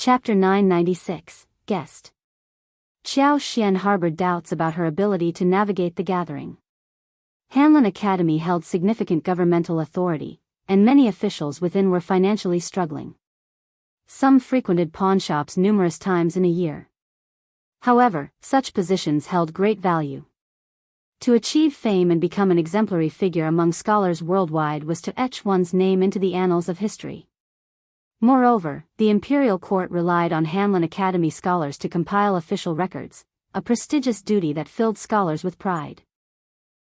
Chapter 996, Guest. Xianxia harbored doubts about her ability to navigate the gathering. Hanlin Academy held significant governmental authority, and many officials within were financially struggling. Some frequented pawnshops numerous times in a year. However, such positions held great value. To achieve fame and become an exemplary figure among scholars worldwide was to etch one's name into the annals of history. Moreover, the imperial court relied on Hanlin Academy scholars to compile official records, a prestigious duty that filled scholars with pride.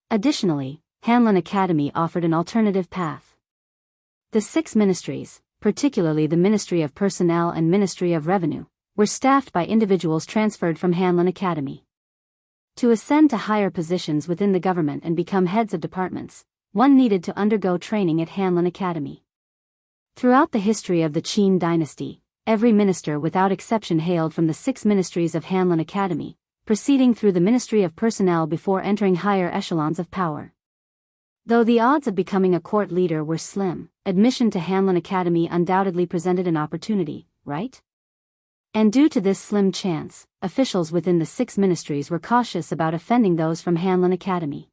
Additionally, Hanlin Academy offered an alternative path. The 6 ministries, particularly the Ministry of Personnel and Ministry of Revenue, were staffed by individuals transferred from Hanlin Academy. To ascend to higher positions within the government and become heads of departments, one needed to undergo training at Hanlin Academy. Throughout the history of the Qin dynasty, every minister without exception hailed from the 6 ministries of Hanlin Academy, proceeding through the Ministry of Personnel before entering higher echelons of power. Though the odds of becoming a court leader were slim, admission to Hanlin Academy undoubtedly presented an opportunity, right? And due to this slim chance, officials within the 6 ministries were cautious about offending those from Hanlin Academy.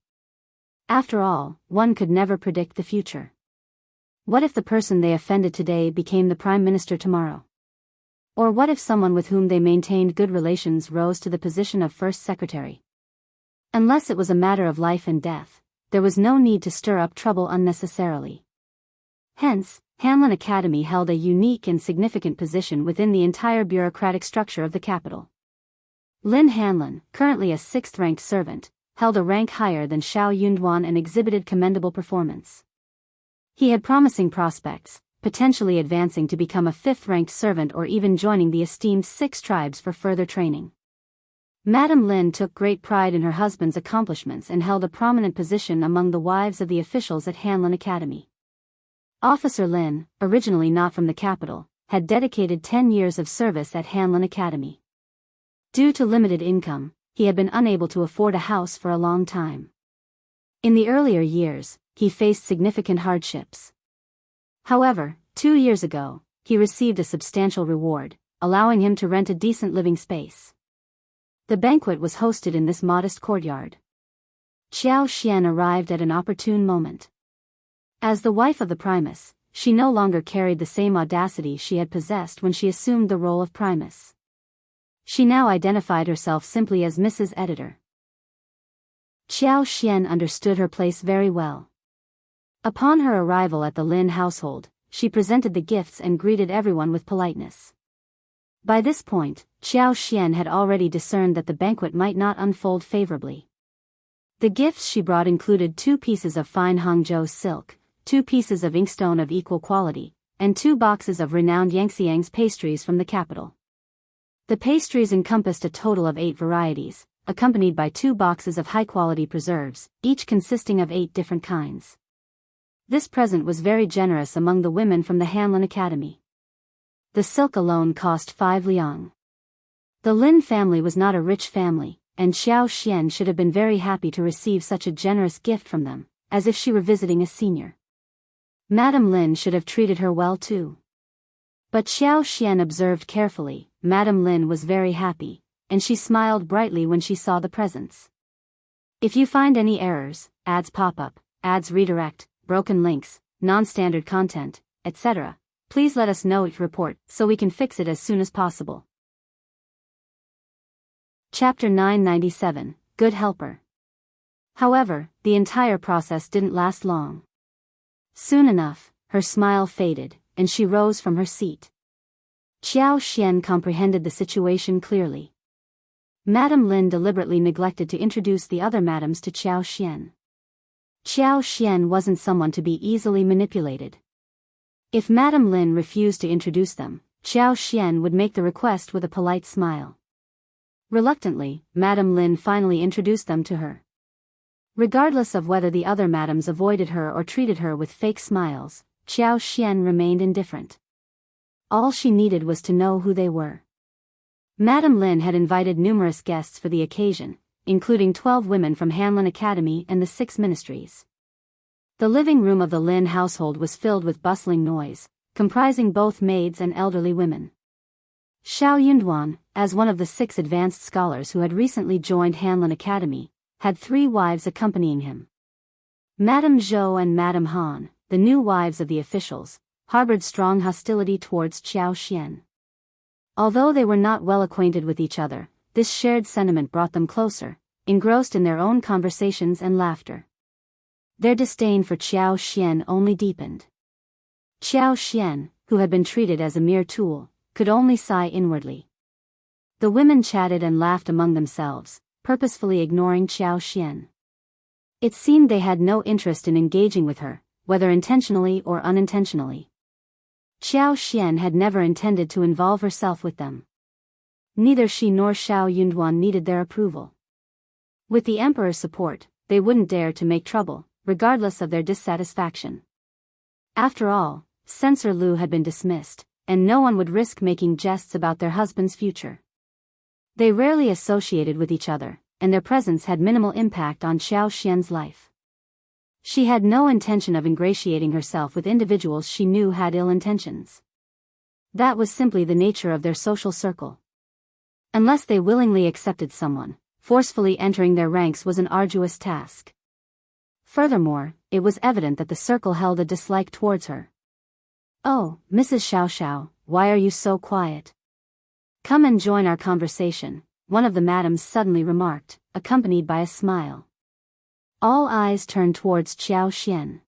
After all, one could never predict the future. What if the person they offended today became the Prime Minister tomorrow? Or what if someone with whom they maintained good relations rose to the position of First Secretary? Unless it was a matter of life and death, there was no need to stir up trouble unnecessarily. Hence, Hanlin Academy held a unique and significant position within the entire bureaucratic structure of the capital. Lin Hanlin, currently a 6th-ranked servant, held a rank higher than Xiao Yunduan and exhibited commendable performance. He had promising prospects, potentially advancing to become a 5th-ranked servant or even joining the esteemed 6 tribes for further training. Madame Lin took great pride in her husband's accomplishments and held a prominent position among the wives of the officials at Hanlin Academy. Officer Lin, originally not from the capital, had dedicated 10 years of service at Hanlin Academy. Due to limited income, he had been unable to afford a house for a long time. In the earlier years, he faced significant hardships. However, 2 years ago, he received a substantial reward, allowing him to rent a decent living space. The banquet was hosted in this modest courtyard. Xianxia arrived at an opportune moment. As the wife of the Primus, she no longer carried the same audacity she had possessed when she assumed the role of Primus. She now identified herself simply as Mrs. Editor. Xianxia understood her place very well. Upon her arrival at the Lin household, she presented the gifts and greeted everyone with politeness. By this point, Xianxia had already discerned that the banquet might not unfold favorably. The gifts she brought included 2 pieces of fine Hangzhou silk, 2 pieces of inkstone of equal quality, and 2 boxes of renowned Yangxiang's pastries from the capital. The pastries encompassed a total of 8 varieties, accompanied by 2 boxes of high-quality preserves, each consisting of 8 different kinds. This present was very generous among the women from the Hanlin Academy. The silk alone cost 5 liang. The Lin family was not a rich family, and Xianxia should have been very happy to receive such a generous gift from them, as if she were visiting a senior. Madame Lin should have treated her well too. But Xianxia observed carefully, Madame Lin was very happy, and she smiled brightly when she saw the presents. If you find any errors, ads pop up, ads redirect, broken links, non-standard content, etc., please let us know it report so we can fix it as soon as possible. Chapter 997, Good Helper. However, the entire process didn't last long. Soon enough, her smile faded, and she rose from her seat. Xianxia comprehended the situation clearly. Madame Lin deliberately neglected to introduce the other madams to Xianxia. Xianxia wasn't someone to be easily manipulated. If Madame Lin refused to introduce them, Xianxia would make the request with a polite smile. Reluctantly, Madame Lin finally introduced them to her. Regardless of whether the other madams avoided her or treated her with fake smiles, Xianxia remained indifferent. All she needed was to know who they were. Madame Lin had invited numerous guests for the occasion, including 12 women from Hanlin Academy and the 6 ministries. The living room of the Lin household was filled with bustling noise, comprising both maids and elderly women. Xiao Yunduan, as one of the 6 advanced scholars who had recently joined Hanlin Academy, had 3 wives accompanying him. Madame Zhou and Madame Han, the new wives of the officials, harbored strong hostility towards Qiao Xian. Although they were not well acquainted with each other, this shared sentiment brought them closer, engrossed in their own conversations and laughter. Their disdain for Qiao Xian only deepened. Qiao Xian, who had been treated as a mere tool, could only sigh inwardly. The women chatted and laughed among themselves, purposefully ignoring Qiao Xian. It seemed they had no interest in engaging with her, whether intentionally or unintentionally. Qiao Xian had never intended to involve herself with them. Neither she nor Xiao Yunduan needed their approval. With the emperor's support, they wouldn't dare to make trouble, regardless of their dissatisfaction. After all, Censor Liu had been dismissed, and no one would risk making jests about their husband's future. They rarely associated with each other, and their presence had minimal impact on Xiao Xian's life. She had no intention of ingratiating herself with individuals she knew had ill intentions. That was simply the nature of their social circle. Unless they willingly accepted someone, forcefully entering their ranks was an arduous task. Furthermore, it was evident that the circle held a dislike towards her. "Oh, Mrs. Xiao, why are you so quiet? Come and join our conversation," one of the madams suddenly remarked, accompanied by a smile. All eyes turned towards Qiao Xian.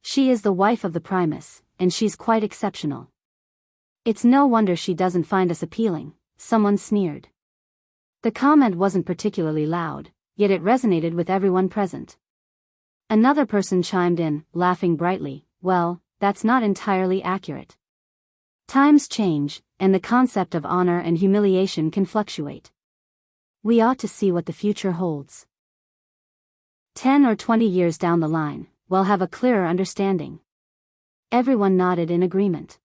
"She is the wife of the Primus, and she's quite exceptional. It's no wonder she doesn't find us appealing," someone sneered. The comment wasn't particularly loud, yet it resonated with everyone present. Another person chimed in, laughing brightly, "Well, that's not entirely accurate. Times change, and the concept of honor and humiliation can fluctuate. We ought to see what the future holds. 10 or 20 years down the line, we'll have a clearer understanding." Everyone nodded in agreement.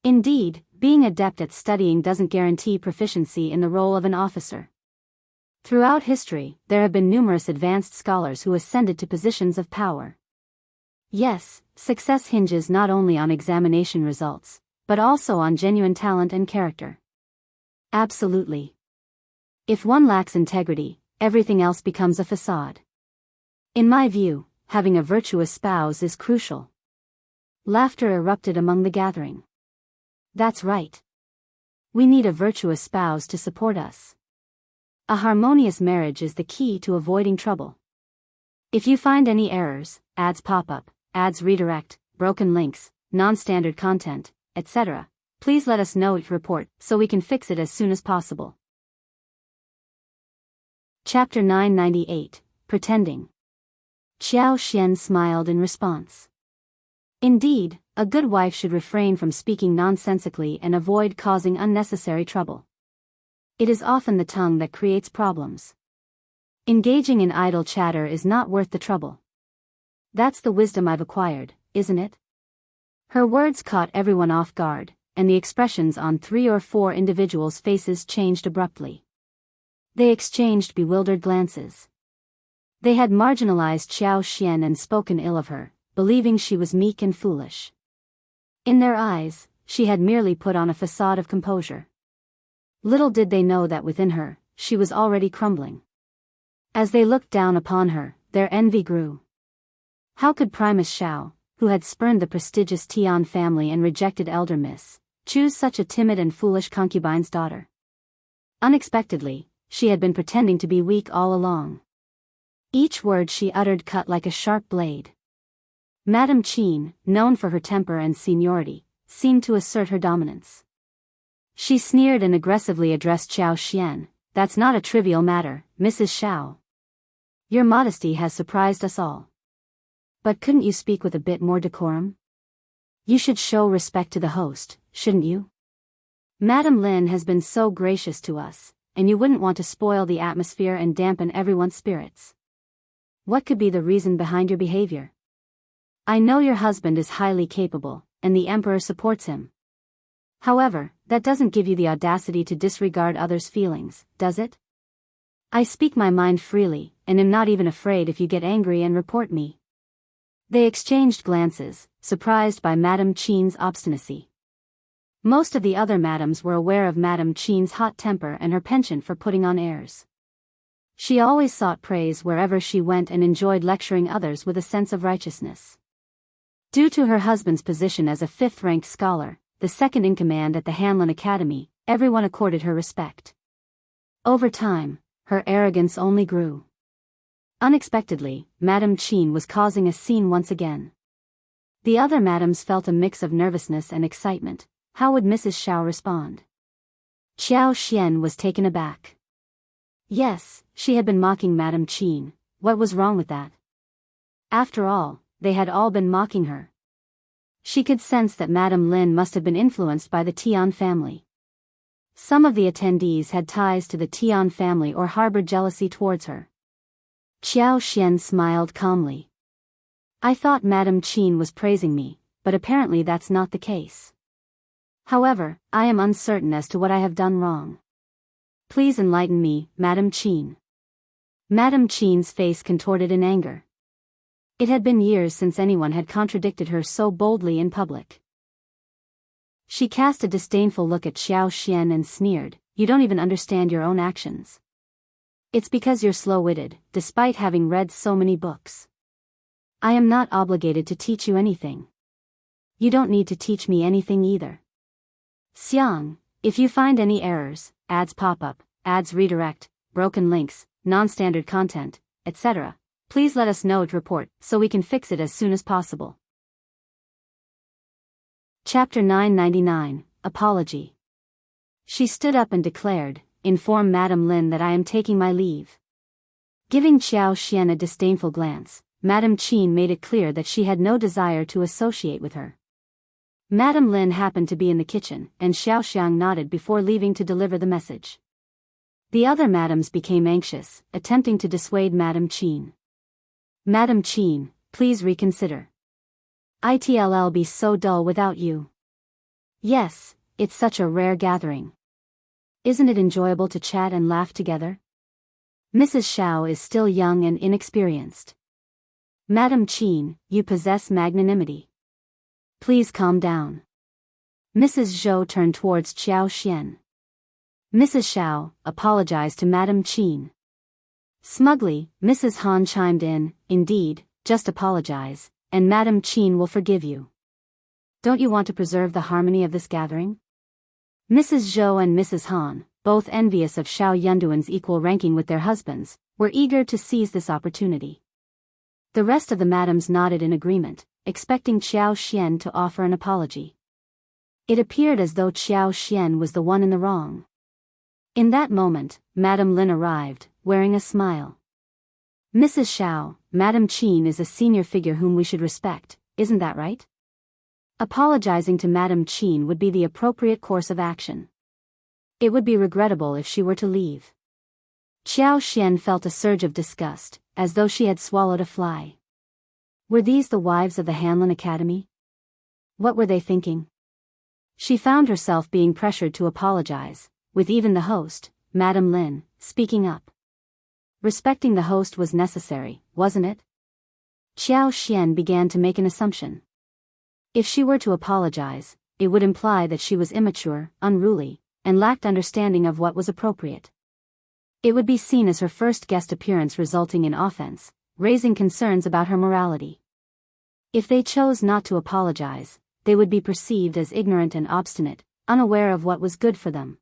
Indeed, being adept at studying doesn't guarantee proficiency in the role of an officer. Throughout history, there have been numerous advanced scholars who ascended to positions of power. Yes, success hinges not only on examination results, but also on genuine talent and character. Absolutely. If one lacks integrity, everything else becomes a facade. In my view, having a virtuous spouse is crucial. Laughter erupted among the gathering. That's right. We need a virtuous spouse to support us. A harmonious marriage is the key to avoiding trouble. If you find any errors, ads pop up, ads redirect, broken links, non-standard content, etc., please let us know it report so we can fix it as soon as possible. Chapter 998, Pretending. Qiao Xian smiled in response. Indeed, a good wife should refrain from speaking nonsensically and avoid causing unnecessary trouble. It is often the tongue that creates problems. Engaging in idle chatter is not worth the trouble. That's the wisdom I've acquired, isn't it? Her words caught everyone off guard, and the expressions on 3 or 4 individuals' faces changed abruptly. They exchanged bewildered glances. They had marginalized Qiao Xian and spoken ill of her, believing she was meek and foolish. In their eyes, she had merely put on a facade of composure. Little did they know that within her, she was already crumbling. As they looked down upon her, their envy grew. How could Primus Xiao, who had spurned the prestigious Tian family and rejected elder Miss, choose such a timid and foolish concubine's daughter? Unexpectedly, she had been pretending to be weak all along. Each word she uttered cut like a sharp blade. Madame Qin, known for her temper and seniority, seemed to assert her dominance. She sneered and aggressively addressed Qiao Xian, "That's not a trivial matter, Mrs. Xiao. Your modesty has surprised us all. But couldn't you speak with a bit more decorum? You should show respect to the host, shouldn't you? Madame Lin has been so gracious to us, and you wouldn't want to spoil the atmosphere and dampen everyone's spirits. What could be the reason behind your behavior? I know your husband is highly capable, and the emperor supports him. However, that doesn't give you the audacity to disregard others' feelings, does it? I speak my mind freely, and am not even afraid if you get angry and report me." They exchanged glances, surprised by Madame Qin's obstinacy. Most of the other madams were aware of Madame Qin's hot temper and her penchant for putting on airs. She always sought praise wherever she went and enjoyed lecturing others with a sense of righteousness. Due to her husband's position as a fifth-ranked scholar, the second in command at the Hanlin Academy, everyone accorded her respect. Over time, her arrogance only grew. Unexpectedly, Madame Qin was causing a scene once again. The other madams felt a mix of nervousness and excitement. How would Mrs. Xiao respond? Xiao Xian was taken aback. Yes, she had been mocking Madame Qin. What was wrong with that? After all, they had all been mocking her. She could sense that Madame Lin must have been influenced by the Tian family. Some of the attendees had ties to the Tian family or harbored jealousy towards her. Xiao Xian smiled calmly. I thought Madame Qin was praising me, but apparently that's not the case. However, I am uncertain as to what I have done wrong. Please enlighten me, Madame Qin. Madame Qin's face contorted in anger. It had been years since anyone had contradicted her so boldly in public. She cast a disdainful look at Xiao Xian and sneered, "You don't even understand your own actions. It's because you're slow-witted, despite having read so many books. I am not obligated to teach you anything. You don't need to teach me anything either. Xiang, if you find any errors, ads pop up, ads redirect, broken links, non-standard content, etc., please let us know to report so we can fix it as soon as possible." Chapter 999, Apology. She stood up and declared, "Inform Madame Lin that I am taking my leave." Giving Xiao Xian a disdainful glance, Madame Qin made it clear that she had no desire to associate with her. Madame Lin happened to be in the kitchen, and Xiao Xiang nodded before leaving to deliver the message. The other madams became anxious, attempting to dissuade Madame Qin. "Madame Qin, please reconsider. It'll be so dull without you. Yes, it's such a rare gathering. Isn't it enjoyable to chat and laugh together? Mrs. Xiao is still young and inexperienced. Madame Qin, you possess magnanimity. Please calm down." Mrs. Zhou turned towards Xiao Xian. Mrs. Xiao apologized to Madame Qin. Smugly, Mrs. Han chimed in, "Indeed, just apologize, and Madame Qin will forgive you. Don't you want to preserve the harmony of this gathering?" Mrs. Zhou and Mrs. Han, both envious of Xiao Yunduan's equal ranking with their husbands, were eager to seize this opportunity. The rest of the madams nodded in agreement, expecting Xiao Xian to offer an apology. It appeared as though Xiao Xian was the one in the wrong. In that moment, Madame Lin arrived, wearing a smile. "Mrs. Xiao, Madame Qin is a senior figure whom we should respect, isn't that right? Apologizing to Madame Qin would be the appropriate course of action. It would be regrettable if she were to leave." Xiao Xian felt a surge of disgust, as though she had swallowed a fly. Were these the wives of the Hanlin Academy? What were they thinking? She found herself being pressured to apologize, with even the host, Madame Lin, speaking up. Respecting the host was necessary, wasn't it? Xiao Xian began to make an assumption. If she were to apologize, it would imply that she was immature, unruly, and lacked understanding of what was appropriate. It would be seen as her first guest appearance resulting in offense, raising concerns about her morality. If they chose not to apologize, they would be perceived as ignorant and obstinate, unaware of what was good for them.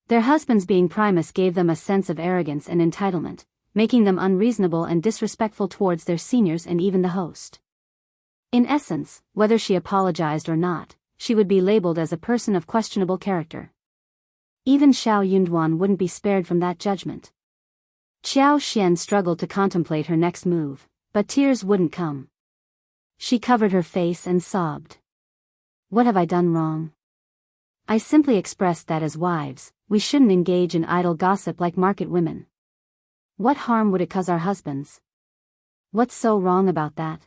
Their husbands being Primus gave them a sense of arrogance and entitlement, making them unreasonable and disrespectful towards their seniors and even the host. In essence, whether she apologized or not, she would be labeled as a person of questionable character. Even Xiao Yunduan wouldn't be spared from that judgment. Xiao Xian struggled to contemplate her next move, but tears wouldn't come. She covered her face and sobbed. What have I done wrong? I simply expressed that as wives, we shouldn't engage in idle gossip like market women. What harm would it cause our husbands? What's so wrong about that?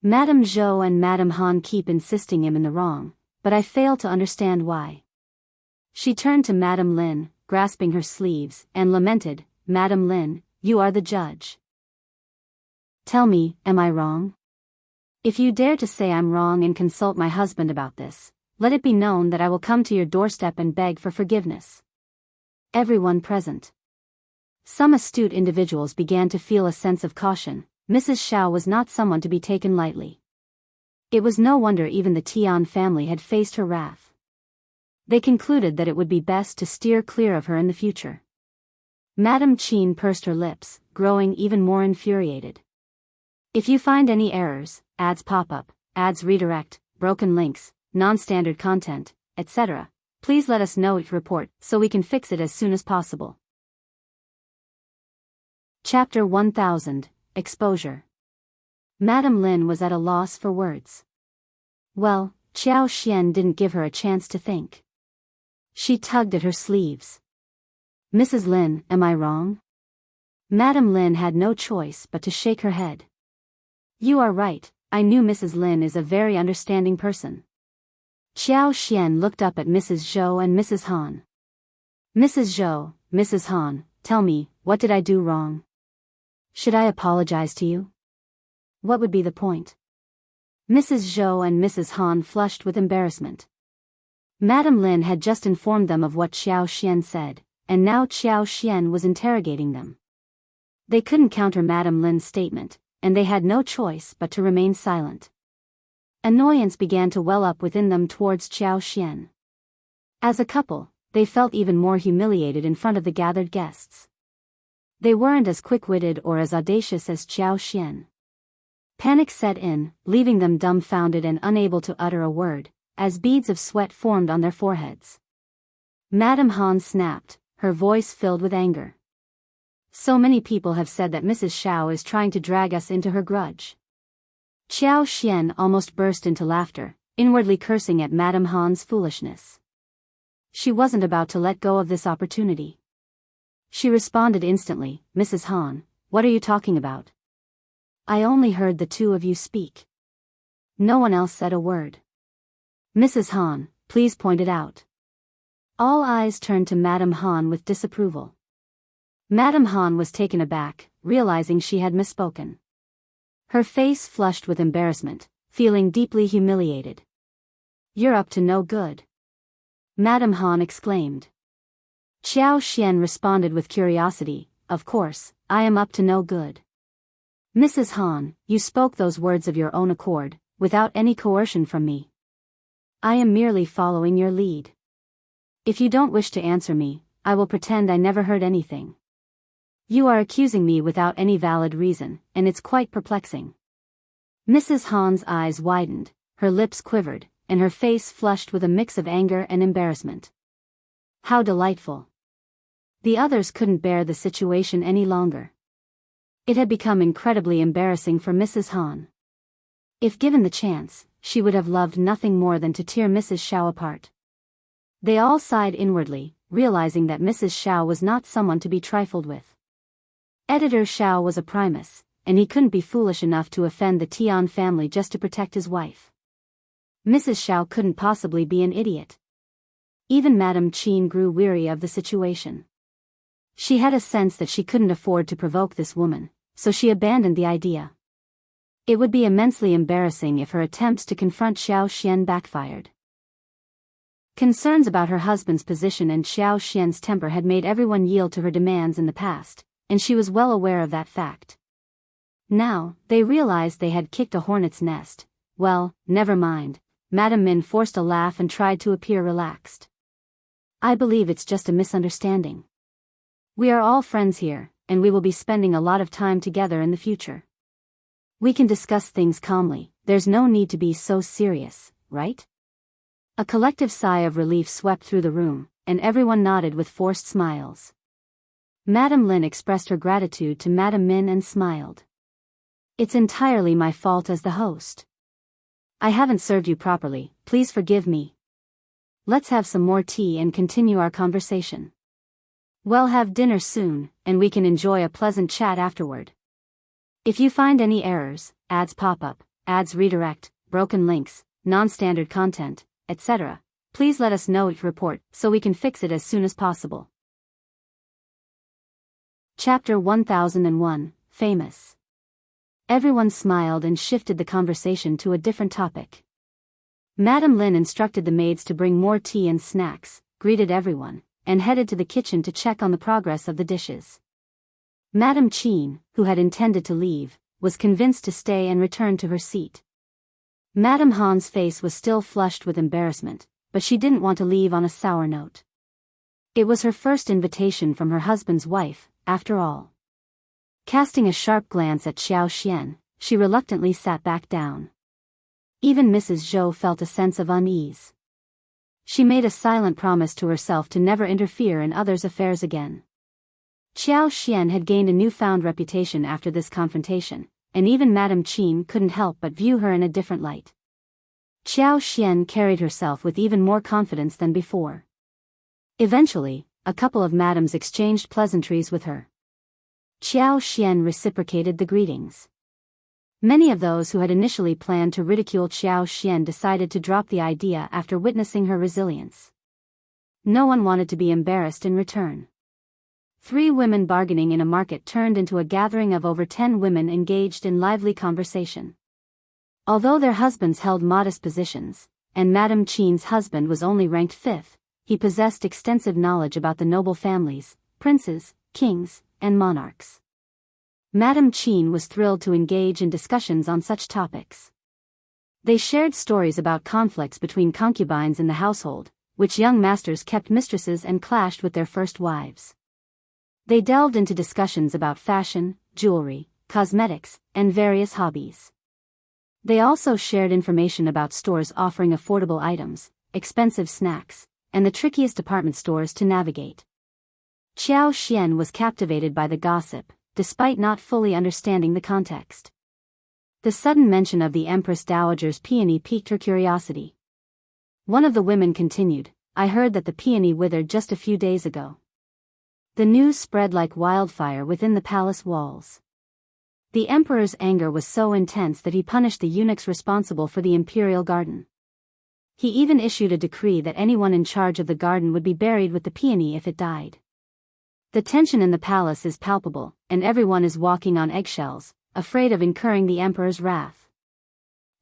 Madame Zhou and Madame Han keep insisting I'm in the wrong, but I fail to understand why. She turned to Madame Lin, grasping her sleeves, and lamented, Madame Lin, you are the judge. Tell me, am I wrong? If you dare to say I'm wrong and consult my husband about this, let it be known that I will come to your doorstep and beg for forgiveness. Everyone present. Some astute individuals began to feel a sense of caution. Mrs. Xiao was not someone to be taken lightly. It was no wonder even the Tian family had faced her wrath. They concluded that it would be best to steer clear of her in the future. Madame Qin pursed her lips, growing even more infuriated. If you find any errors, ads pop up, ads redirect, broken links, non-standard content, etc., please let us know each report so we can fix it as soon as possible. Chapter 1000, Exposure. Madame Lin was at a loss for words. Well, Xianxia didn't give her a chance to think. She tugged at her sleeves. Mrs. Lin, am I wrong? Madame Lin had no choice but to shake her head. You are right, I knew Mrs. Lin is a very understanding person. Xianxia looked up at Mrs. Zhou and Mrs. Han. Mrs. Zhou, Mrs. Han, tell me, what did I do wrong? Should I apologize to you? What would be the point? Mrs. Zhou and Mrs. Han flushed with embarrassment. Madame Lin had just informed them of what Xianxia said, and now Xianxia was interrogating them. They couldn't counter Madame Lin's statement, and they had no choice but to remain silent. Annoyance began to well up within them towards Xianxia. As a couple, they felt even more humiliated in front of the gathered guests. They weren't as quick-witted or as audacious as Xianxia. Panic set in, leaving them dumbfounded and unable to utter a word, as beads of sweat formed on their foreheads. Madame Han snapped, her voice filled with anger. So many people have said that Mrs. Xiao is trying to drag us into her grudge. Xianxia almost burst into laughter, inwardly cursing at Madame Han's foolishness. She wasn't about to let go of this opportunity. She responded instantly, Mrs. Han, what are you talking about? I only heard the two of you speak. No one else said a word. Mrs. Han, please point it out. All eyes turned to Madame Han with disapproval. Madame Han was taken aback, realizing she had misspoken. Her face flushed with embarrassment, feeling deeply humiliated. You're up to no good. Madame Han exclaimed. Xianxia responded with curiosity, of course, I am up to no good. Mrs. Han, you spoke those words of your own accord, without any coercion from me. I am merely following your lead. If you don't wish to answer me, I will pretend I never heard anything. You are accusing me without any valid reason, and it's quite perplexing. Mrs. Han's eyes widened, her lips quivered, and her face flushed with a mix of anger and embarrassment. How delightful. The others couldn't bear the situation any longer. It had become incredibly embarrassing for Mrs. Han. If given the chance, she would have loved nothing more than to tear Mrs. Xiao apart. They all sighed inwardly, realizing that Mrs. Xiao was not someone to be trifled with. Editor Xiao was a Primus, and he couldn't be foolish enough to offend the Tian family just to protect his wife. Mrs. Xiao couldn't possibly be an idiot. Even Madame Qin grew weary of the situation. She had a sense that she couldn't afford to provoke this woman, so she abandoned the idea. It would be immensely embarrassing if her attempts to confront Xianxia backfired. Concerns about her husband's position and Xianxia's temper had made everyone yield to her demands in the past, and she was well aware of that fact. Now, they realized they had kicked a hornet's nest. Well, never mind. Madame Min forced a laugh and tried to appear relaxed. I believe it's just a misunderstanding. We are all friends here, and we will be spending a lot of time together in the future. We can discuss things calmly, there's no need to be so serious, right? A collective sigh of relief swept through the room, and everyone nodded with forced smiles. Madame Lin expressed her gratitude to Madame Min and smiled. It's entirely my fault as the host. I haven't served you properly, please forgive me. Let's have some more tea and continue our conversation. We'll have dinner soon, and we can enjoy a pleasant chat afterward. If you find any errors, ads pop up, ads redirect, broken links, non-standard content, etc., please let us know each report so we can fix it as soon as possible. Chapter 1001, Famous. Everyone smiled and shifted the conversation to a different topic. Madame Lin instructed the maids to bring more tea and snacks, greeted everyone, and headed to the kitchen to check on the progress of the dishes. Madame Qin, who had intended to leave, was convinced to stay and returned to her seat. Madame Han's face was still flushed with embarrassment, but she didn't want to leave on a sour note. It was her first invitation from her husband's wife, after all. Casting a sharp glance at Xianxia, she reluctantly sat back down. Even Mrs. Zhou felt a sense of unease. She made a silent promise to herself to never interfere in others' affairs again. Xianxia had gained a newfound reputation after this confrontation, and even Madame Qin couldn't help but view her in a different light. Xianxia carried herself with even more confidence than before. Eventually, a couple of madams exchanged pleasantries with her. Xianxia reciprocated the greetings. Many of those who had initially planned to ridicule Xianxia decided to drop the idea after witnessing her resilience. No one wanted to be embarrassed in return. 3 women bargaining in a market turned into a gathering of over 10 women engaged in lively conversation. Although their husbands held modest positions, and Madame Qin's husband was only ranked 5th, he possessed extensive knowledge about the noble families, princes, kings, and monarchs. Madame Qin was thrilled to engage in discussions on such topics. They shared stories about conflicts between concubines in the household, which young masters kept mistresses and clashed with their first wives. They delved into discussions about fashion, jewelry, cosmetics, and various hobbies. They also shared information about stores offering affordable items, expensive snacks, and the trickiest department stores to navigate. Xianxia was captivated by the gossip, despite not fully understanding the context. The sudden mention of the Empress Dowager's peony piqued her curiosity. One of the women continued, "I heard that the peony withered just a few days ago." The news spread like wildfire within the palace walls. The emperor's anger was so intense that he punished the eunuchs responsible for the imperial garden. He even issued a decree that anyone in charge of the garden would be buried with the peony if it died. The tension in the palace is palpable, and everyone is walking on eggshells, afraid of incurring the emperor's wrath.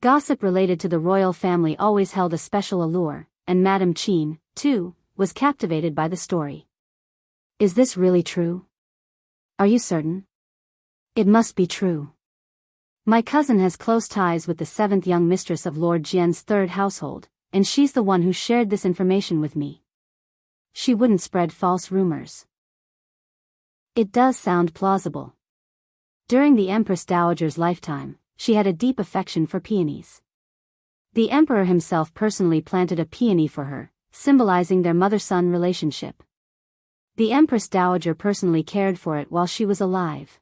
Gossip related to the royal family always held a special allure, and Madame Qin, too, was captivated by the story. "Is this really true? Are you certain?" "It must be true. My cousin has close ties with the 7th young mistress of Lord Jian's 3rd household, and she's the one who shared this information with me. She wouldn't spread false rumors." It does sound plausible. During the Empress Dowager's lifetime, she had a deep affection for peonies. The emperor himself personally planted a peony for her, symbolizing their mother-son relationship. The Empress Dowager personally cared for it while she was alive.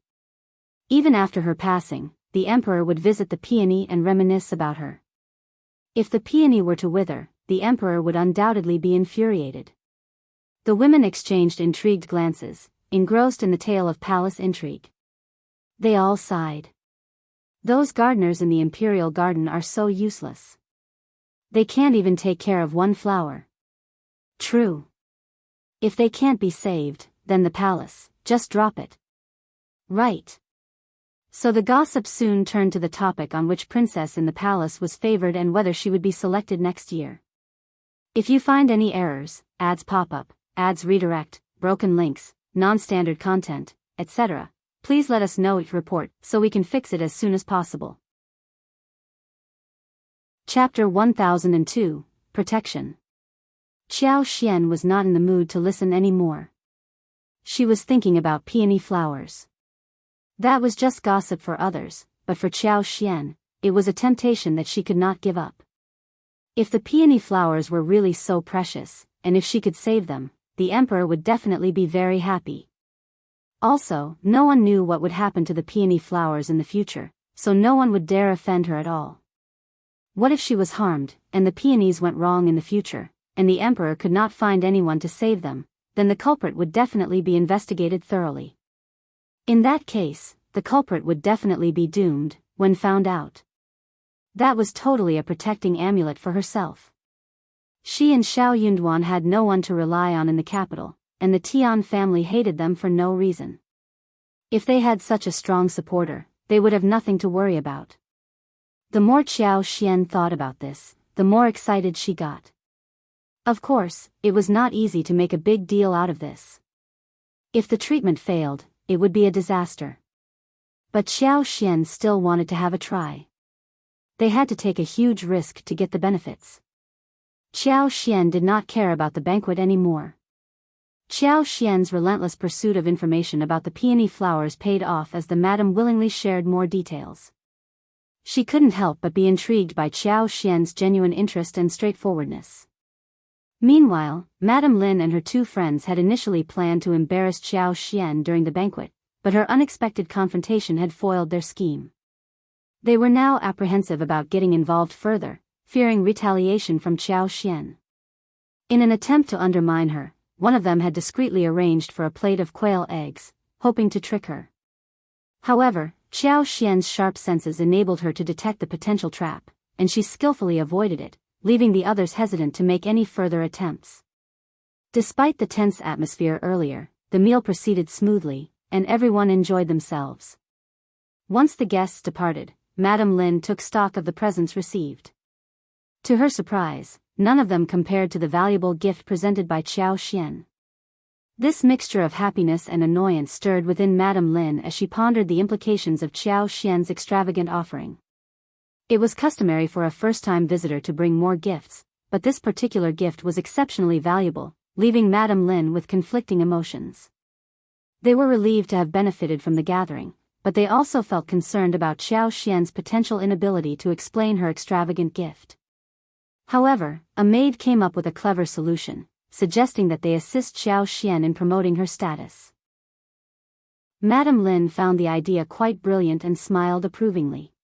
Even after her passing, the emperor would visit the peony and reminisce about her. If the peony were to wither, the emperor would undoubtedly be infuriated. The women exchanged intrigued glances, engrossed in the tale of palace intrigue. They all sighed. Those gardeners in the imperial garden are so useless. They can't even take care of one flower. True. If they can't be saved, then the palace, just drop it. Right. So the gossip soon turned to the topic on which princess in the palace was favored and whether she would be selected next year. If you find any errors, ads pop up, ads redirect, broken links, non-standard content, etc., please let us know each report so we can fix it as soon as possible. Chapter 1002, Protection. Xianxia was not in the mood to listen anymore. She was thinking about peony flowers. That was just gossip for others, but for Xianxia, it was a temptation that she could not give up. If the peony flowers were really so precious, and if she could save them, the emperor would definitely be very happy. Also, no one knew what would happen to the peony flowers in the future, so no one would dare offend her at all. What if she was harmed, and the peonies went wrong in the future, and the emperor could not find anyone to save them? Then the culprit would definitely be investigated thoroughly. In that case, the culprit would definitely be doomed, when found out. That was totally a protecting amulet for herself. She and Xiao Yunduan had no one to rely on in the capital, and the Tian family hated them for no reason. If they had such a strong supporter, they would have nothing to worry about. The more Xianxia thought about this, the more excited she got. Of course, it was not easy to make a big deal out of this. If the treatment failed, it would be a disaster. But Xianxia still wanted to have a try. They had to take a huge risk to get the benefits. Xianxia did not care about the banquet anymore. Xianxia's relentless pursuit of information about the peony flowers paid off as the madam willingly shared more details. She couldn't help but be intrigued by Xianxia's genuine interest and straightforwardness. Meanwhile, Madame Lin and her two friends had initially planned to embarrass Xianxia during the banquet, but her unexpected confrontation had foiled their scheme. They were now apprehensive about getting involved further, fearing retaliation from Xianxia. In an attempt to undermine her, one of them had discreetly arranged for a plate of quail eggs, hoping to trick her. However, Xianxia's sharp senses enabled her to detect the potential trap, and she skillfully avoided it, leaving the others hesitant to make any further attempts. Despite the tense atmosphere earlier, the meal proceeded smoothly, and everyone enjoyed themselves. Once the guests departed, Madame Lin took stock of the presents received. To her surprise, none of them compared to the valuable gift presented by Xianxia. This mixture of happiness and annoyance stirred within Madame Lin as she pondered the implications of Xianxia's extravagant offering. It was customary for a first-time visitor to bring more gifts, but this particular gift was exceptionally valuable, leaving Madame Lin with conflicting emotions. They were relieved to have benefited from the gathering, but they also felt concerned about Xianxia's potential inability to explain her extravagant gift. However, a maid came up with a clever solution, suggesting that they assist Xianxia in promoting her status. Madame Lin found the idea quite brilliant and smiled approvingly.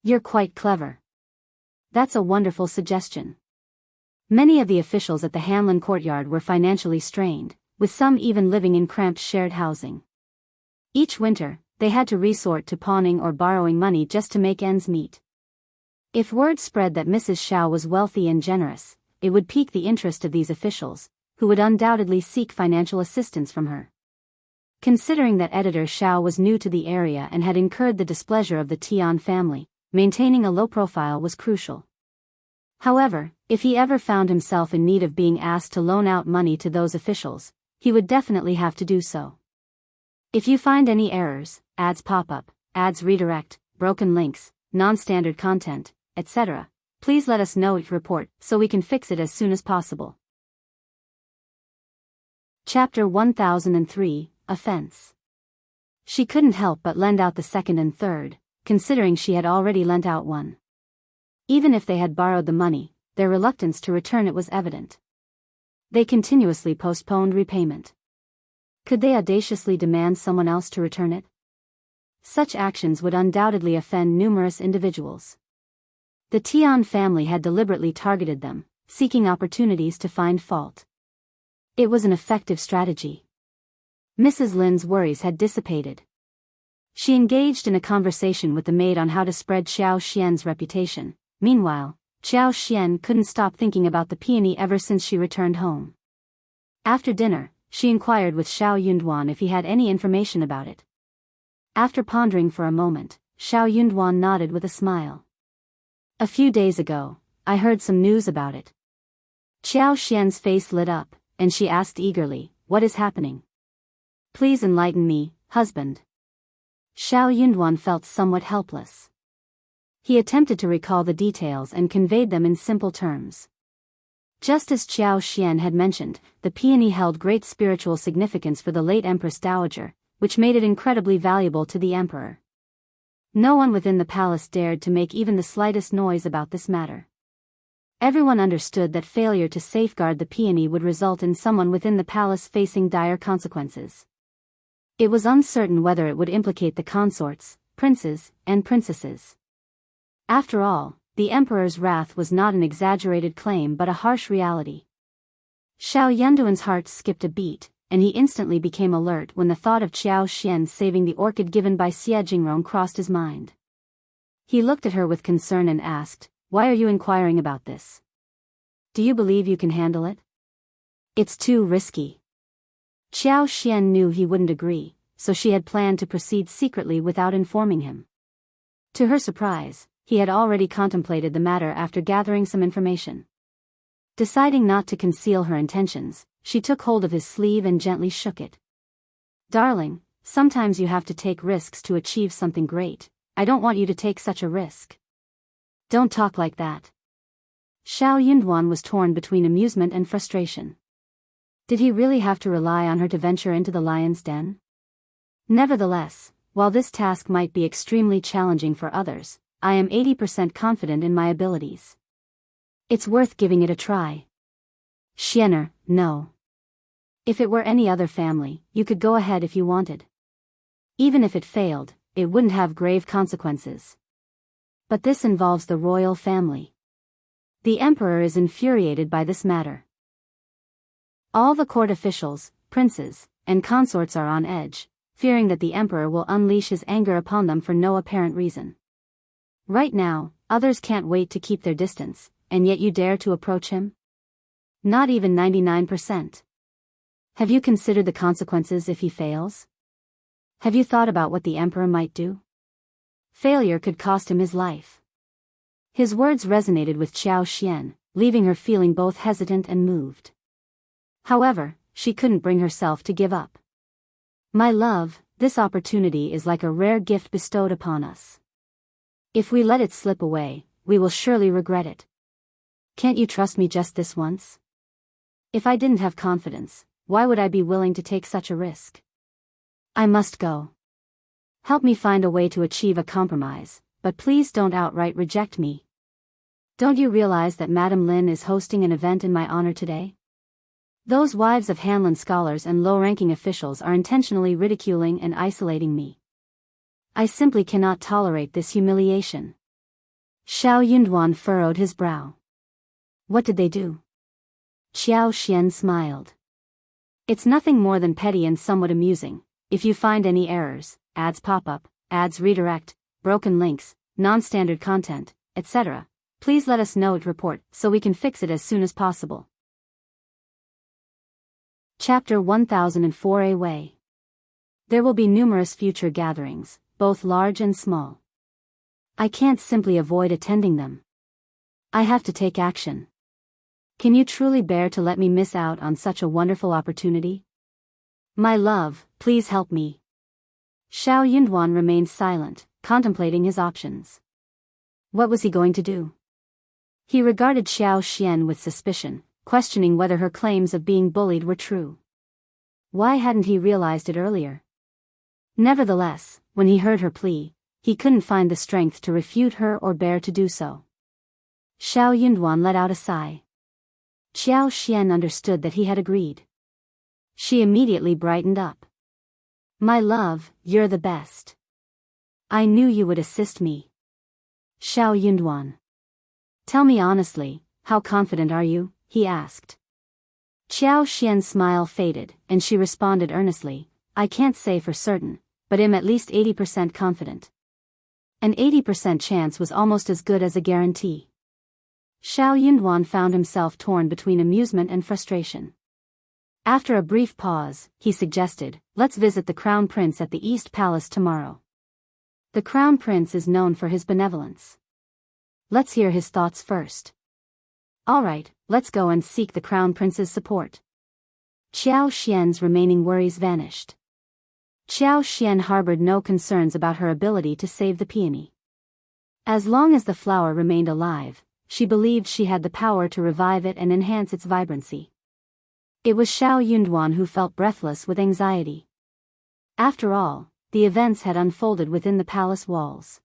"You're quite clever. That's a wonderful suggestion." Many of the officials at the Hanlin courtyard were financially strained, with some even living in cramped shared housing. Each winter, they had to resort to pawning or borrowing money just to make ends meet. If word spread that Mrs. Xiao was wealthy and generous, it would pique the interest of these officials, who would undoubtedly seek financial assistance from her. Considering that editor Xiao was new to the area and had incurred the displeasure of the Tian family, maintaining a low profile was crucial. However, if he ever found himself in need of being asked to loan out money to those officials, he would definitely have to do so. If you find any errors, ads pop up, ads redirect, broken links, non-standard content, etc., please let us know each report so we can fix it as soon as possible. Chapter 1003, Offence. She couldn't help but lend out the second and third, considering she had already lent out one. Even if they had borrowed the money, their reluctance to return it was evident. They continuously postponed repayment. Could they audaciously demand someone else to return it? Such actions would undoubtedly offend numerous individuals. The Tian family had deliberately targeted them, seeking opportunities to find fault. It was an effective strategy. Mrs. Lin's worries had dissipated. She engaged in a conversation with the maid on how to spread Xianxia's reputation. Meanwhile, Xianxia couldn't stop thinking about the peony ever since she returned home. After dinner, she inquired with Xiao Yunduan if he had any information about it. After pondering for a moment, Xiao Yunduan nodded with a smile. "A few days ago, I heard some news about it." Xianxia's face lit up, and she asked eagerly, "What is happening? Please enlighten me, husband." Xiao Yunduan felt somewhat helpless. He attempted to recall the details and conveyed them in simple terms. Just as Xianxia had mentioned, the peony held great spiritual significance for the late Empress Dowager, which made it incredibly valuable to the emperor. No one within the palace dared to make even the slightest noise about this matter. Everyone understood that failure to safeguard the peony would result in someone within the palace facing dire consequences. It was uncertain whether it would implicate the consorts, princes, and princesses. After all, the emperor's wrath was not an exaggerated claim but a harsh reality. Xiao Yunduan's heart skipped a beat, and he instantly became alert when the thought of Xianxia saving the orchid given by Xie Jingrong crossed his mind. He looked at her with concern and asked, "Why are you inquiring about this? Do you believe you can handle it?" "It's too risky." Xianxia knew he wouldn't agree, so she had planned to proceed secretly without informing him. To her surprise, he had already contemplated the matter after gathering some information. Deciding not to conceal her intentions, she took hold of his sleeve and gently shook it. "Darling, sometimes you have to take risks to achieve something great. I don't want you to take such a risk." "Don't talk like that." Xiao Yunduan was torn between amusement and frustration. Did he really have to rely on her to venture into the lion's den? Nevertheless, while this task might be extremely challenging for others, I am 80% confident in my abilities. It's worth giving it a try. Xianer, no. If it were any other family, you could go ahead if you wanted. Even if it failed, it wouldn't have grave consequences. But this involves the royal family. The emperor is infuriated by this matter. All the court officials, princes, and consorts are on edge, fearing that the emperor will unleash his anger upon them for no apparent reason. Right now, others can't wait to keep their distance, and yet you dare to approach him? Not even 99%. Have you considered the consequences if he fails? Have you thought about what the emperor might do? Failure could cost him his life. His words resonated with Xiao Xian, leaving her feeling both hesitant and moved. However, she couldn't bring herself to give up. "My love, this opportunity is like a rare gift bestowed upon us. If we let it slip away, we will surely regret it. Can't you trust me just this once? If I didn't have confidence, why would I be willing to take such a risk? I must go. Help me find a way to achieve a compromise, but please don't outright reject me. Don't you realize that Madame Lin is hosting an event in my honor today? Those wives of Hanlon scholars and low-ranking officials are intentionally ridiculing and isolating me. I simply cannot tolerate this humiliation." Xiao Yunduan furrowed his brow. "What did they do?" Xiao Xian smiled. "It's nothing more than petty and somewhat amusing. If you find any errors, ads pop up, ads redirect, broken links, non-standard content, etc., please let us know at report so we can fix it as soon as possible." Chapter 1004 Wei. There will be numerous future gatherings, both large and small. I can't simply avoid attending them. I have to take action. Can you truly bear to let me miss out on such a wonderful opportunity? My love, please help me. Xiao Yunduan remained silent, contemplating his options. What was he going to do? He regarded Xiao Xian with suspicion, questioning whether her claims of being bullied were true. Why hadn't he realized it earlier? Nevertheless, when he heard her plea, he couldn't find the strength to refute her or bear to do so. Xiao Yunduan let out a sigh. Xiao Xian understood that he had agreed. She immediately brightened up. My love, you're the best. I knew you would assist me. Xiao Yunduan. Tell me honestly, how confident are you? He asked. Xiao Xian's smile faded, and she responded earnestly, I can't say for certain, but am at least 80% confident. An 80% chance was almost as good as a guarantee. Xiao Yunduan found himself torn between amusement and frustration. After a brief pause, he suggested, let's visit the Crown Prince at the East Palace tomorrow. The Crown Prince is known for his benevolence. Let's hear his thoughts first. Alright, let's go and seek the Crown Prince's support. Xiao Xian's remaining worries vanished. Xiao Xian harbored no concerns about her ability to save the peony. As long as the flower remained alive, she believed she had the power to revive it and enhance its vibrancy. It was Xiao Yunduan who felt breathless with anxiety. After all, the events had unfolded within the palace walls.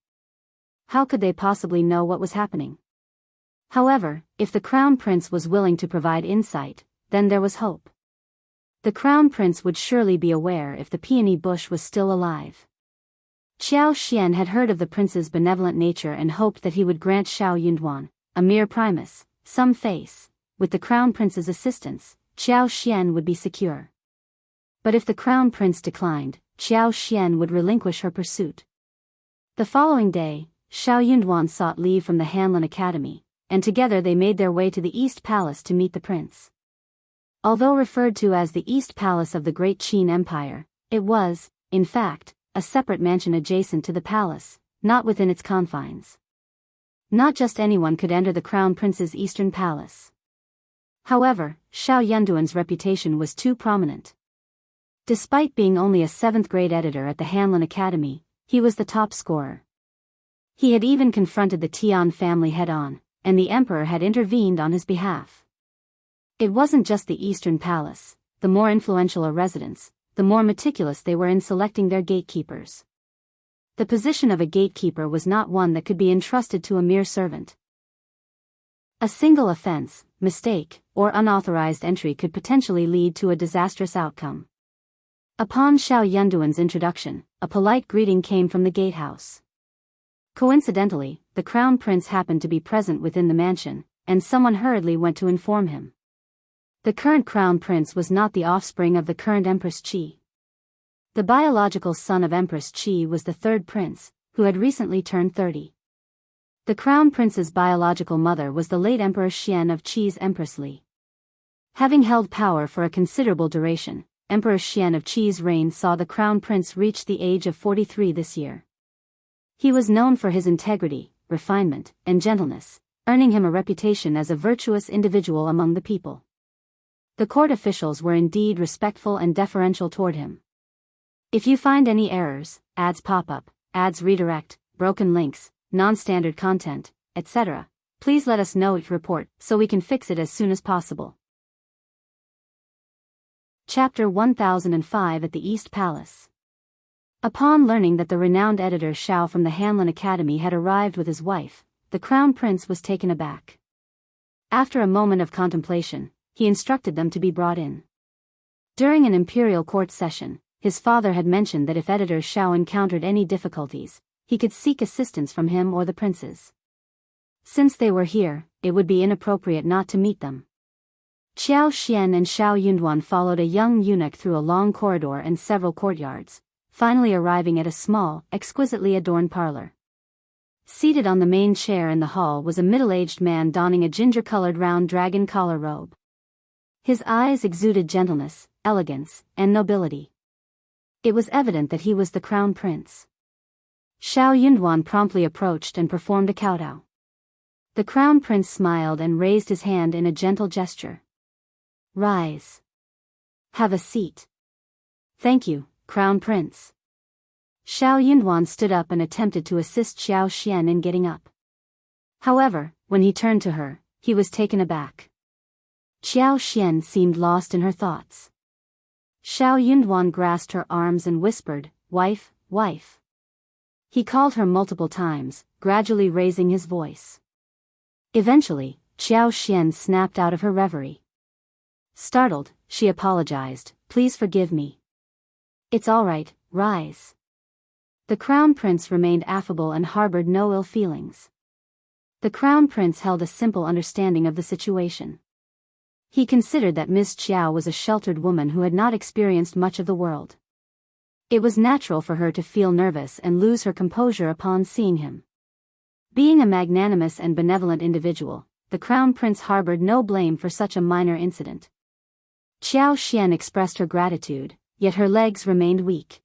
How could they possibly know what was happening? However, if the Crown Prince was willing to provide insight, then there was hope. The Crown Prince would surely be aware if the peony bush was still alive. Xiao Xian had heard of the prince's benevolent nature and hoped that he would grant Xiao Yunduan, a mere Primus, some face. With the Crown Prince's assistance, Xiao Xian would be secure. But if the Crown Prince declined, Xiao Xian would relinquish her pursuit. The following day, Xiao Yunduan sought leave from the Hanlon Academy, and together they made their way to the East Palace to meet the prince. Although referred to as the East Palace of the Great Qin Empire, it was, in fact, a separate mansion adjacent to the palace, not within its confines. Not just anyone could enter the Crown Prince's eastern palace. However, Xiao Yunduan's reputation was too prominent. Despite being only a 7th grade editor at the Hanlin Academy, he was the top scorer. He had even confronted the Tian family head-on, and the emperor had intervened on his behalf. It wasn't just the Eastern Palace. The more influential a residence, the more meticulous they were in selecting their gatekeepers. The position of a gatekeeper was not one that could be entrusted to a mere servant. A single offense, mistake, or unauthorized entry could potentially lead to a disastrous outcome. Upon Xiao Yunduan's introduction, a polite greeting came from the gatehouse. Coincidentally, the Crown Prince happened to be present within the mansion, and someone hurriedly went to inform him. The current Crown Prince was not the offspring of the current Empress Qi. The biological son of Empress Qi was the 3rd prince, who had recently turned 30. The Crown Prince's biological mother was the late Emperor Xian of Qi's Empress Li. Having held power for a considerable duration, Emperor Xian of Qi's reign saw the Crown Prince reach the age of 43 this year. He was known for his integrity, refinement, and gentleness, earning him a reputation as a virtuous individual among the people. The court officials were indeed respectful and deferential toward him. If you find any errors, ads pop up, ads redirect, broken links, non-standard content, etc., please let us know it report so we can fix it as soon as possible. Chapter 1005 at the East Palace. Upon learning that the renowned editor Xiao from the Hanlin Academy had arrived with his wife, the Crown Prince was taken aback. After a moment of contemplation, he instructed them to be brought in. During an imperial court session, his father had mentioned that if editor Xiao encountered any difficulties, he could seek assistance from him or the princes. Since they were here, it would be inappropriate not to meet them. Qiao Xian and Xiao Yunduan followed a young eunuch through a long corridor and several courtyards, finally arriving at a small, exquisitely adorned parlor. Seated on the main chair in the hall was a middle-aged man donning a ginger-colored round dragon collar robe. His eyes exuded gentleness, elegance, and nobility. It was evident that he was the Crown Prince. Xiao Yunduan promptly approached and performed a kowtow. The Crown Prince smiled and raised his hand in a gentle gesture. Rise. Have a seat. Thank you, Crown Prince. Xiao Yunduan stood up and attempted to assist Xiao Xian in getting up. However, when he turned to her, he was taken aback. Xiao Xian seemed lost in her thoughts. Xiao Yunduan grasped her arms and whispered, "Wife, wife." He called her multiple times, gradually raising his voice. Eventually, Xiao Xian snapped out of her reverie. Startled, she apologized, "Please forgive me." "It's all right, rise." The Crown Prince remained affable and harbored no ill feelings. The Crown Prince held a simple understanding of the situation. He considered that Miss Qiao was a sheltered woman who had not experienced much of the world. It was natural for her to feel nervous and lose her composure upon seeing him. Being a magnanimous and benevolent individual, the Crown Prince harbored no blame for such a minor incident. Xiao Xian expressed her gratitude, yet her legs remained weak.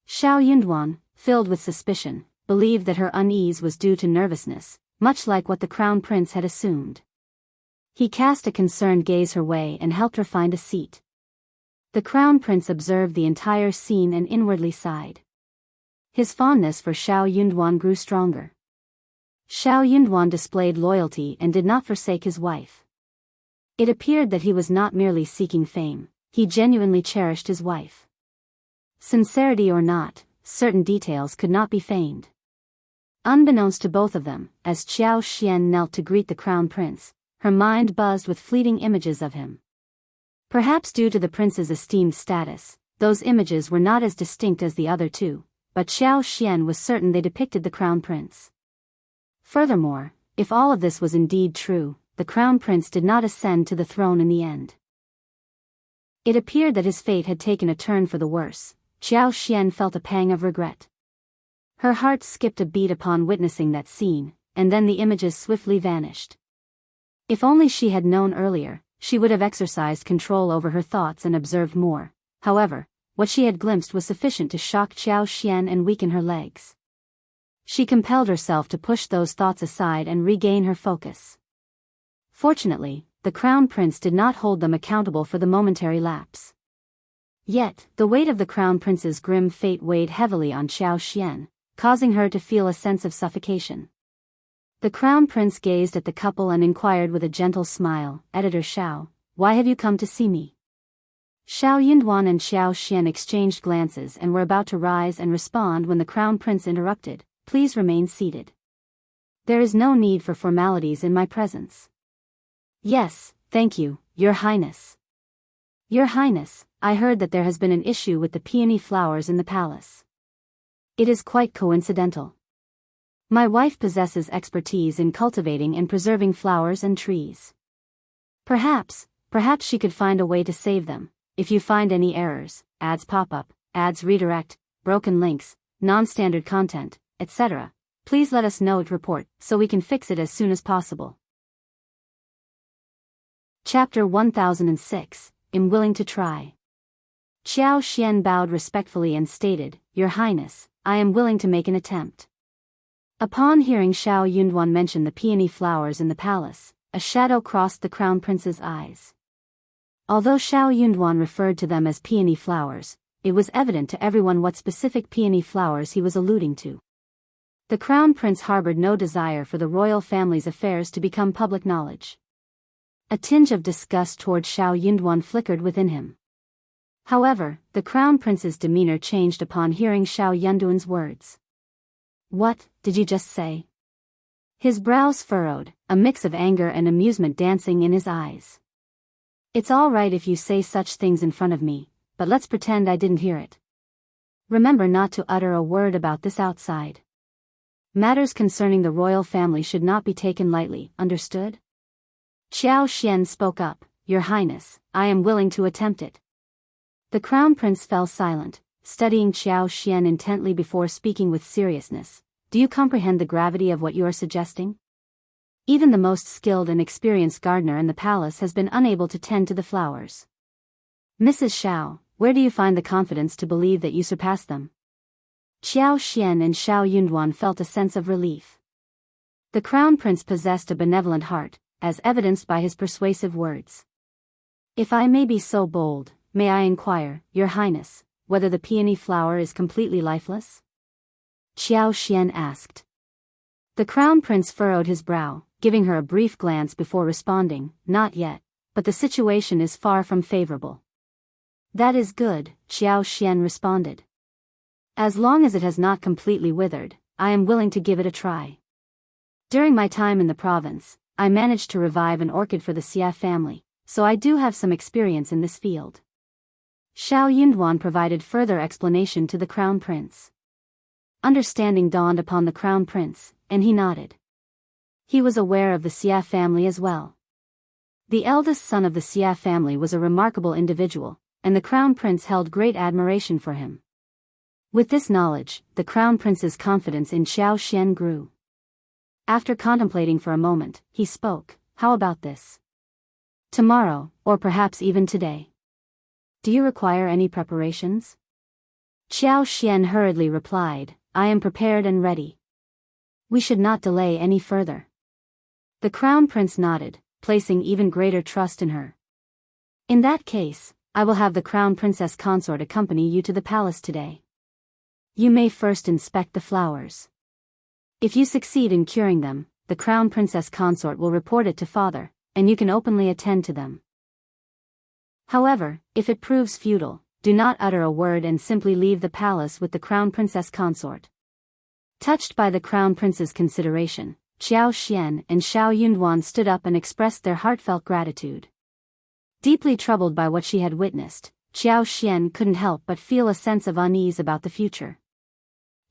Xiao Yunduan, filled with suspicion, believed that her unease was due to nervousness, much like what the Crown Prince had assumed. He cast a concerned gaze her way and helped her find a seat. The Crown Prince observed the entire scene and inwardly sighed. His fondness for Xiao Yunduan grew stronger. Xiao Yunduan displayed loyalty and did not forsake his wife. It appeared that he was not merely seeking fame, he genuinely cherished his wife. Sincerity or not, certain details could not be feigned. Unbeknownst to both of them, as Xiao Xian knelt to greet the Crown Prince, her mind buzzed with fleeting images of him. Perhaps due to the prince's esteemed status, those images were not as distinct as the other two, but Xiao Xian was certain they depicted the Crown Prince. Furthermore, if all of this was indeed true, the Crown Prince did not ascend to the throne in the end. It appeared that his fate had taken a turn for the worse. Xiao Xian felt a pang of regret. Her heart skipped a beat upon witnessing that scene, and then the images swiftly vanished. If only she had known earlier, she would have exercised control over her thoughts and observed more. However, what she had glimpsed was sufficient to shock Xiao Xian and weaken her legs. She compelled herself to push those thoughts aside and regain her focus. Fortunately, the Crown Prince did not hold them accountable for the momentary lapse. Yet, the weight of the Crown Prince's grim fate weighed heavily on Xianxia, causing her to feel a sense of suffocation. The Crown Prince gazed at the couple and inquired with a gentle smile, "Editor Xiao, why have you come to see me?" Xiao Yunduan and Xianxia exchanged glances and were about to rise and respond when the Crown Prince interrupted, "Please remain seated. There is no need for formalities in my presence." "Yes, thank you, Your Highness." "Your Highness, I heard that there has been an issue with the peony flowers in the palace. It is quite coincidental. My wife possesses expertise in cultivating and preserving flowers and trees. Perhaps she could find a way to save them. If you find any errors, ads pop up, ads redirect, broken links, non-standard content, etc., please let us know it report so we can fix it as soon as possible." Chapter 1006, I'm willing to try. Xianxia bowed respectfully and stated, "Your Highness, I am willing to make an attempt." Upon hearing Xiao Yunduan mention the peony flowers in the palace, a shadow crossed the Crown Prince's eyes. Although Xiao Yunduan referred to them as peony flowers, it was evident to everyone what specific peony flowers he was alluding to. The Crown Prince harbored no desire for the royal family's affairs to become public knowledge. A tinge of disgust toward Xiao Yunduan flickered within him. However, the Crown Prince's demeanor changed upon hearing Xiao Yunduan's words. "What did you just say?" His brows furrowed, a mix of anger and amusement dancing in his eyes. "It's all right if you say such things in front of me, but let's pretend I didn't hear it. Remember not to utter a word about this outside. Matters concerning the royal family should not be taken lightly, understood?" Xianxia spoke up, "Your Highness, I am willing to attempt it." The Crown Prince fell silent, studying Xianxia intently before speaking with seriousness. "Do you comprehend the gravity of what you are suggesting? Even the most skilled and experienced gardener in the palace has been unable to tend to the flowers. Mrs. Xiao, where do you find the confidence to believe that you surpass them?" Xianxia and Xiao Yunduan felt a sense of relief. The Crown Prince possessed a benevolent heart, as evidenced by his persuasive words. "If I may be so bold, may I inquire, Your Highness, whether the peony flower is completely lifeless?" Xianxia asked. The Crown Prince furrowed his brow, giving her a brief glance before responding, "Not yet, but the situation is far from favorable." "That is good," Xianxia responded. "As long as it has not completely withered, I am willing to give it a try. During my time in the province, I managed to revive an orchid for the Xia family, so I do have some experience in this field." Xiao Yunduan provided further explanation to the Crown Prince. Understanding dawned upon the Crown Prince, and he nodded. He was aware of the Xia family as well. The eldest son of the Xia family was a remarkable individual, and the Crown Prince held great admiration for him. With this knowledge, the Crown Prince's confidence in Xianxia grew. After contemplating for a moment, he spoke, "How about this? Tomorrow, or perhaps even today. Do you require any preparations?" Xianxia hurriedly replied, "I am prepared and ready. We should not delay any further." The Crown Prince nodded, placing even greater trust in her. "In that case, I will have the Crown Princess Consort accompany you to the palace today. You may first inspect the flowers. If you succeed in curing them, the Crown Princess Consort will report it to father, and you can openly attend to them. However, if it proves futile, do not utter a word and simply leave the palace with the Crown Princess Consort." Touched by the Crown Prince's consideration, Xianxia and Xiao Yunduan stood up and expressed their heartfelt gratitude. Deeply troubled by what she had witnessed, Xianxia couldn't help but feel a sense of unease about the future.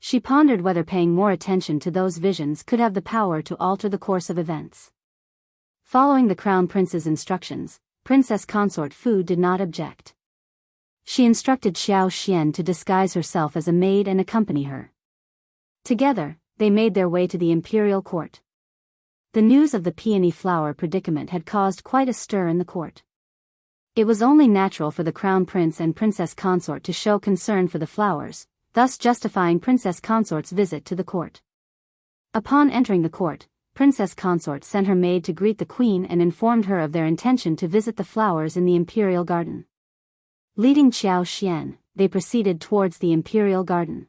She pondered whether paying more attention to those visions could have the power to alter the course of events. Following the Crown Prince's instructions, Princess Consort Fu did not object. She instructed Xianxia to disguise herself as a maid and accompany her. Together, they made their way to the imperial court. The news of the peony flower predicament had caused quite a stir in the court. It was only natural for the Crown Prince and Princess Consort to show concern for the flowers, thus justifying Princess Consort's visit to the court. Upon entering the court, Princess Consort sent her maid to greet the queen and informed her of their intention to visit the flowers in the imperial garden. Leading Xianxia, they proceeded towards the imperial garden.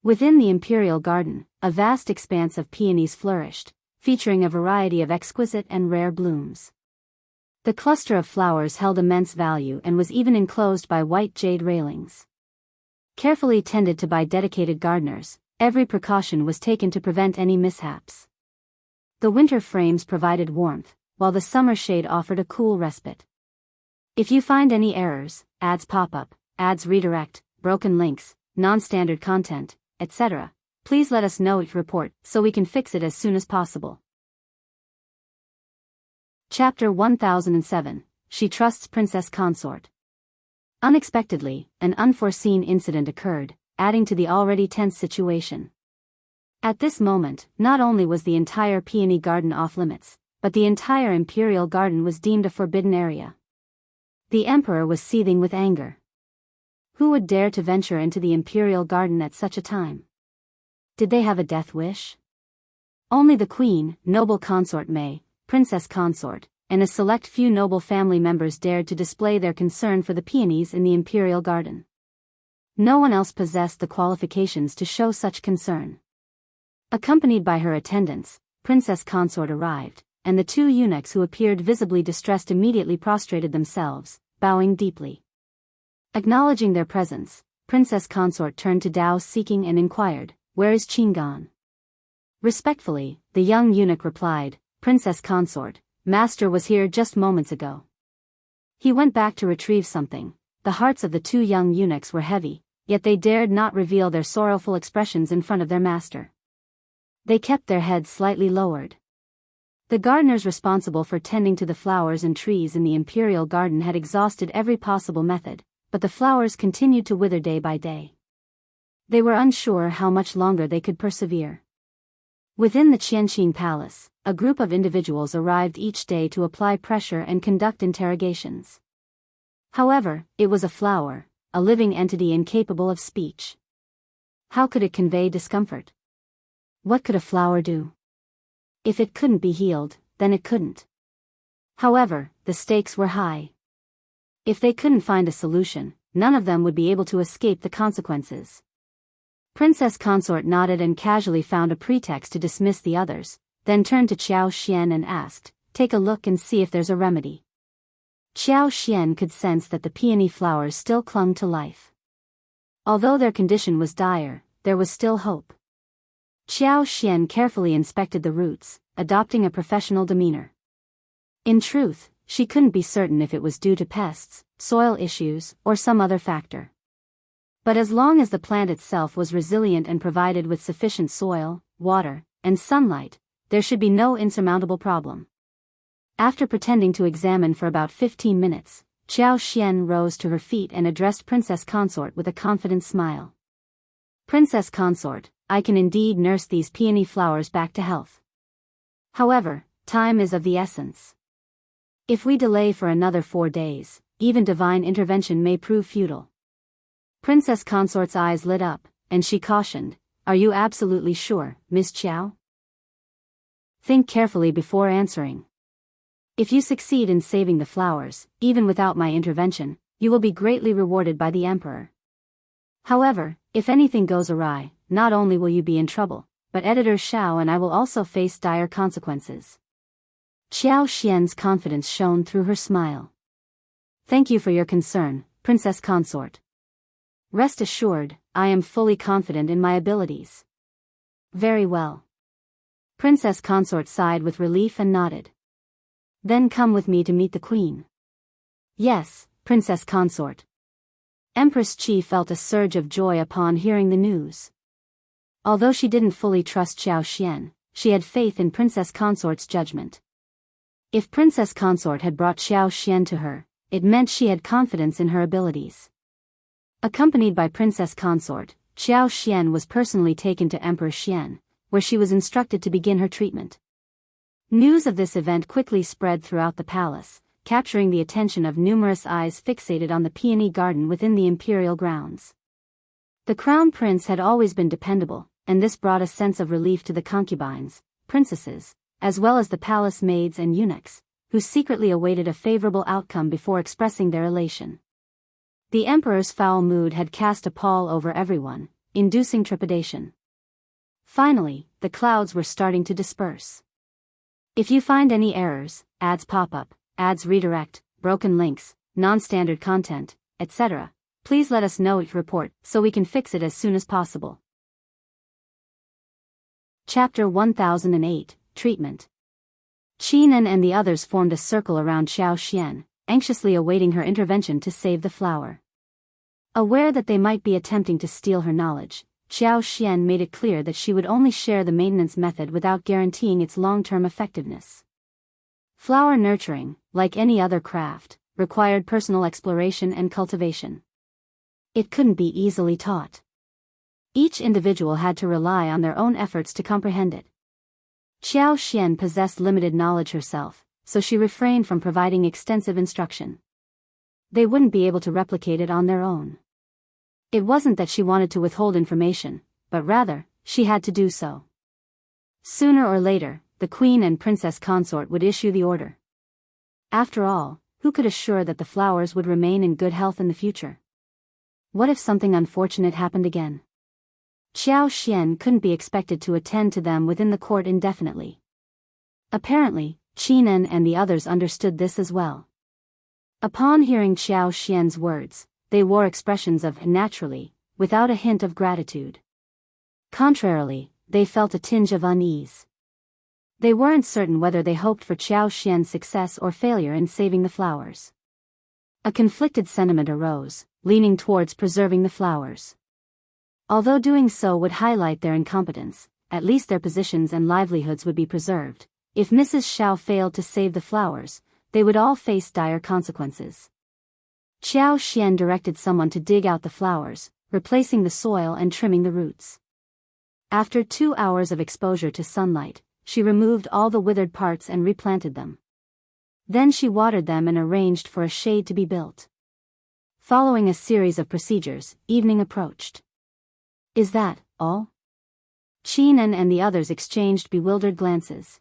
Within the imperial garden, a vast expanse of peonies flourished, featuring a variety of exquisite and rare blooms. The cluster of flowers held immense value and was even enclosed by white jade railings. Carefully tended to by dedicated gardeners, every precaution was taken to prevent any mishaps. The winter frames provided warmth, while the summer shade offered a cool respite. If you find any errors, ads pop up, ads redirect, broken links, non-standard content, etc., please let us know each report so we can fix it as soon as possible. Chapter 1007, She Trusts Princess Consort. Unexpectedly, an unforeseen incident occurred, adding to the already tense situation. At this moment, not only was the entire peony garden off limits, but the entire imperial garden was deemed a forbidden area. The emperor was seething with anger. Who would dare to venture into the imperial garden at such a time? Did they have a death wish? Only the queen, noble consort May, Princess Consort, and a select few noble family members dared to display their concern for the peonies in the imperial garden. No one else possessed the qualifications to show such concern. Accompanied by her attendants, Princess Consort arrived, and the two eunuchs who appeared visibly distressed immediately prostrated themselves, bowing deeply. Acknowledging their presence, Princess Consort turned to Dao Seeking and inquired, "Where is Qin gone?" Respectfully, the young eunuch replied, "Princess Consort, Master was here just moments ago." He went back to retrieve something. The hearts of the two young eunuchs were heavy, yet they dared not reveal their sorrowful expressions in front of their master. They kept their heads slightly lowered. The gardeners responsible for tending to the flowers and trees in the imperial garden had exhausted every possible method, but the flowers continued to wither day by day. They were unsure how much longer they could persevere. Within the Qianxia palace, a group of individuals arrived each day to apply pressure and conduct interrogations. However, it was a flower, a living entity incapable of speech. How could it convey discomfort? What could a flower do? If it couldn't be healed, then it couldn't. However, the stakes were high. If they couldn't find a solution, none of them would be able to escape the consequences. Princess Consort nodded and casually found a pretext to dismiss the others, then turned to Xianxia and asked, "Take a look and see if there's a remedy." Xianxia could sense that the peony flowers still clung to life. Although their condition was dire, there was still hope. Xianxia carefully inspected the roots, adopting a professional demeanor. In truth, she couldn't be certain if it was due to pests, soil issues, or some other factor. But as long as the plant itself was resilient and provided with sufficient soil, water, and sunlight, there should be no insurmountable problem. After pretending to examine for about 15 minutes, Xianxia rose to her feet and addressed Princess Consort with a confident smile. "Princess Consort, I can indeed nurse these peony flowers back to health. However, time is of the essence. If we delay for another 4 days, even divine intervention may prove futile." Princess Consort's eyes lit up, and she cautioned, "Are you absolutely sure, Ms. Qiao? Think carefully before answering. If you succeed in saving the flowers, even without my intervention, you will be greatly rewarded by the emperor. However, if anything goes awry, not only will you be in trouble, but Editor Xiao and I will also face dire consequences." Xianxia's confidence shone through her smile. "Thank you for your concern, Princess Consort. Rest assured, I am fully confident in my abilities." "Very well." Princess Consort sighed with relief and nodded. "Then come with me to meet the queen." "Yes, Princess Consort." Empress Qi felt a surge of joy upon hearing the news. Although she didn't fully trust Xianxia, she had faith in Princess Consort's judgment. If Princess Consort had brought Xianxia to her, it meant she had confidence in her abilities. Accompanied by Princess Consort, Xianxia was personally taken to Emperor Xian, where she was instructed to begin her treatment. News of this event quickly spread throughout the palace, capturing the attention of numerous eyes fixated on the peony garden within the imperial grounds. The crown prince had always been dependable, and this brought a sense of relief to the concubines, princesses, as well as the palace maids and eunuchs, who secretly awaited a favorable outcome before expressing their elation. The emperor's foul mood had cast a pall over everyone, inducing trepidation. Finally, the clouds were starting to disperse. If you find any errors, ads pop up, ads redirect, broken links, non-standard content, etc., please let us know each report so we can fix it as soon as possible. Chapter 1008, Treatment. Qinan and the others formed a circle around Xianxia, anxiously awaiting her intervention to save the flower. Aware that they might be attempting to steal her knowledge, Xianxia made it clear that she would only share the maintenance method without guaranteeing its long-term effectiveness. Flower nurturing, like any other craft, required personal exploration and cultivation. It couldn't be easily taught. Each individual had to rely on their own efforts to comprehend it. Xianxia possessed limited knowledge herself, so she refrained from providing extensive instruction. They wouldn't be able to replicate it on their own. It wasn't that she wanted to withhold information, but rather, she had to do so. Sooner or later, the queen and princess consort would issue the order. After all, who could assure that the flowers would remain in good health in the future? What if something unfortunate happened again? Xianxia couldn't be expected to attend to them within the court indefinitely. Apparently, Qinan and the others understood this as well. Upon hearing Xianxia's words, they wore expressions of naturally, without a hint of gratitude. Contrarily, they felt a tinge of unease. They weren't certain whether they hoped for Xianxia's success or failure in saving the flowers. A conflicted sentiment arose, leaning towards preserving the flowers. Although doing so would highlight their incompetence, at least their positions and livelihoods would be preserved. If Mrs. Xiao failed to save the flowers, they would all face dire consequences. Xianxia directed someone to dig out the flowers, replacing the soil and trimming the roots. After 2 hours of exposure to sunlight, she removed all the withered parts and replanted them. Then she watered them and arranged for a shade to be built. Following a series of procedures, evening approached. Is that all? Qinan and the others exchanged bewildered glances.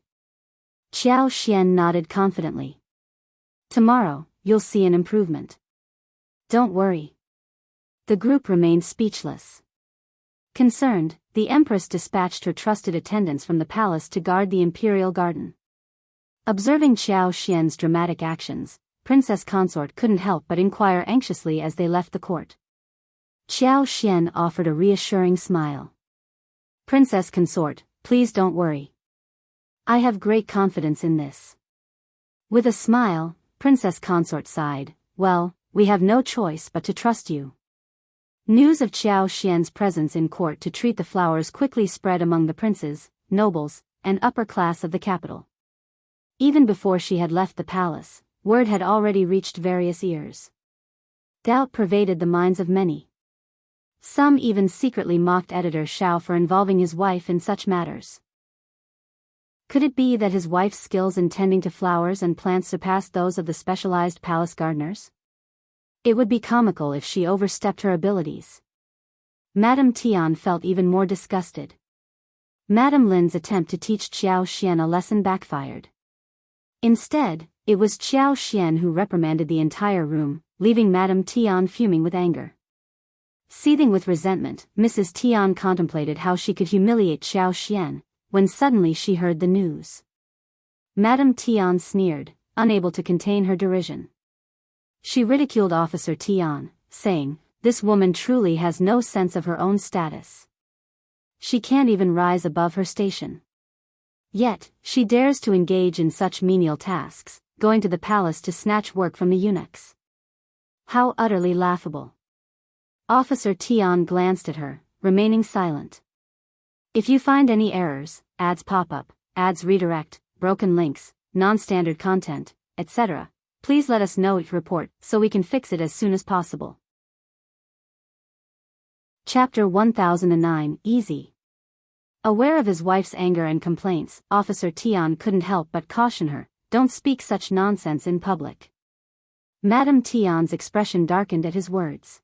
Xianxia nodded confidently. Tomorrow, you'll see an improvement. Don't worry. The group remained speechless. Concerned, the Empress dispatched her trusted attendants from the palace to guard the imperial garden. Observing Xianxia's dramatic actions, Princess Consort couldn't help but inquire anxiously as they left the court. Xianxia offered a reassuring smile. Princess Consort, please don't worry. I have great confidence in this. With a smile, Princess Consort sighed, well, we have no choice but to trust you. News of Xianxia's presence in court to treat the flowers quickly spread among the princes, nobles, and upper class of the capital. Even before she had left the palace, word had already reached various ears. Doubt pervaded the minds of many. Some even secretly mocked editor Xiao for involving his wife in such matters. Could it be that his wife's skills in tending to flowers and plants surpassed those of the specialized palace gardeners? It would be comical if she overstepped her abilities. Madame Tian felt even more disgusted. Madame Lin's attempt to teach Xianxia a lesson backfired. Instead, it was Xianxia who reprimanded the entire room, leaving Madame Tian fuming with anger. Seething with resentment, Mrs. Tian contemplated how she could humiliate Xianxia, when suddenly she heard the news. Madame Tian sneered, unable to contain her derision. She ridiculed Officer Tian, saying, "This woman truly has no sense of her own status. She can't even rise above her station. Yet, she dares to engage in such menial tasks, going to the palace to snatch work from the eunuchs. How utterly laughable." Officer Tian glanced at her, remaining silent. If you find any errors, ads pop up, ads redirect, broken links, non-standard content, etc., please let us know each report so we can fix it as soon as possible. Chapter 1009, Easy. Aware of his wife's anger and complaints, Officer Tian couldn't help but caution her, don't speak such nonsense in public. Madame Tian's expression darkened at his words.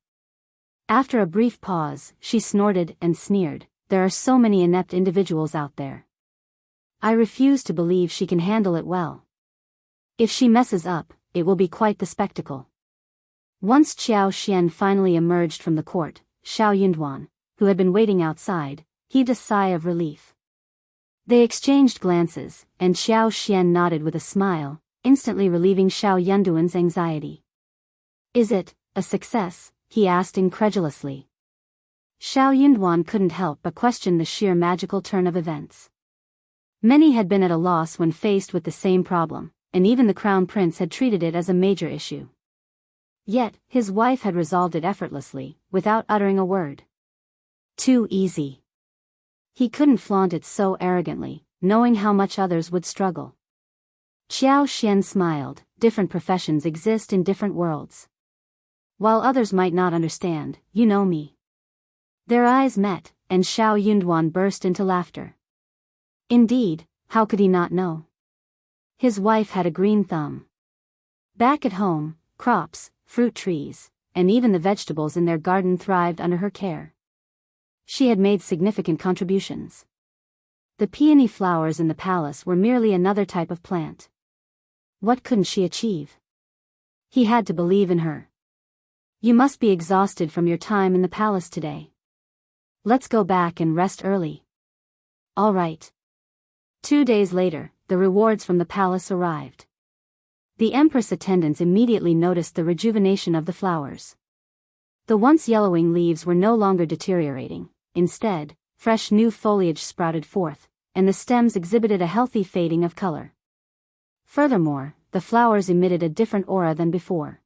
After a brief pause, she snorted and sneered, there are so many inept individuals out there. I refuse to believe she can handle it well. If she messes up, it will be quite the spectacle. Once Xianxia finally emerged from the court, Xiao Yunduan, who had been waiting outside, heaved a sigh of relief. They exchanged glances, and Xianxia nodded with a smile, instantly relieving Xiao Yunduan's anxiety. "Is it a success?" he asked incredulously. Xiao Yunduan couldn't help but question the sheer magical turn of events. Many had been at a loss when faced with the same problem, and even the crown prince had treated it as a major issue. Yet, his wife had resolved it effortlessly, without uttering a word. Too easy. He couldn't flaunt it so arrogantly, knowing how much others would struggle. Xianxia smiled. Different professions exist in different worlds. While others might not understand, you know me. Their eyes met, and Xiao Yunduan burst into laughter. Indeed, how could he not know? His wife had a green thumb. Back at home, crops, fruit trees, and even the vegetables in their garden thrived under her care. She had made significant contributions. The peony flowers in the palace were merely another type of plant. What couldn't she achieve? He had to believe in her. "You must be exhausted from your time in the palace today. Let's go back and rest early." "All right." 2 days later, the rewards from the palace arrived. The Empress attendants immediately noticed the rejuvenation of the flowers. The once yellowing leaves were no longer deteriorating. Instead, fresh new foliage sprouted forth, and the stems exhibited a healthy fading of color. Furthermore, the flowers emitted a different aura than before.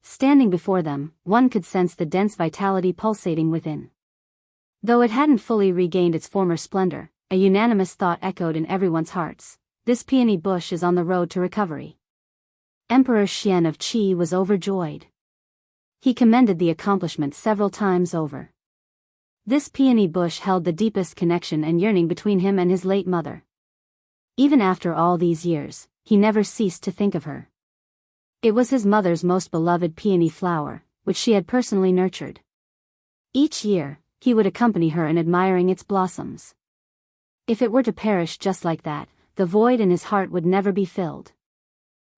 Standing before them, one could sense the dense vitality pulsating within. Though it hadn't fully regained its former splendor, a unanimous thought echoed in everyone's hearts: this peony bush is on the road to recovery. Emperor Xian of Qi was overjoyed. He commended the accomplishment several times over. This peony bush held the deepest connection and yearning between him and his late mother. Even after all these years, he never ceased to think of her. It was his mother's most beloved peony flower, which she had personally nurtured. Each year, he would accompany her in admiring its blossoms. If it were to perish just like that, the void in his heart would never be filled.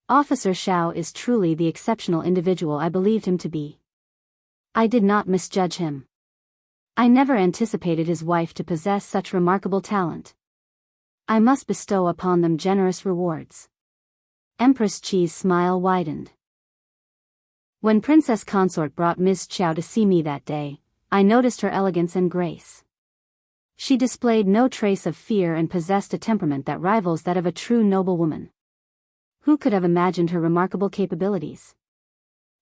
Officer Xiao is truly the exceptional individual I believed him to be. I did not misjudge him. I never anticipated his wife to possess such remarkable talent. I must bestow upon them generous rewards. Empress Qi's smile widened. When Princess Consort brought Ms. Xiao to see me that day, I noticed her elegance and grace. She displayed no trace of fear and possessed a temperament that rivals that of a true noblewoman. Who could have imagined her remarkable capabilities?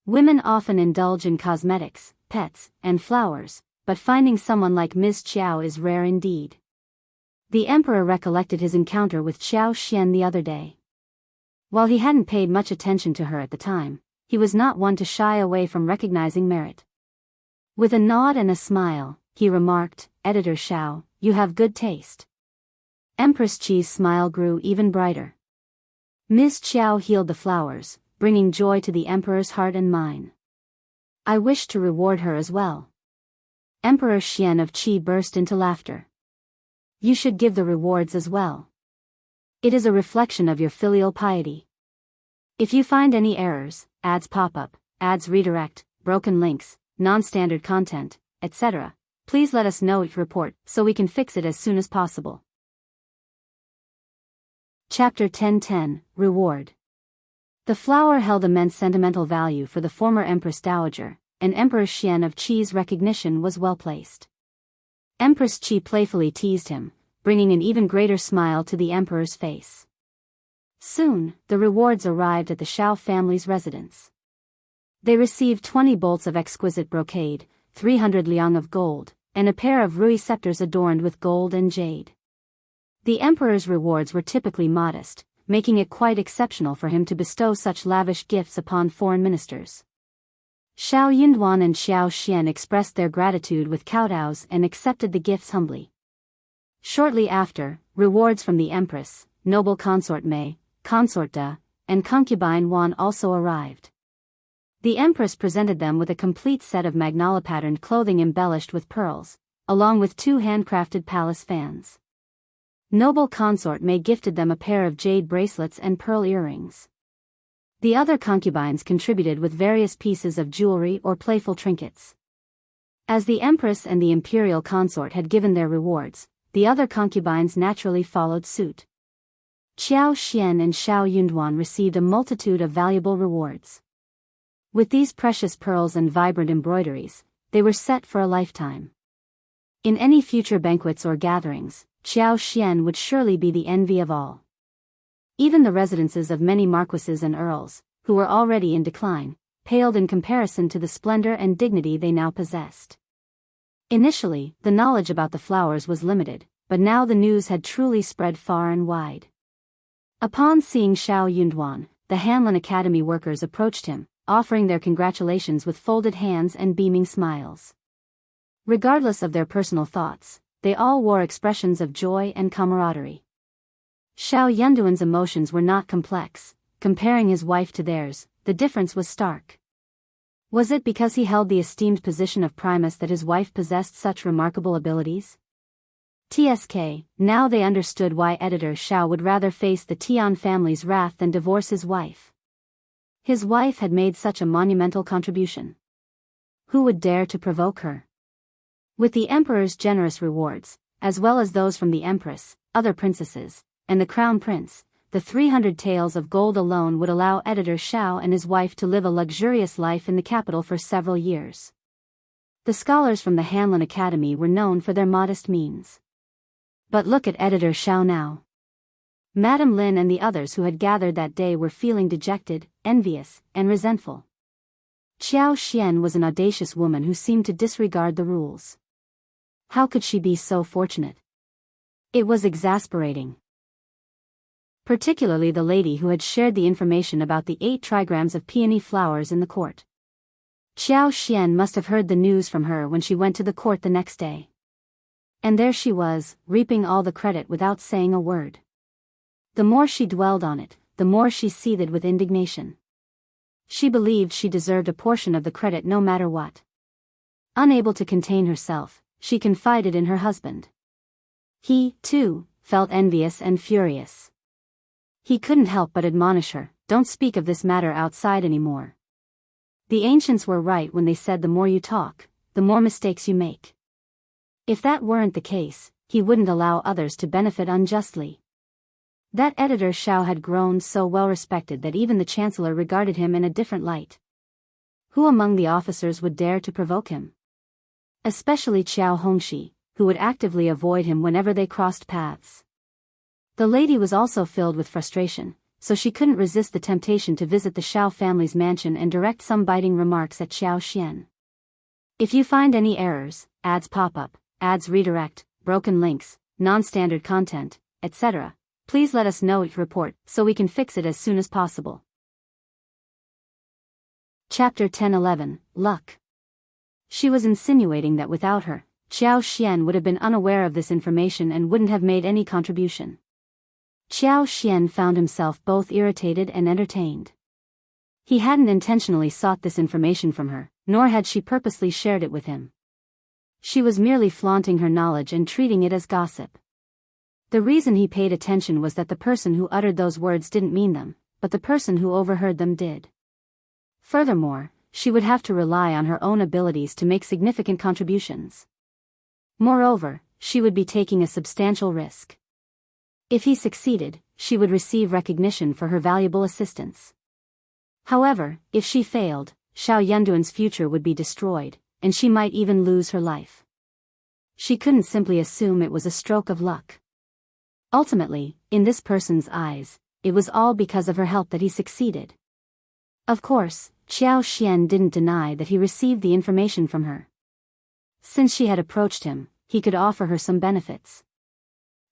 Women often indulge in cosmetics, pets, and flowers, but finding someone like Ms. Xiao is rare indeed. The emperor recollected his encounter with Xianxia the other day. While he hadn't paid much attention to her at the time, he was not one to shy away from recognizing merit. With a nod and a smile, he remarked, "Editor Xiao, you have good taste." Empress Qi's smile grew even brighter. Ms. Xiao healed the flowers, bringing joy to the emperor's heart and mind. I wish to reward her as well. Emperor Xian of Qi burst into laughter. You should give the rewards as well. It is a reflection of your filial piety. If you find any errors, ads pop up, ads redirect, broken links, non-standard content, etc., please let us know each report so we can fix it as soon as possible. Chapter 1010, Reward. The flower held immense sentimental value for the former Empress Dowager, and Emperor Xian of Qi's recognition was well placed. Empress Qi playfully teased him, bringing an even greater smile to the emperor's face. Soon, the rewards arrived at the Xiao family's residence. They received 20 bolts of exquisite brocade, 300 liang of gold, and a pair of rui scepters adorned with gold and jade. The emperor's rewards were typically modest, making it quite exceptional for him to bestow such lavish gifts upon foreign ministers. Xiao Yunduan and Xianxia expressed their gratitude with kowtows and accepted the gifts humbly. Shortly after, rewards from the Empress, noble Consort Mei, Consort Da, and concubine Wan also arrived. The Empress presented them with a complete set of magnolia-patterned clothing embellished with pearls, along with 2 handcrafted palace fans. Noble Consort may gifted them a pair of jade bracelets and pearl earrings. The other concubines contributed with various pieces of jewelry or playful trinkets. As the Empress and the Imperial Consort had given their rewards, the other concubines naturally followed suit. Xiao Xian and Xiao Yunduan received a multitude of valuable rewards. With these precious pearls and vibrant embroideries, they were set for a lifetime. In any future banquets or gatherings, Xiao Xian would surely be the envy of all. Even the residences of many marquises and earls, who were already in decline, paled in comparison to the splendor and dignity they now possessed. Initially, the knowledge about the flowers was limited, but now the news had truly spread far and wide. Upon seeing Xiao Yunduan, the Hanlin Academy workers approached him, offering their congratulations with folded hands and beaming smiles. Regardless of their personal thoughts, they all wore expressions of joy and camaraderie. Xiao Yunduan's emotions were not complex. Comparing his wife to theirs, the difference was stark. Was it because he held the esteemed position of Primus that his wife possessed such remarkable abilities? TSK, now they understood why editor Xiao would rather face the Tian family's wrath than divorce his wife. His wife had made such a monumental contribution. Who would dare to provoke her? With the emperor's generous rewards, as well as those from the empress, other princesses, and the crown prince, the 300 taels of gold alone would allow editor Xiao and his wife to live a luxurious life in the capital for several years. The scholars from the Hanlin Academy were known for their modest means. But look at editor Xiao now. Madame Lin and the others who had gathered that day were feeling dejected, envious, and resentful. Xiao Xian was an audacious woman who seemed to disregard the rules. How could she be so fortunate? It was exasperating. Particularly the lady who had shared the information about the 8 trigrams of peony flowers in the court. Xiao Xian must have heard the news from her when she went to the court the next day. And there she was, reaping all the credit without saying a word. The more she dwelled on it, the more she seethed with indignation. She believed she deserved a portion of the credit no matter what. Unable to contain herself, she confided in her husband. He, too, felt envious and furious. He couldn't help but admonish her, "Don't speak of this matter outside anymore. The ancients were right when they said the more you talk, the more mistakes you make." If that weren't the case, he wouldn't allow others to benefit unjustly. That editor Xiao had grown so well respected that even the chancellor regarded him in a different light. Who among the officers would dare to provoke him? Especially Qiao Hongxi, who would actively avoid him whenever they crossed paths. The lady was also filled with frustration, so she couldn't resist the temptation to visit the Xiao family's mansion and direct some biting remarks at Xiao Xian. If you find any errors, ads pop up, ads redirect, broken links, non-standard content, etc., please let us know each report so we can fix it as soon as possible. Chapter 10-11, Luck. She was insinuating that without her, Xiao Xian would have been unaware of this information and wouldn't have made any contribution. Xiao Xian found himself both irritated and entertained. He hadn't intentionally sought this information from her, nor had she purposely shared it with him. She was merely flaunting her knowledge and treating it as gossip. The reason he paid attention was that the person who uttered those words didn't mean them, but the person who overheard them did. Furthermore, she would have to rely on her own abilities to make significant contributions. Moreover, she would be taking a substantial risk. If he succeeded, she would receive recognition for her valuable assistance. However, if she failed, Xiao Yunduan's future would be destroyed, and she might even lose her life. She couldn't simply assume it was a stroke of luck. Ultimately, in this person's eyes, it was all because of her help that he succeeded. Of course, Xiao Xian didn't deny that he received the information from her. Since she had approached him, he could offer her some benefits.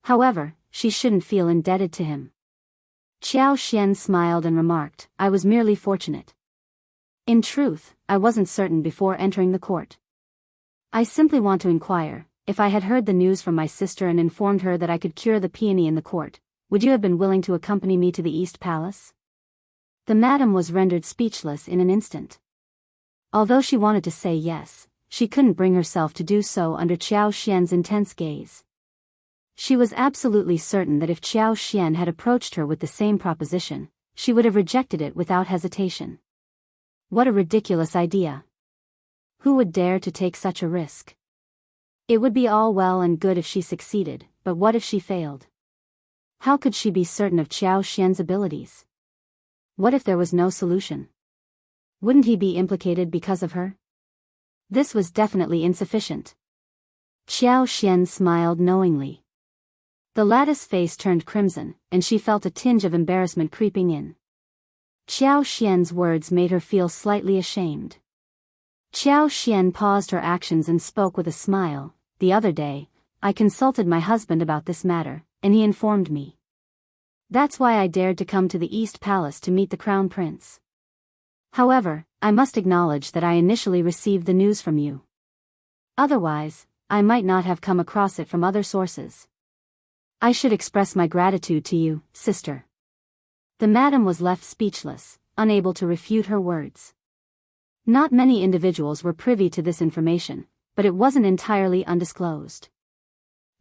However, she shouldn't feel indebted to him. Xiao Xian smiled and remarked, "I was merely fortunate. In truth, I wasn't certain before entering the court. I simply want to inquire, if I had heard the news from my sister and informed her that I could cure the peony in the court, would you have been willing to accompany me to the East Palace?" The madam was rendered speechless in an instant. Although she wanted to say yes, she couldn't bring herself to do so under Xiao Xian's intense gaze. She was absolutely certain that if Xiao Xian had approached her with the same proposition, she would have rejected it without hesitation. What a ridiculous idea. Who would dare to take such a risk? It would be all well and good if she succeeded, but what if she failed? How could she be certain of Xiao Xian's abilities? What if there was no solution? Wouldn't he be implicated because of her? This was definitely insufficient. Xiao Xian smiled knowingly. The lattice face turned crimson, and she felt a tinge of embarrassment creeping in. Xiao Xian's words made her feel slightly ashamed. Xiao Xian paused her actions and spoke with a smile. The other day, I consulted my husband about this matter, and he informed me. That's why I dared to come to the East Palace to meet the Crown Prince. However, I must acknowledge that I initially received the news from you. Otherwise, I might not have come across it from other sources. I should express my gratitude to you, sister. The madam was left speechless, unable to refute her words. Not many individuals were privy to this information, but it wasn't entirely undisclosed.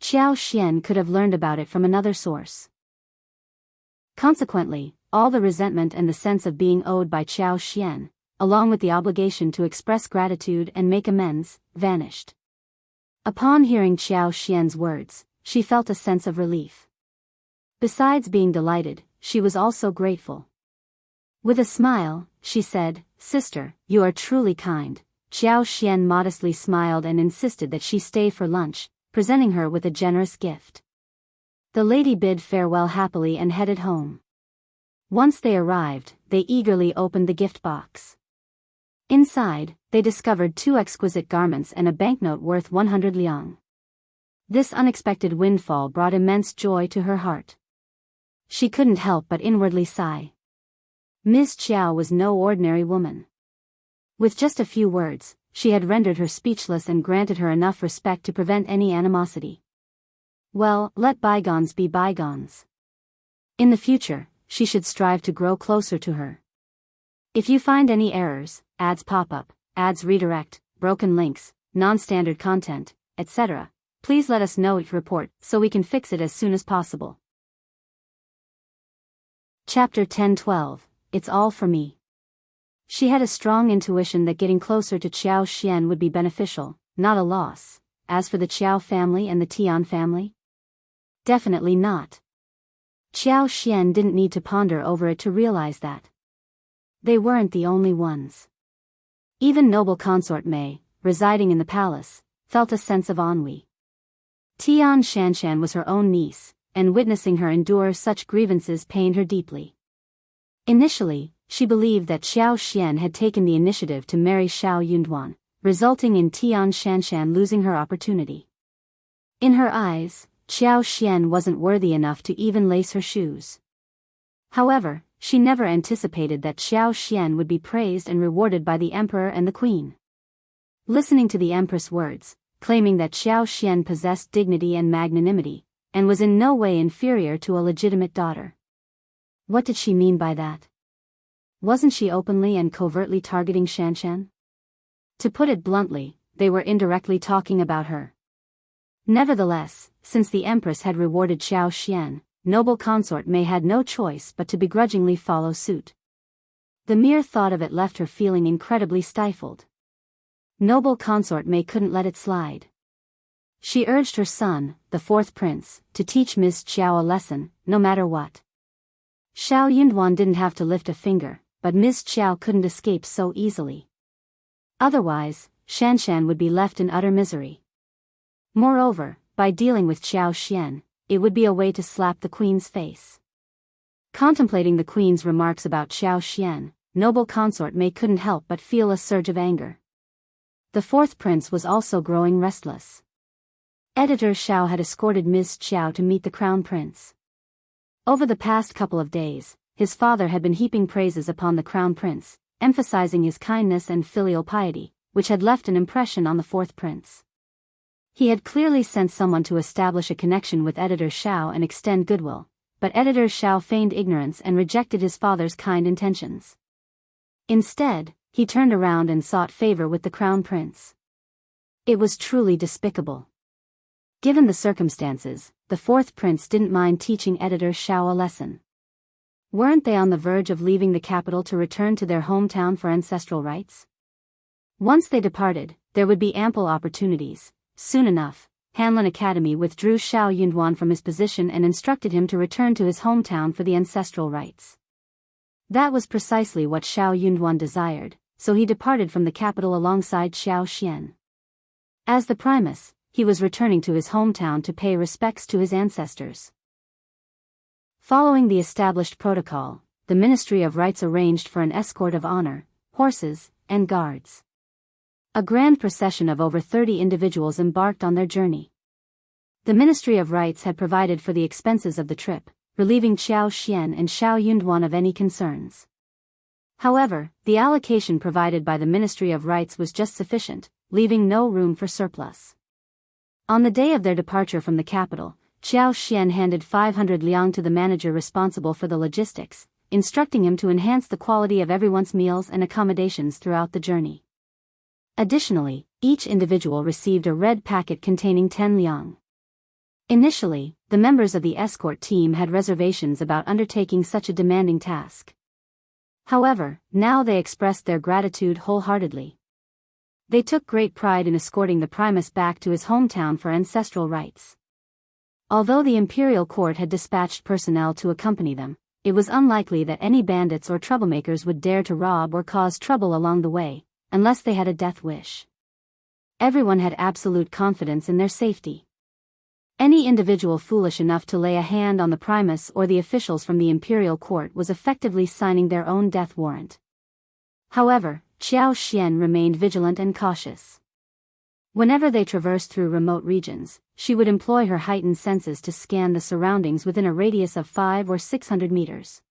Xiao Xian could have learned about it from another source. Consequently, all the resentment and the sense of being owed by Xiao Xian, along with the obligation to express gratitude and make amends, vanished. Upon hearing Xiao Xian's words, she felt a sense of relief. Besides being delighted, she was also grateful. With a smile, she said, "Sister, you are truly kind." Xiao Xian modestly smiled and insisted that she stay for lunch, presenting her with a generous gift. The lady bid farewell happily and headed home. Once they arrived, they eagerly opened the gift box. Inside, they discovered 2 exquisite garments and a banknote worth 100 liang. This unexpected windfall brought immense joy to her heart. She couldn't help but inwardly sigh. Ms. Xiao was no ordinary woman. With just a few words, she had rendered her speechless and granted her enough respect to prevent any animosity. Well, let bygones be bygones. In the future, she should strive to grow closer to her. If you find any errors, ads pop up, ads redirect, broken links, non-standard content, etc., please let us know each report so we can fix it as soon as possible. Chapter 10-12, It's All for Me. She had a strong intuition that getting closer to Xiao Xian would be beneficial, not a loss. As for the Xiao family and the Tian family? Definitely not. Xiao Xian didn't need to ponder over it to realize that. They weren't the only ones. Even noble Consort Mei, residing in the palace, felt a sense of ennui. Tian Xianxia was her own niece, and witnessing her endure such grievances pained her deeply. Initially, she believed that Xiao Xian had taken the initiative to marry Xiao Yunduan, resulting in Tian Xianxia losing her opportunity. In her eyes, Xiao Xian wasn't worthy enough to even lace her shoes. However, she never anticipated that Xiao Xian would be praised and rewarded by the emperor and the queen. Listening to the empress words, claiming that Xiao Xian possessed dignity and magnanimity, and was in no way inferior to a legitimate daughter. What did she mean by that? Wasn't she openly and covertly targeting Xianxia? To put it bluntly, they were indirectly talking about her. Nevertheless, since the empress had rewarded Xiao Xian, noble Consort Mei had no choice but to begrudgingly follow suit. The mere thought of it left her feeling incredibly stifled. Noble Consort Mei couldn't let it slide. She urged her son, the 4th prince, to teach Ms. Xiao a lesson, no matter what. Xiao Yunduan didn't have to lift a finger, but Ms. Xiao couldn't escape so easily. Otherwise, Xianxia would be left in utter misery. Moreover, by dealing with Xiao Xian, it would be a way to slap the queen's face. Contemplating the queen's remarks about Xiao Xian, noble Consort Mei couldn't help but feel a surge of anger. The 4th prince was also growing restless. Editor Xiao had escorted Ms. Xiao to meet the crown prince. Over the past couple of days, his father had been heaping praises upon the crown prince, emphasizing his kindness and filial piety, which had left an impression on the 4th prince. He had clearly sent someone to establish a connection with Editor Xiao and extend goodwill, but Editor Xiao feigned ignorance and rejected his father's kind intentions. Instead, he turned around and sought favor with the crown prince. It was truly despicable. Given the circumstances, the fourth prince didn't mind teaching editor Xiao a lesson. Weren't they on the verge of leaving the capital to return to their hometown for ancestral rites? Once they departed, there would be ample opportunities. Soon enough, Hanlin Academy withdrew Xiao Yunduan from his position and instructed him to return to his hometown for the ancestral rites. That was precisely what Xiao Yunduan desired, so he departed from the capital alongside Xiao Xian. As the Primus, he was returning to his hometown to pay respects to his ancestors. Following the established protocol, the Ministry of Rites arranged for an escort of honor, horses, and guards. A grand procession of over 30 individuals embarked on their journey. The Ministry of Rites had provided for the expenses of the trip, relieving Xiao Xian and Xiao Yunduan of any concerns. However, the allocation provided by the Ministry of Rites was just sufficient, leaving no room for surplus. On the day of their departure from the capital, Xiao Xian handed 500 liang to the manager responsible for the logistics, instructing him to enhance the quality of everyone's meals and accommodations throughout the journey. Additionally, each individual received a red packet containing 10 liang. Initially, the members of the escort team had reservations about undertaking such a demanding task. However, now they expressed their gratitude wholeheartedly. They took great pride in escorting the Primus back to his hometown for ancestral rites. Although the imperial court had dispatched personnel to accompany them, it was unlikely that any bandits or troublemakers would dare to rob or cause trouble along the way, unless they had a death wish. Everyone had absolute confidence in their safety. Any individual foolish enough to lay a hand on the Primus or the officials from the imperial court was effectively signing their own death warrant. However, Xiao Xian remained vigilant and cautious. Whenever they traversed through remote regions, she would employ her heightened senses to scan the surroundings within a radius of 500 or 600 meters.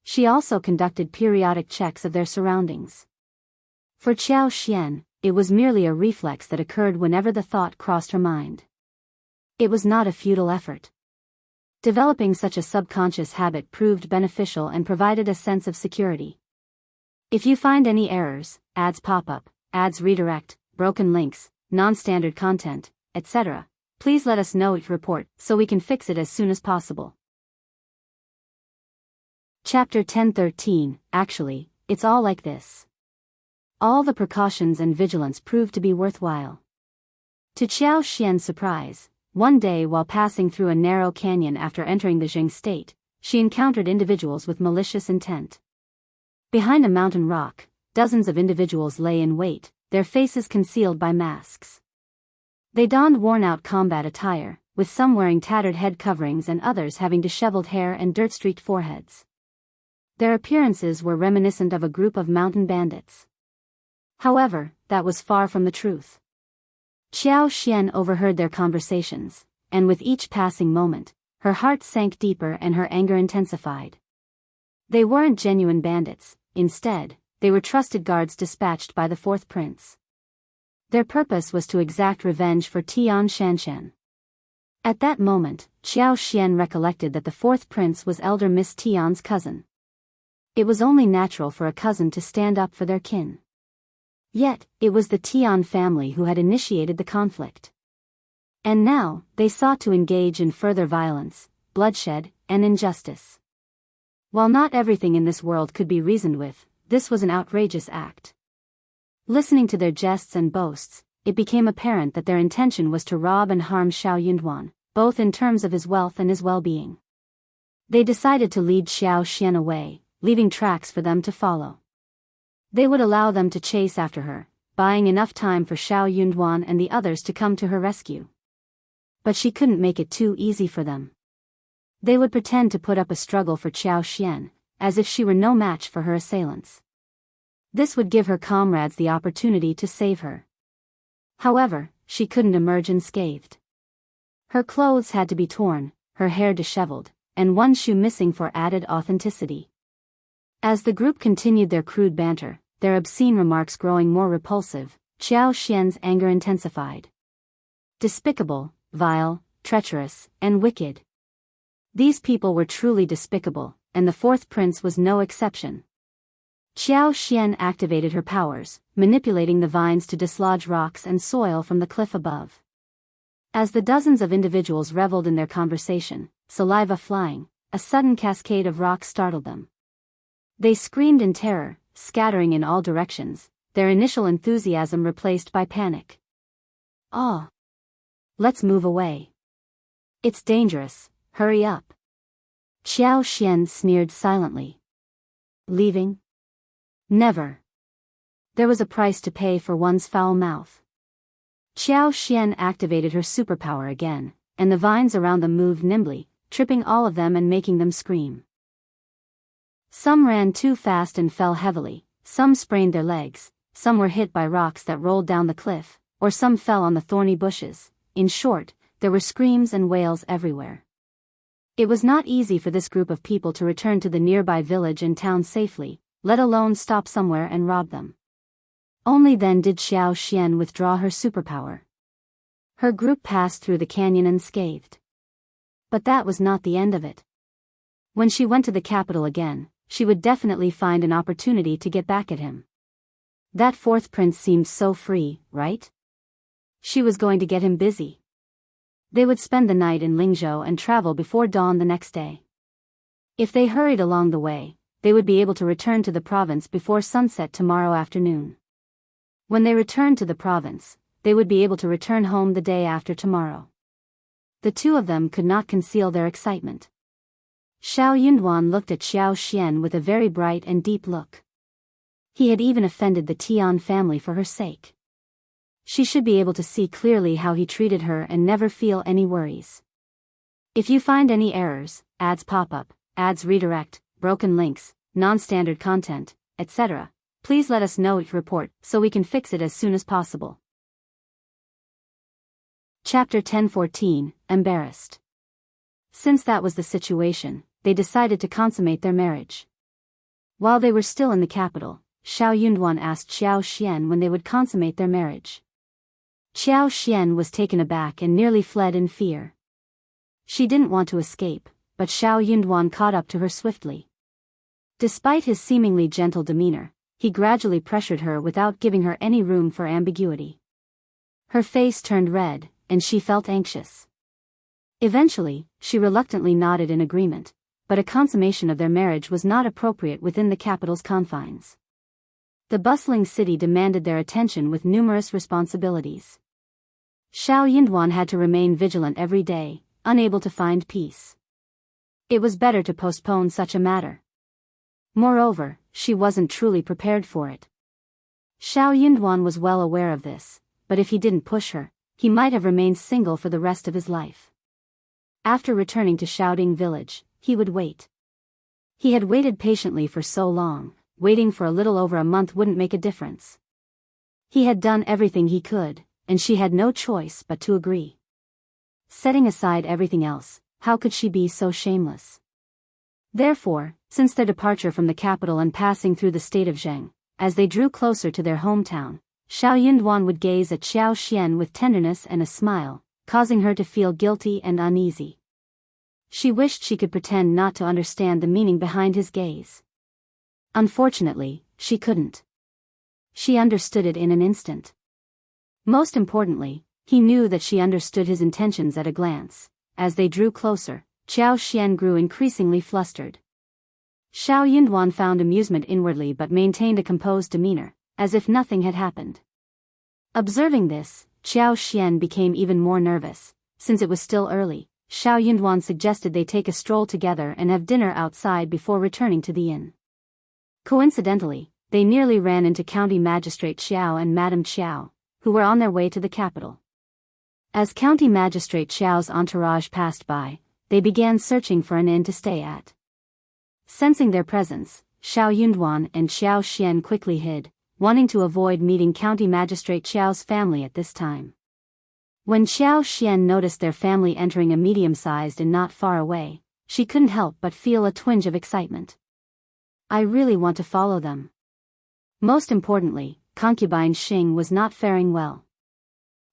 She also conducted periodic checks of their surroundings. For Xiao Xian, it was merely a reflex that occurred whenever the thought crossed her mind. It was not a futile effort. Developing such a subconscious habit proved beneficial and provided a sense of security. If you find any errors, ads pop up, ads redirect, broken links, non-standard content, etc., please let us know your report so we can fix it as soon as possible. Chapter 1013. Actually, it's all like this. All the precautions and vigilance proved to be worthwhile. To Xiao Xian's surprise, one day while passing through a narrow canyon after entering the Jianghu state, she encountered individuals with malicious intent. Behind a mountain rock, dozens of individuals lay in wait, their faces concealed by masks. They donned worn-out combat attire, with some wearing tattered head coverings and others having disheveled hair and dirt-streaked foreheads. Their appearances were reminiscent of a group of mountain bandits. However, that was far from the truth. Xiao Xian overheard their conversations, and with each passing moment, her heart sank deeper and her anger intensified. They weren't genuine bandits, instead, they were trusted guards dispatched by the fourth prince. Their purpose was to exact revenge for Tian Shanshan. At that moment, Xiao Xian recollected that the fourth prince was elder Miss Tian's cousin. It was only natural for a cousin to stand up for their kin. Yet, it was the Tian family who had initiated the conflict. And now, they sought to engage in further violence, bloodshed, and injustice. While not everything in this world could be reasoned with, this was an outrageous act. Listening to their jests and boasts, it became apparent that their intention was to rob and harm Xiao Yunduan, both in terms of his wealth and his well-being. They decided to lead Xiao Xian away, leaving tracks for them to follow. They would allow them to chase after her, buying enough time for Xiao Yunduan and the others to come to her rescue. But she couldn't make it too easy for them. They would pretend to put up a struggle for Xiao Xian, as if she were no match for her assailants. This would give her comrades the opportunity to save her. However, she couldn't emerge unscathed. Her clothes had to be torn, her hair disheveled, and one shoe missing for added authenticity. As the group continued their crude banter, their obscene remarks growing more repulsive, Xiao Xian's anger intensified. Despicable, vile, treacherous, and wicked. These people were truly despicable, and the fourth prince was no exception. Xianxia activated her powers, manipulating the vines to dislodge rocks and soil from the cliff above. As the dozens of individuals reveled in their conversation, saliva flying, a sudden cascade of rocks startled them. They screamed in terror, scattering in all directions, their initial enthusiasm replaced by panic. "Oh! Let's move away. It's dangerous, hurry up." Xianxia sneered silently. "Leaving? Never." There was a price to pay for one's foul mouth. Xianxia activated her superpower again, and the vines around them moved nimbly, tripping all of them and making them scream. Some ran too fast and fell heavily, some sprained their legs, some were hit by rocks that rolled down the cliff, or some fell on the thorny bushes. In short, there were screams and wails everywhere. It was not easy for this group of people to return to the nearby village and town safely, let alone stop somewhere and rob them. Only then did Xianxia withdraw her superpower. Her group passed through the canyon unscathed. But that was not the end of it. When she went to the capital again, she would definitely find an opportunity to get back at him. That fourth prince seemed so free, right? She was going to get him busy. They would spend the night in Lingzhou and travel before dawn the next day. If they hurried along the way, they would be able to return to the province before sunset tomorrow afternoon. When they returned to the province, they would be able to return home the day after tomorrow. The two of them could not conceal their excitement. Xiao Yunduan looked at Xianxia with a very bright and deep look. He had even offended the Tian family for her sake. She should be able to see clearly how he treated her and never feel any worries. If you find any errors, ads pop up, ads redirect, broken links, non-standard content, etc., please let us know each report so we can fix it as soon as possible. Chapter 10:14, Embarrassed. Since that was the situation, they decided to consummate their marriage. While they were still in the capital, Xiao Yunduan asked Xianxia when they would consummate their marriage. Xianxia was taken aback and nearly fled in fear. She didn't want to escape, but Xiao Yunduan caught up to her swiftly. Despite his seemingly gentle demeanor, he gradually pressured her without giving her any room for ambiguity. Her face turned red, and she felt anxious. Eventually, she reluctantly nodded in agreement, but a consummation of their marriage was not appropriate within the capital's confines. The bustling city demanded their attention with numerous responsibilities. Xiao Yunduan had to remain vigilant every day, unable to find peace. It was better to postpone such a matter. Moreover, she wasn't truly prepared for it. Xiao Yunduan was well aware of this, but if he didn't push her, he might have remained single for the rest of his life. After returning to Shaoding village, he would wait. He had waited patiently for so long, waiting for a little over a month wouldn't make a difference. He had done everything he could, and she had no choice but to agree. Setting aside everything else, how could she be so shameless? Therefore, since their departure from the capital and passing through the state of Jianghu, as they drew closer to their hometown, Xiao Yunduan would gaze at Xianxia with tenderness and a smile, causing her to feel guilty and uneasy. She wished she could pretend not to understand the meaning behind his gaze. Unfortunately, she couldn't. She understood it in an instant. Most importantly, he knew that she understood his intentions at a glance. As they drew closer, Xianxia grew increasingly flustered. Xiao Yunduan found amusement inwardly but maintained a composed demeanor, as if nothing had happened. Observing this, Xianxia became even more nervous. Since it was still early, Xiao Yunduan suggested they take a stroll together and have dinner outside before returning to the inn. Coincidentally, they nearly ran into County Magistrate Xiao and Madame Xiao, who were on their way to the capital. As County Magistrate Xiao's entourage passed by, they began searching for an inn to stay at. Sensing their presence, Xiao Yunduan and Xianxia quickly hid, wanting to avoid meeting County Magistrate Xiao's family at this time. When Xianxia noticed their family entering a medium-sized inn not far away, she couldn't help but feel a twinge of excitement. I really want to follow them. Most importantly, concubine Xing was not faring well.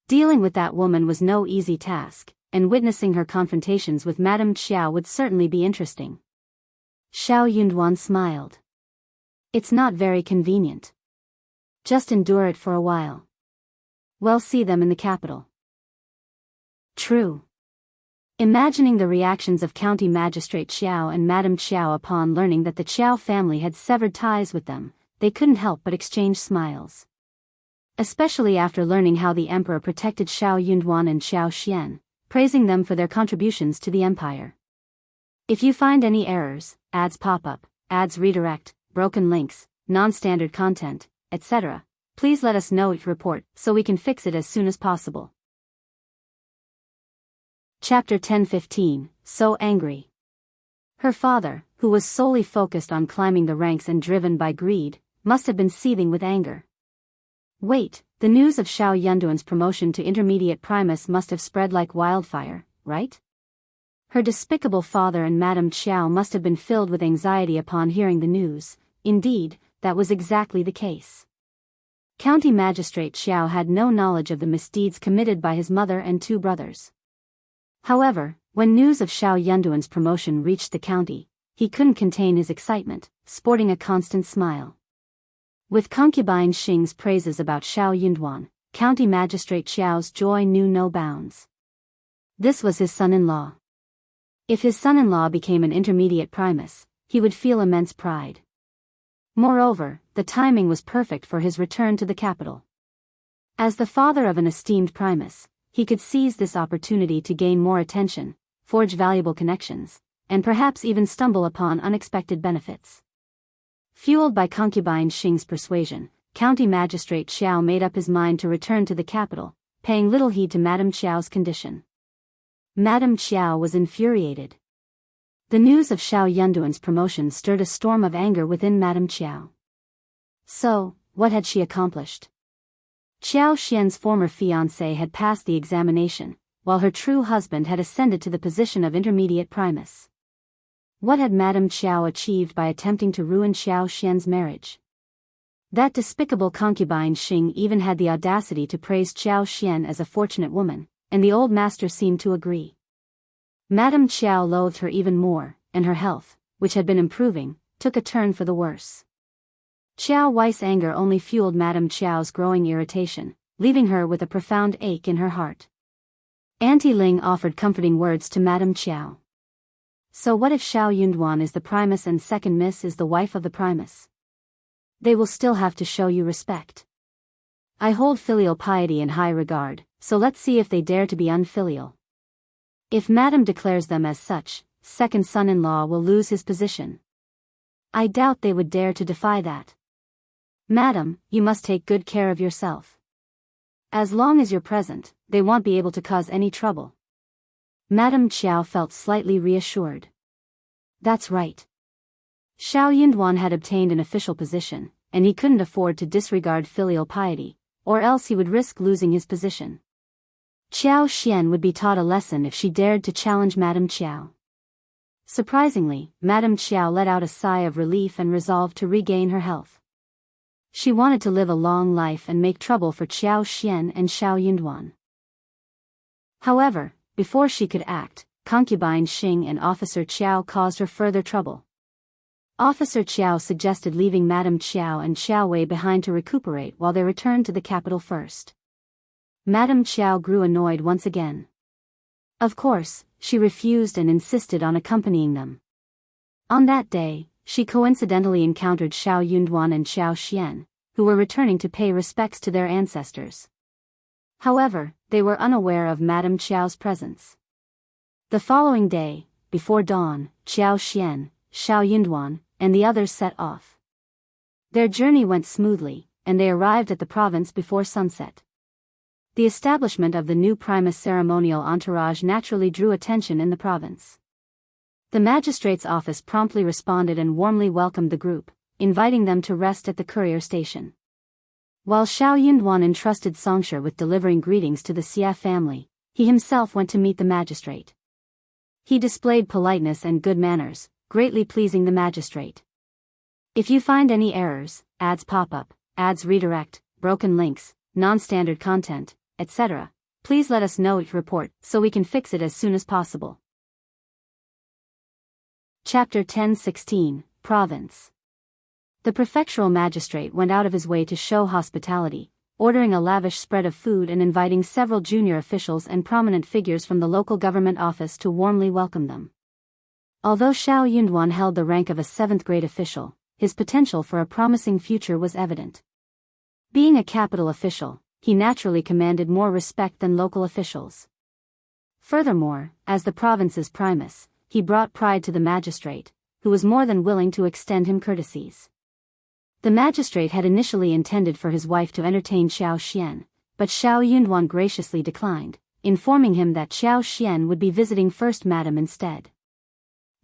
Dealing with that woman was no easy task, and witnessing her confrontations with Madame Xiao would certainly be interesting. Xiao Yunduan smiled. It's not very convenient. Just endure it for a while. We'll see them in the capital. True. Imagining the reactions of County Magistrate Xiao and Madame Xiao upon learning that the Xiao family had severed ties with them, they couldn't help but exchange smiles. Especially after learning how the emperor protected Xiao Yunduan and Xiao Xian, praising them for their contributions to the empire. If you find any errors, ads pop up, ads redirect, broken links, non-standard content, etc., please let us know each report so we can fix it as soon as possible. Chapter 10:15, So Angry. Her father, who was solely focused on climbing the ranks and driven by greed, must have been seething with anger. Wait, the news of Xiao Yunduan's promotion to intermediate Primus must have spread like wildfire, right? Her despicable father and Madame Xiao must have been filled with anxiety upon hearing the news. Indeed, that was exactly the case. County Magistrate Xiao had no knowledge of the misdeeds committed by his mother and two brothers. However, when news of Xiao Yunduan's promotion reached the county, he couldn't contain his excitement, sporting a constant smile. With concubine Xing's praises about Xiao Yunduan, County Magistrate Xiao's joy knew no bounds. This was his son-in-law. If his son-in-law became an intermediate Primus, he would feel immense pride. Moreover, the timing was perfect for his return to the capital. As the father of an esteemed Primus, he could seize this opportunity to gain more attention, forge valuable connections, and perhaps even stumble upon unexpected benefits. Fueled by concubine Xing's persuasion, County Magistrate Xiao made up his mind to return to the capital, paying little heed to Madame Xiao's condition. Madame Xiao was infuriated. The news of Xiao Yunduan's promotion stirred a storm of anger within Madame Xiao. So, what had she accomplished? Xiao Xian's former fiancé had passed the examination, while her true husband had ascended to the position of intermediate Primus. What had Madame Xiao achieved by attempting to ruin Xiao Xian's marriage? That despicable concubine Xing even had the audacity to praise Xiao Xian as a fortunate woman, and the old master seemed to agree. Madame Xiao loathed her even more, and her health, which had been improving, took a turn for the worse. Xiao Wei's anger only fueled Madame Xiao's growing irritation, leaving her with a profound ache in her heart. Auntie Ling offered comforting words to Madame Xiao. So what if Xiao Yunduan is the Primus and second Miss is the wife of the Primus? They will still have to show you respect. I hold filial piety in high regard, so let's see if they dare to be unfilial. If Madame declares them as such, second son-in-law will lose his position. I doubt they would dare to defy that. Madam, you must take good care of yourself. As long as you're present, they won't be able to cause any trouble. Madame Xiao felt slightly reassured. That's right. Xiao Yunduan had obtained an official position, and he couldn't afford to disregard filial piety, or else he would risk losing his position. Xiao Xian would be taught a lesson if she dared to challenge Madame Xiao. Surprisingly, Madame Xiao let out a sigh of relief and resolved to regain her health. She wanted to live a long life and make trouble for Xiao Xian and Xiao Yunduan. However, before she could act, concubine Xing and Officer Qiao caused her further trouble. Officer Qiao suggested leaving Madame Qiao and Xiao Wei behind to recuperate while they returned to the capital first. Madame Qiao grew annoyed once again. Of course, she refused and insisted on accompanying them. On that day, she coincidentally encountered Xiao Yunduan and Xiao Xian, who were returning to pay respects to their ancestors. However, they were unaware of Madame Qiao's presence. The following day, before dawn, Xiao Xian, Xiao Yunduan, and the others set off. Their journey went smoothly, and they arrived at the province before sunset. The establishment of the new Primus ceremonial entourage naturally drew attention in the province. The magistrate's office promptly responded and warmly welcomed the group, inviting them to rest at the courier station. While Xiao Yunduan entrusted Xianxia with delivering greetings to the Xia family, he himself went to meet the magistrate. He displayed politeness and good manners, greatly pleasing the magistrate. If you find any errors, ads pop up, ads redirect, broken links, non-standard content, etc., please let us know each report so we can fix it as soon as possible. Chapter 10:16, Province. The prefectural magistrate went out of his way to show hospitality, ordering a lavish spread of food and inviting several junior officials and prominent figures from the local government office to warmly welcome them. Although Xiao Yunduan held the rank of a 7th-grade official, his potential for a promising future was evident. Being a capital official, he naturally commanded more respect than local officials. Furthermore, as the province's primus, he brought pride to the magistrate, who was more than willing to extend him courtesies. The magistrate had initially intended for his wife to entertain Xiao Xian, but Xiao Yunduan graciously declined, informing him that Xiao Xian would be visiting First Madam instead.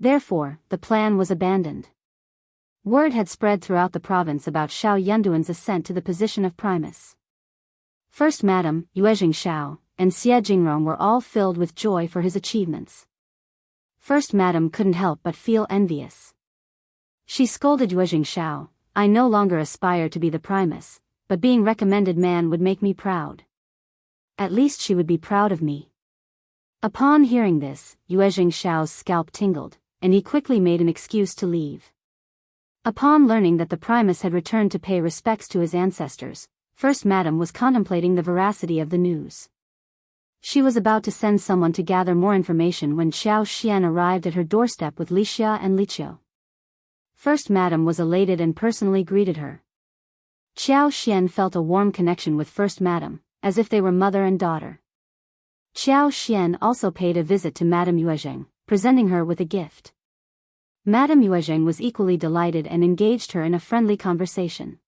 Therefore, the plan was abandoned. Word had spread throughout the province about Xiao Yunduan's ascent to the position of primus. First Madam, Yuezhing Xiao, and Xie Jingrong were all filled with joy for his achievements. First Madam couldn't help but feel envious. She scolded Yuezhing Xiao, "I no longer aspire to be the primus, but being recommended man would make me proud. At least she would be proud of me." Upon hearing this, Yuezhing Xiao's scalp tingled, and he quickly made an excuse to leave. Upon learning that the primus had returned to pay respects to his ancestors, First Madam was contemplating the veracity of the news. She was about to send someone to gather more information when Xiao Xian arrived at her doorstep with Lixia and Liqiu. First Madam was elated and personally greeted her. Xiao Xian felt a warm connection with First Madam, as if they were mother and daughter. Xiao Xian also paid a visit to Madame Yuezheng, presenting her with a gift. Madame Yuezheng was equally delighted and engaged her in a friendly conversation.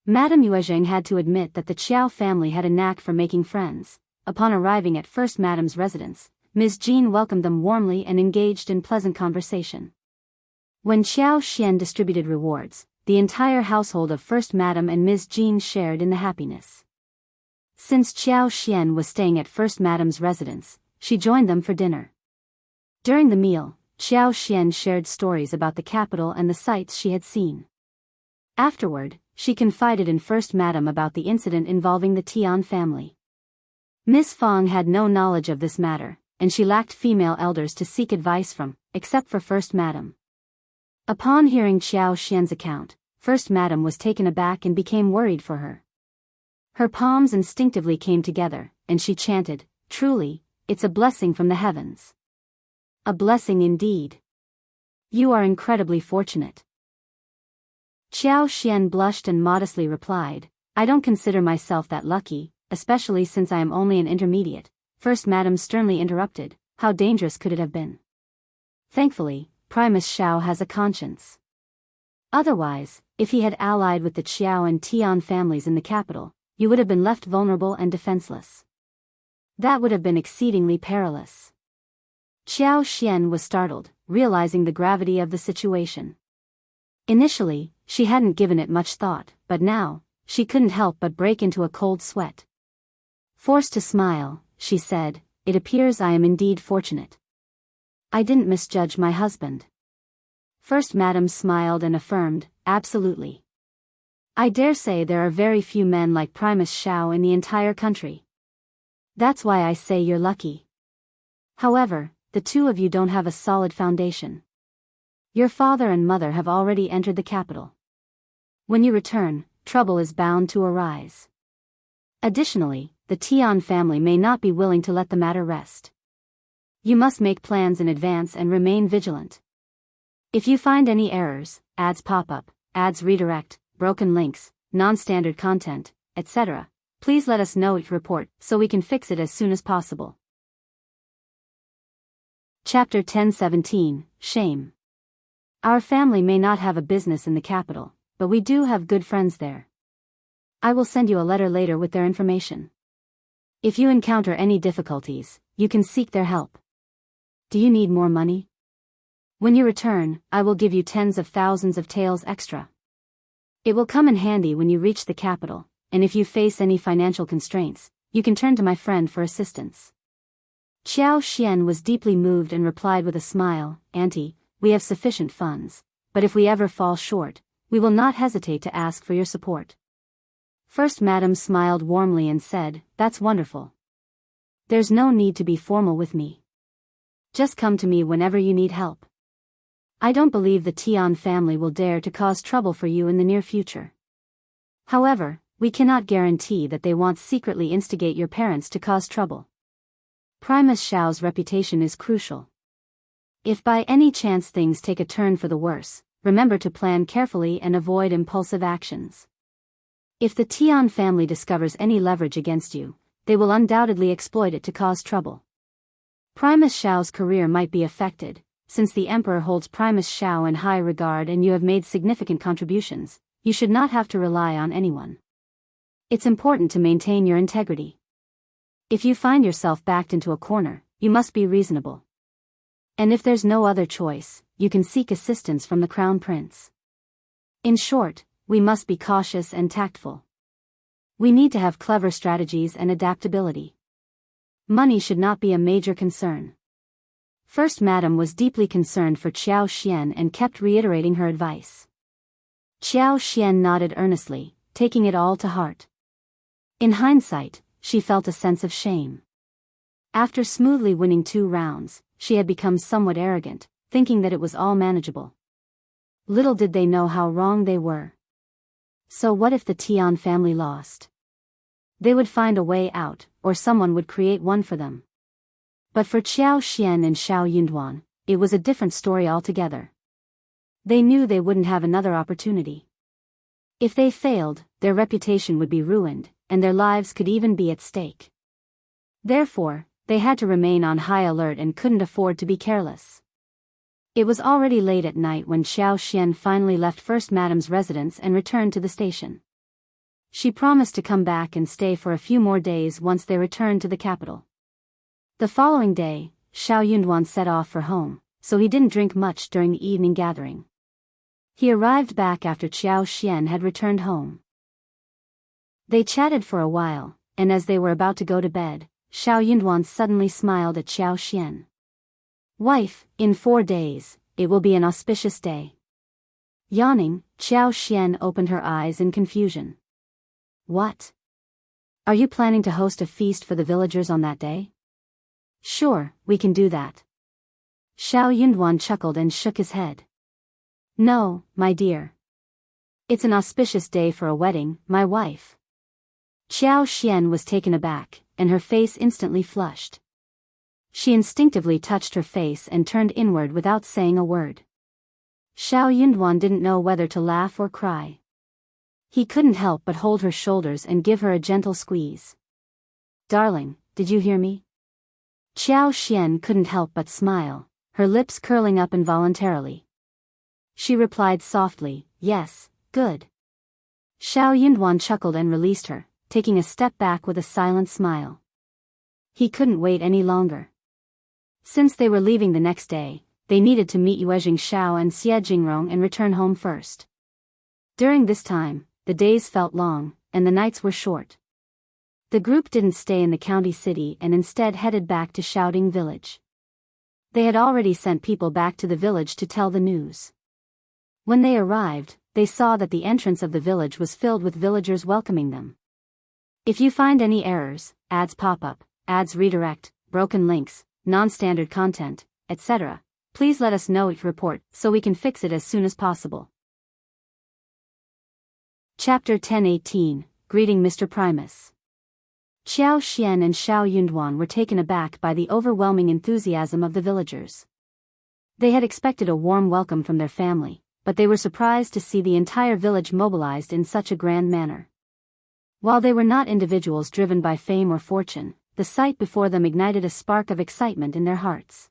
Madame Yuezheng had to admit that the Qiao family had a knack for making friends. Upon arriving at First Madam's residence, Ms.Yan welcomed them warmly and engaged in pleasant conversation. When Xiao Xian distributed rewards, the entire household of First Madam and Ms.Yan shared in the happiness. Since Xiao Xian was staying at First Madam's residence, she joined them for dinner. During the meal, Xiao Xian shared stories about the capital and the sights she had seen. Afterward, she confided in First Madam about the incident involving the Tian family. Miss Fang had no knowledge of this matter, and she lacked female elders to seek advice from, except for First Madam. Upon hearing Xiao Xian's account, First Madam was taken aback and became worried for her. Her palms instinctively came together, and she chanted, "Truly, it's a blessing from the heavens. A blessing indeed. You are incredibly fortunate." Xiao Xian blushed and modestly replied, "I don't consider myself that lucky, especially since I am only an intermediate." First Madam sternly interrupted, "How dangerous could it have been? Thankfully, Primus Xiao has a conscience. Otherwise, if he had allied with the Qiao and Tian families in the capital, you would have been left vulnerable and defenseless. That would have been exceedingly perilous." Xiao Xian was startled, realizing the gravity of the situation. Initially, she hadn't given it much thought, but now, she couldn't help but break into a cold sweat. Forced to smile, she said, "It appears I am indeed fortunate. I didn't misjudge my husband." First Madam smiled and affirmed, "Absolutely. I dare say there are very few men like Primus Xiao in the entire country. That's why I say you're lucky. However, the two of you don't have a solid foundation. Your father and mother have already entered the capital. When you return, trouble is bound to arise. Additionally, the Tian family may not be willing to let the matter rest. You must make plans in advance and remain vigilant. If you find any errors, ads pop up, ads redirect, broken links, non-standard content, etc., please let us know each report so we can fix it as soon as possible." Chapter 1017, Shame. Our family may not have a business in the capital, but we do have good friends there. I will send you a letter later with their information. If you encounter any difficulties, you can seek their help. Do you need more money? When you return, I will give you tens of thousands of taels extra. It will come in handy when you reach the capital, and if you face any financial constraints, you can turn to my friend for assistance." Xiao Xian was deeply moved and replied with a smile, "Auntie, we have sufficient funds, but if we ever fall short, we will not hesitate to ask for your support." First Madam smiled warmly and said, "That's wonderful. There's no need to be formal with me. Just come to me whenever you need help. I don't believe the Tian family will dare to cause trouble for you in the near future. However, we cannot guarantee that they won't secretly instigate your parents to cause trouble. Primus Xiao's reputation is crucial. If by any chance things take a turn for the worse, remember to plan carefully and avoid impulsive actions. If the Tian family discovers any leverage against you, they will undoubtedly exploit it to cause trouble. Primus Xiao's career might be affected, since the Emperor holds Primus Xiao in high regard and you have made significant contributions. You should not have to rely on anyone. It's important to maintain your integrity. If you find yourself backed into a corner, you must be reasonable. And if there's no other choice, you can seek assistance from the Crown Prince. In short, we must be cautious and tactful. We need to have clever strategies and adaptability. Money should not be a major concern. First Madam was deeply concerned for Qiao Xian and kept reiterating her advice. Qiao Xian nodded earnestly, taking it all to heart. In hindsight, she felt a sense of shame. After smoothly winning 2 rounds, she had become somewhat arrogant, thinking that it was all manageable. Little did they know how wrong they were. So what if the Tian family lost? They would find a way out, or someone would create one for them. But for Qiao Xian and Xiao Yunduan, it was a different story altogether. They knew they wouldn't have another opportunity. If they failed, their reputation would be ruined, and their lives could even be at stake. Therefore, they had to remain on high alert and couldn't afford to be careless. It was already late at night when Xiao Xian finally left First Madam's residence and returned to the station. She promised to come back and stay for a few more days once they returned to the capital. The following day, Xiao Yunduan set off for home, so he didn't drink much during the evening gathering. He arrived back after Qiao Xian had returned home. They chatted for a while, and as they were about to go to bed, Xiao Yunduan suddenly smiled at Xiao Xian. Wife, in 4 days, it will be an auspicious day. Yawning, Xiao Xian opened her eyes in confusion. What? Are you planning to host a feast for the villagers on that day? Sure, we can do that. Xiao Yunduan chuckled and shook his head. No, my dear. It's an auspicious day for a wedding, my wife. Xiao Xian was taken aback, and her face instantly flushed. She instinctively touched her face and turned inward without saying a word. Xiao Yunduan didn't know whether to laugh or cry. He couldn't help but hold her shoulders and give her a gentle squeeze. Darling, did you hear me? Xiao Xian couldn't help but smile, her lips curling up involuntarily. She replied softly, yes, good. Xiao Yunduan chuckled and released her, taking a step back with a silent smile. He couldn't wait any longer. Since they were leaving the next day, they needed to meet Yuezhing Xiao and Xie Jingrong and return home first. During this time, the days felt long, and the nights were short. The group didn't stay in the county city and instead headed back to Shouting Village. They had already sent people back to the village to tell the news. When they arrived, they saw that the entrance of the village was filled with villagers welcoming them. If you find any errors, ads pop up, ads redirect, broken links, non-standard content, etc., please let us know each report so we can fix it as soon as possible. Chapter 10:18, Greeting Mr. Primus. Qiao Xian and Xiao Yunduan were taken aback by the overwhelming enthusiasm of the villagers. They had expected a warm welcome from their family, but they were surprised to see the entire village mobilized in such a grand manner. While they were not individuals driven by fame or fortune, the sight before them ignited a spark of excitement in their hearts.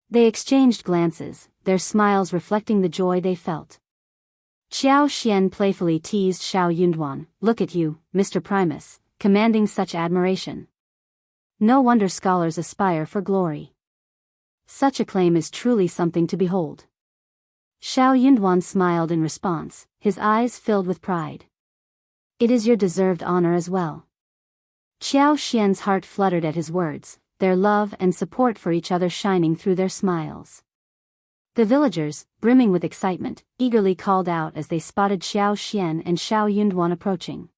They exchanged glances, their smiles reflecting the joy they felt. Qiao Xian playfully teased Xiao Yunduan, "Look at you, Mr. Primus, commanding such admiration. No wonder scholars aspire for glory. Such acclaim is truly something to behold." Xiao Yunduan smiled in response, his eyes filled with pride. "It is your deserved honor as well." Qiao Xian's heart fluttered at his words, their love and support for each other shining through their smiles. The villagers, brimming with excitement, eagerly called out as they spotted Xiao Xian and Xiao Yunduan approaching.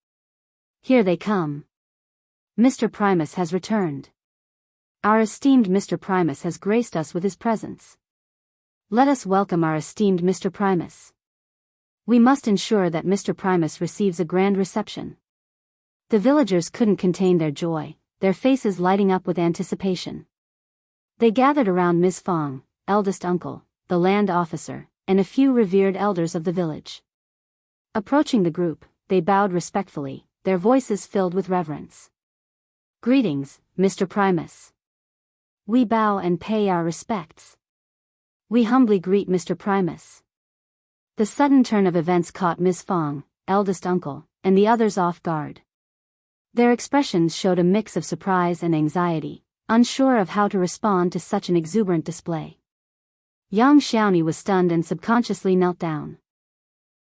"Here they come. Mr. Primus has returned. Our esteemed Mr. Primus has graced us with his presence. Let us welcome our esteemed Mr. Primus. We must ensure that Mr. Primus receives a grand reception. The villagers couldn't contain their joy, their faces lighting up with anticipation. They gathered around Ms. Fong, eldest uncle, the land officer, and a few revered elders of the village. Approaching the group, they bowed respectfully, their voices filled with reverence. Greetings, Mr. Primus. We bow and pay our respects. We humbly greet Mr. Primus. The sudden turn of events caught Ms. Fong, eldest uncle, and the others off guard. Their expressions showed a mix of surprise and anxiety, unsure of how to respond to such an exuberant display. Yang Xiaoni was stunned and subconsciously knelt down.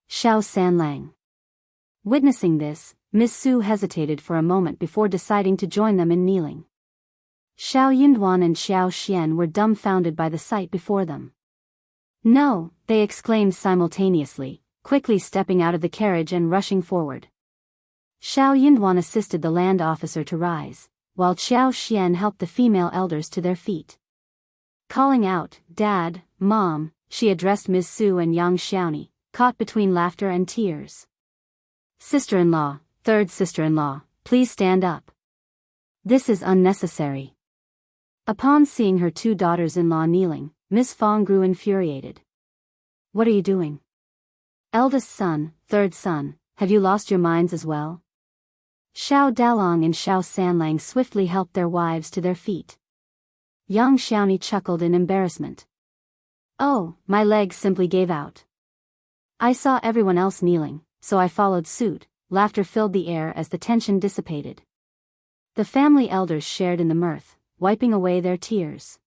Xiao Sanlang. Witnessing this, Ms. Su hesitated for a moment before deciding to join them in kneeling. Xiao Yunduan and Xiao Xian were dumbfounded by the sight before them. No, they exclaimed simultaneously, quickly stepping out of the carriage and rushing forward. Xiao Yunduan assisted the land officer to rise, while Xiao Xian helped the female elders to their feet. Calling out, "Dad, Mom," she addressed Ms. Su and Yang Xiaoni, caught between laughter and tears. "Sister-in-law, third sister-in-law, please stand up. This is unnecessary." Upon seeing her two daughters-in-law kneeling, Ms. Fong grew infuriated. "What are you doing? Eldest son, third son, have you lost your minds as well?" Xiao Dalong and Xiao Sanlang swiftly helped their wives to their feet. Yang Xiaoni chuckled in embarrassment. "Oh, my legs simply gave out. I saw everyone else kneeling, so I followed suit." Laughter filled the air as the tension dissipated. The family elders shared in the mirth, wiping away their tears.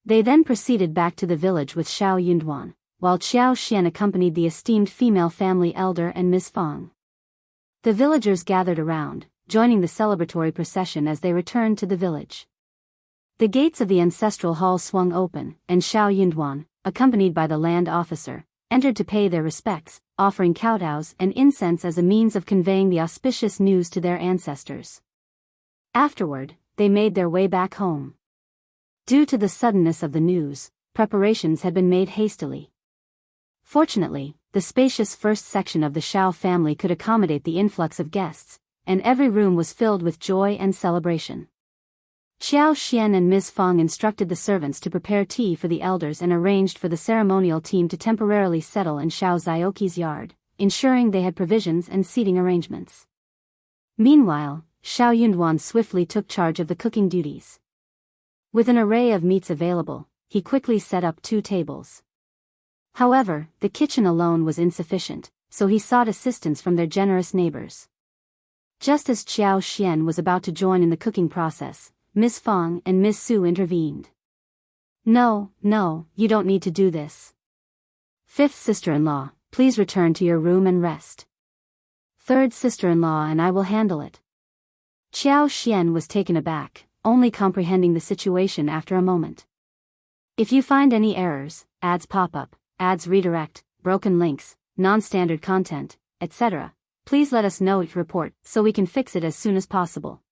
They then proceeded back to the village with Xiao Yunduan, while Xiao Xian accompanied the esteemed female family elder and Ms. Fong. The villagers gathered around, joining the celebratory procession as they returned to the village. The gates of the ancestral hall swung open, and Xiao Yunduan, accompanied by the land officer, entered to pay their respects, offering kowtows and incense as a means of conveying the auspicious news to their ancestors. Afterward, they made their way back home. Due to the suddenness of the news, preparations had been made hastily. Fortunately, the spacious first section of the Xiao family could accommodate the influx of guests, and every room was filled with joy and celebration. Xiao Xian and Ms. Fong instructed the servants to prepare tea for the elders and arranged for the ceremonial team to temporarily settle in Xiao Zioki's yard, ensuring they had provisions and seating arrangements. Meanwhile, Xiao Yunduan swiftly took charge of the cooking duties. With an array of meats available, he quickly set up 2 tables. However, the kitchen alone was insufficient, so he sought assistance from their generous neighbors. Just as Xiao Xian was about to join in the cooking process, Ms. Fong and Ms. Su intervened. No, you don't need to do this. Fifth sister-in-law, please return to your room and rest. Third sister-in-law and I will handle it." Xiao Xian was taken aback, only comprehending the situation after a moment. "If you find any errors, ads pop up, ads redirect, broken links, non-standard content, etc., please let us know it report so we can fix it as soon as possible."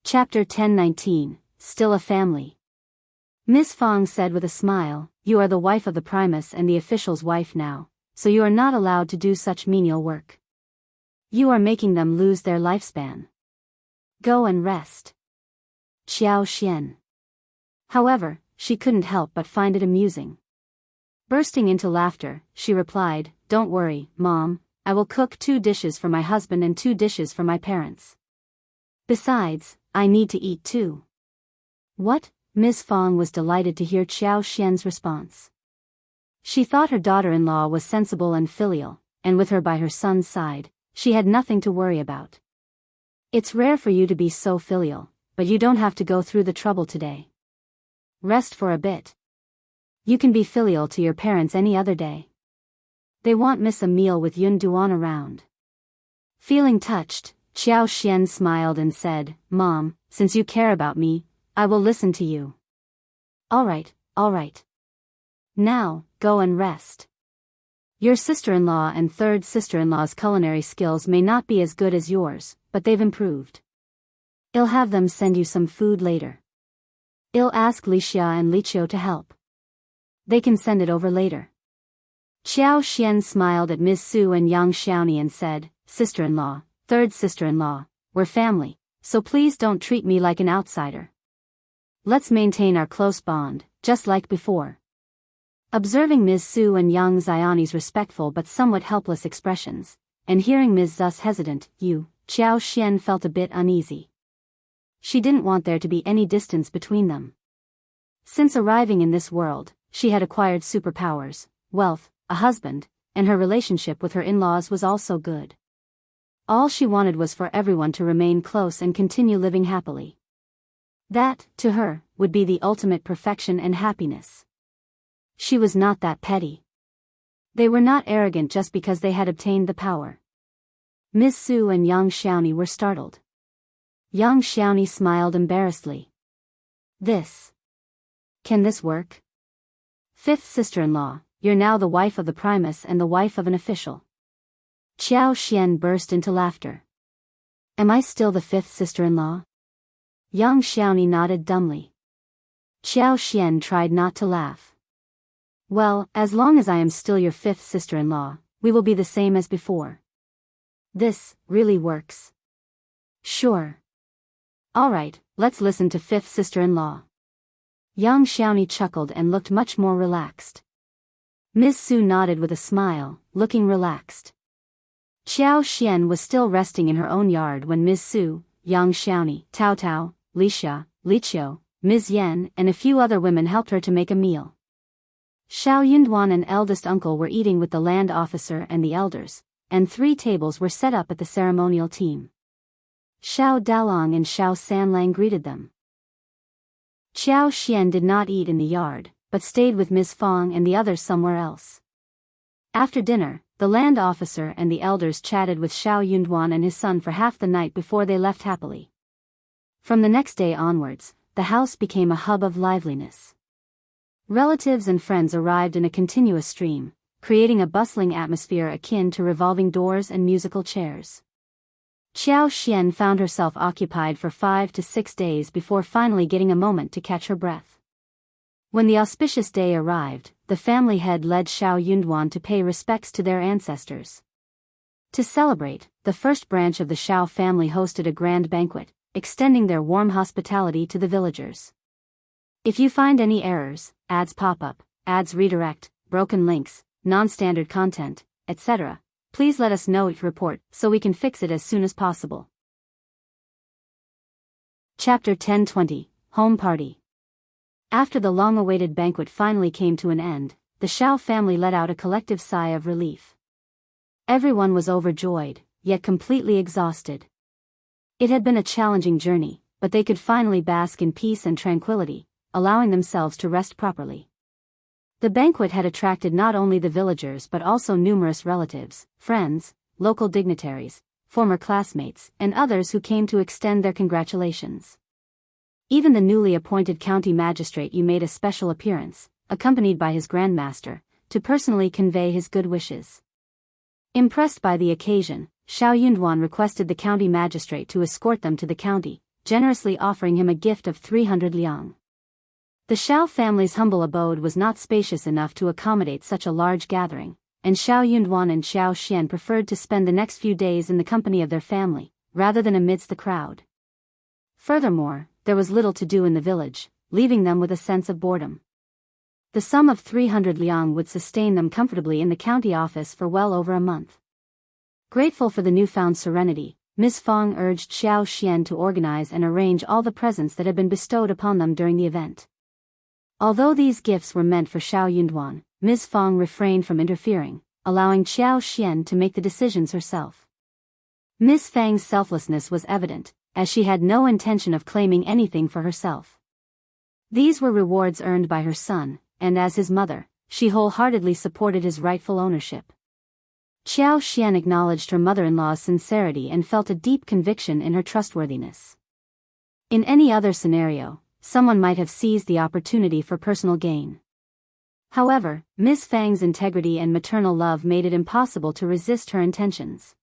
Chapter 1019, Still a Family. Ms. Fong said with a smile, "You are the wife of the Primus and the official's wife now, so you are not allowed to do such menial work. You are making them lose their lifespan. Go and rest." Xiao Xian. However, she couldn't help but find it amusing. Bursting into laughter, she replied, "Don't worry, Mom, I will cook 2 dishes for my husband and 2 dishes for my parents. Besides, I need to eat too." "What?" Ms. Fong was delighted to hear Xiao Xian's response. She thought her daughter-in-law was sensible and filial, and with her by her son's side, she had nothing to worry about. "It's rare for you to be so filial, but you don't have to go through the trouble today. Rest for a bit. You can be filial to your parents any other day. They won't miss a meal with Yun Duan around." Feeling touched, Xiao Xian smiled and said, "Mom, since you care about me, I will listen to you." All right. Now, go and rest. Your sister-in-law and third sister-in-law's culinary skills may not be as good as yours, but they've improved. I'll have them send you some food later. I'll ask Wuxia and Liqiu to help. They can send it over later. Xian smiled at Ms. Su and Yang Xiaoni and said, "Sister-in-law, third sister-in-law, we're family, so please don't treat me like an outsider. Let's maintain our close bond, just like before." Observing Ms. Su and Yang Xiaoni's respectful but somewhat helpless expressions, and hearing Ms. Zu's hesitant, Xian felt a bit uneasy. She didn't want there to be any distance between them. Since arriving in this world, she had acquired superpowers, wealth, a husband, and her relationship with her in-laws was also good. All she wanted was for everyone to remain close and continue living happily. That, to her, would be the ultimate perfection and happiness. She was not that petty. They were not arrogant just because they had obtained the power. Ms. Su and Yang Xiaoni were startled. Yang Xiaoni smiled embarrassedly. Can this work? Fifth sister-in-law, you're now the wife of the Primus and the wife of an official. Xiao Xian burst into laughter. Am I still the fifth sister-in-law? Yang Xiaoni nodded dumbly. Xiao Xian tried not to laugh. Well, as long as I am still your fifth sister-in-law, we will be the same as before. This really works. Sure. Alright, let's listen to fifth sister-in-law. Yang Xiaoni chuckled and looked much more relaxed. Ms. Su nodded with a smile, looking relaxed. Xiao Xian was still resting in her own yard when Ms. Su, Yang Xiaoni, Tao, Lixia, Liqiu, Ms.Yan, and a few other women helped her to make a meal. Xiao Yunduan and eldest uncle were eating with the land officer and the elders, and 3 tables were set up at the ceremonial team. Xiao Dalong and Xiao Sanlang greeted them. Xiao Xian did not eat in the yard, but stayed with Ms. Fong and the others somewhere else. After dinner, the land officer and the elders chatted with Xiao Yunduan and his son for half the night before they left happily. From the next day onwards, the house became a hub of liveliness. Relatives and friends arrived in a continuous stream, creating a bustling atmosphere akin to revolving doors and musical chairs. Xiao Xian found herself occupied for 5 to 6 days before finally getting a moment to catch her breath. When the auspicious day arrived, the family head led Xiao Yunduan to pay respects to their ancestors. To celebrate, the first branch of the Xiao family hosted a grand banquet, extending their warm hospitality to the villagers. If you find any errors, ads pop up, ads redirect, broken links, non-standard content, etc., please let us know each report so we can fix it as soon as possible. Chapter 1020, Home Party. After the long-awaited banquet finally came to an end, the Xiao family let out a collective sigh of relief. Everyone was overjoyed, yet completely exhausted. It had been a challenging journey, but they could finally bask in peace and tranquility, allowing themselves to rest properly. The banquet had attracted not only the villagers but also numerous relatives, friends, local dignitaries, former classmates, and others who came to extend their congratulations. Even the newly appointed county magistrate made a special appearance, accompanied by his grandmaster, to personally convey his good wishes. Impressed by the occasion, Xiao Yunduan requested the county magistrate to escort them to the county, generously offering him a gift of 300 liang. The Xiao family's humble abode was not spacious enough to accommodate such a large gathering, and Xiao Yunduan and Xiao Xian preferred to spend the next few days in the company of their family, rather than amidst the crowd. Furthermore, there was little to do in the village, leaving them with a sense of boredom. The sum of 300 liang would sustain them comfortably in the county office for well over a month. Grateful for the newfound serenity, Ms. Fong urged Xiao Xian to organize and arrange all the presents that had been bestowed upon them during the event. Although these gifts were meant for Xiao Yunduan, Ms. Fong refrained from interfering, allowing Xiao Xian to make the decisions herself. Ms. Fang's selflessness was evident, as she had no intention of claiming anything for herself. These were rewards earned by her son, and as his mother, she wholeheartedly supported his rightful ownership. Xiao Xian acknowledged her mother-in-law's sincerity and felt a deep conviction in her trustworthiness. In any other scenario, someone might have seized the opportunity for personal gain. However, Ms. Fang's integrity and maternal love made it impossible to resist her intentions.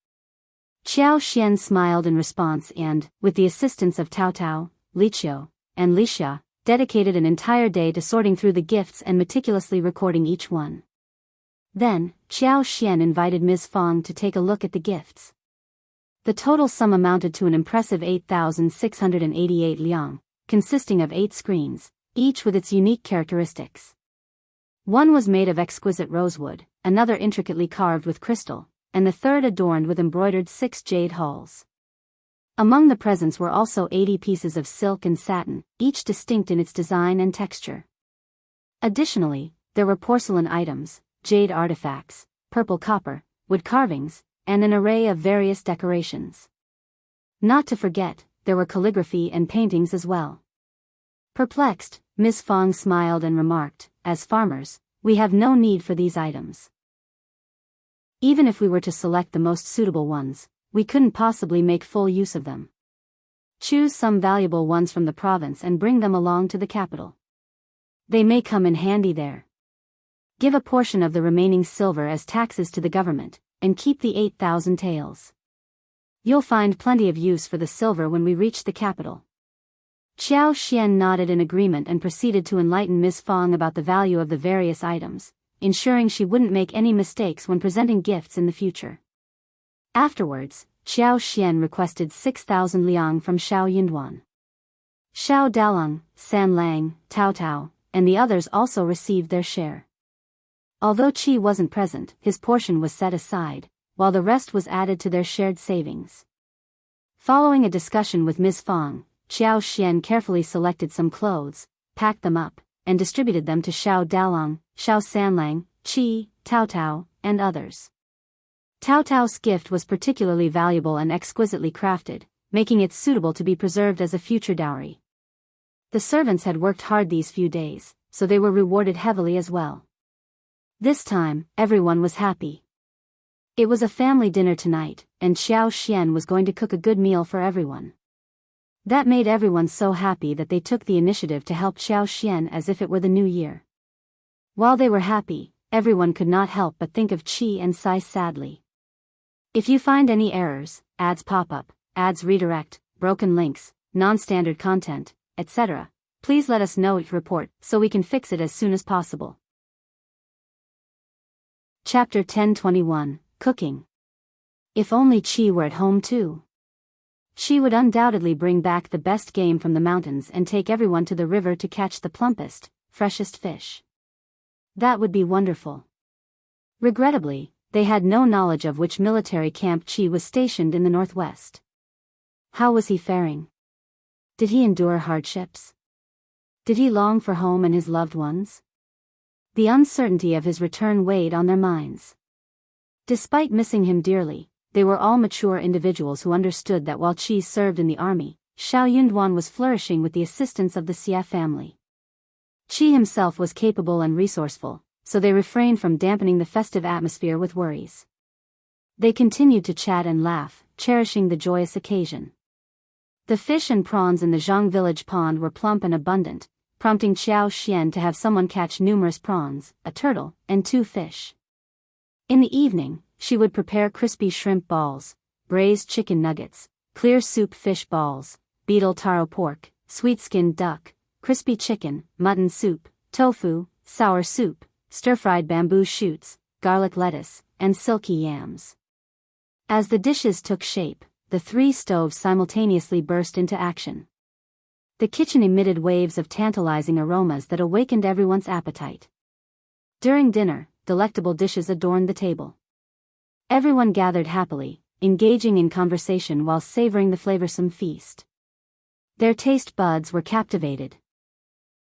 Xiao Xian smiled in response and, with the assistance of Tao, Liqiu, and Lixia, dedicated an entire day to sorting through the gifts and meticulously recording each one. Then, Xianxia invited Ms. Fang to take a look at the gifts. The total sum amounted to an impressive 8,688 liang, consisting of 8 screens, each with its unique characteristics. One was made of exquisite rosewood, another intricately carved with crystal, and the third adorned with embroidered 6 jade hulls. Among the presents were also 80 pieces of silk and satin, each distinct in its design and texture. Additionally, there were porcelain items, jade artifacts, purple copper, wood carvings, and an array of various decorations. Not to forget, there were calligraphy and paintings as well. Perplexed, Ms. Fang smiled and remarked, "As farmers, we have no need for these items. Even if we were to select the most suitable ones, we couldn't possibly make full use of them. Choose some valuable ones from the province and bring them along to the capital. They may come in handy there. Give a portion of the remaining silver as taxes to the government, and keep the 8,000 taels. You'll find plenty of use for the silver when we reach the capital." Xianxia nodded in agreement and proceeded to enlighten Ms. Fang about the value of the various items, ensuring she wouldn't make any mistakes when presenting gifts in the future. Afterwards, Xianxia requested 6,000 liang from Xiao Yinduan. Xiao Dalong, San Lang, Tao Tao, and the others also received their share. Although Qi wasn't present, his portion was set aside, while the rest was added to their shared savings. Following a discussion with Ms. Fang, Xianxia carefully selected some clothes, packed them up, and distributed them to Xiao Dalong, Xiao Sanlang, Qi, Tao Tao, and others. Tao Tao's gift was particularly valuable and exquisitely crafted, making it suitable to be preserved as a future dowry. The servants had worked hard these few days, so they were rewarded heavily as well. This time, everyone was happy. It was a family dinner tonight, and Xianxia was going to cook a good meal for everyone. That made everyone so happy that they took the initiative to help Xianxia as if it were the new year. While they were happy, everyone could not help but think of Qi and sigh sadly. If you find any errors, ads pop up, ads redirect, broken links, non-standard content, etc., please let us know each report so we can fix it as soon as possible. Chapter 1021, Cooking. If only Qi were at home too. She would undoubtedly bring back the best game from the mountains and take everyone to the river to catch the plumpest, freshest fish. That would be wonderful. Regrettably, they had no knowledge of which military camp Qi was stationed in the northwest. How was he faring? Did he endure hardships? Did he long for home and his loved ones? The uncertainty of his return weighed on their minds. Despite missing him dearly, they were all mature individuals who understood that while Qi served in the army, Xiao Yinduan was flourishing with the assistance of the Xia family. Qi himself was capable and resourceful, so they refrained from dampening the festive atmosphere with worries. They continued to chat and laugh, cherishing the joyous occasion. The fish and prawns in the Zhang village pond were plump and abundant, prompting Xianxia to have someone catch numerous prawns, a turtle, and 2 fish. In the evening, she would prepare crispy shrimp balls, braised chicken nuggets, clear soup fish balls, beetle taro pork, sweet-skinned duck, crispy chicken, mutton soup, tofu, sour soup, stir-fried bamboo shoots, garlic lettuce, and silky yams. As the dishes took shape, the 3 stoves simultaneously burst into action. The kitchen emitted waves of tantalizing aromas that awakened everyone's appetite. During dinner, delectable dishes adorned the table. Everyone gathered happily, engaging in conversation while savoring the flavorsome feast. Their taste buds were captivated.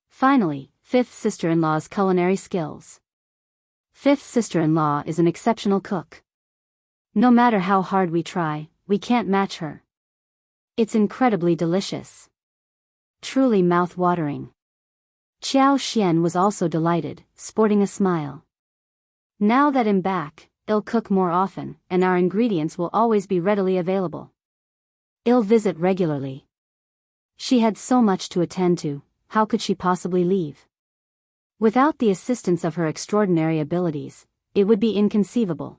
Finally, 5th sister-in-law's culinary skills. 5th sister-in-law is an exceptional cook. No matter how hard we try, we can't match her. It's incredibly delicious. Truly mouth-watering. Xianxia was also delighted, sporting a smile. Now that I'm back, I'll cook more often, and our ingredients will always be readily available. I'll visit regularly. She had so much to attend to, how could she possibly leave? Without the assistance of her extraordinary abilities, it would be inconceivable.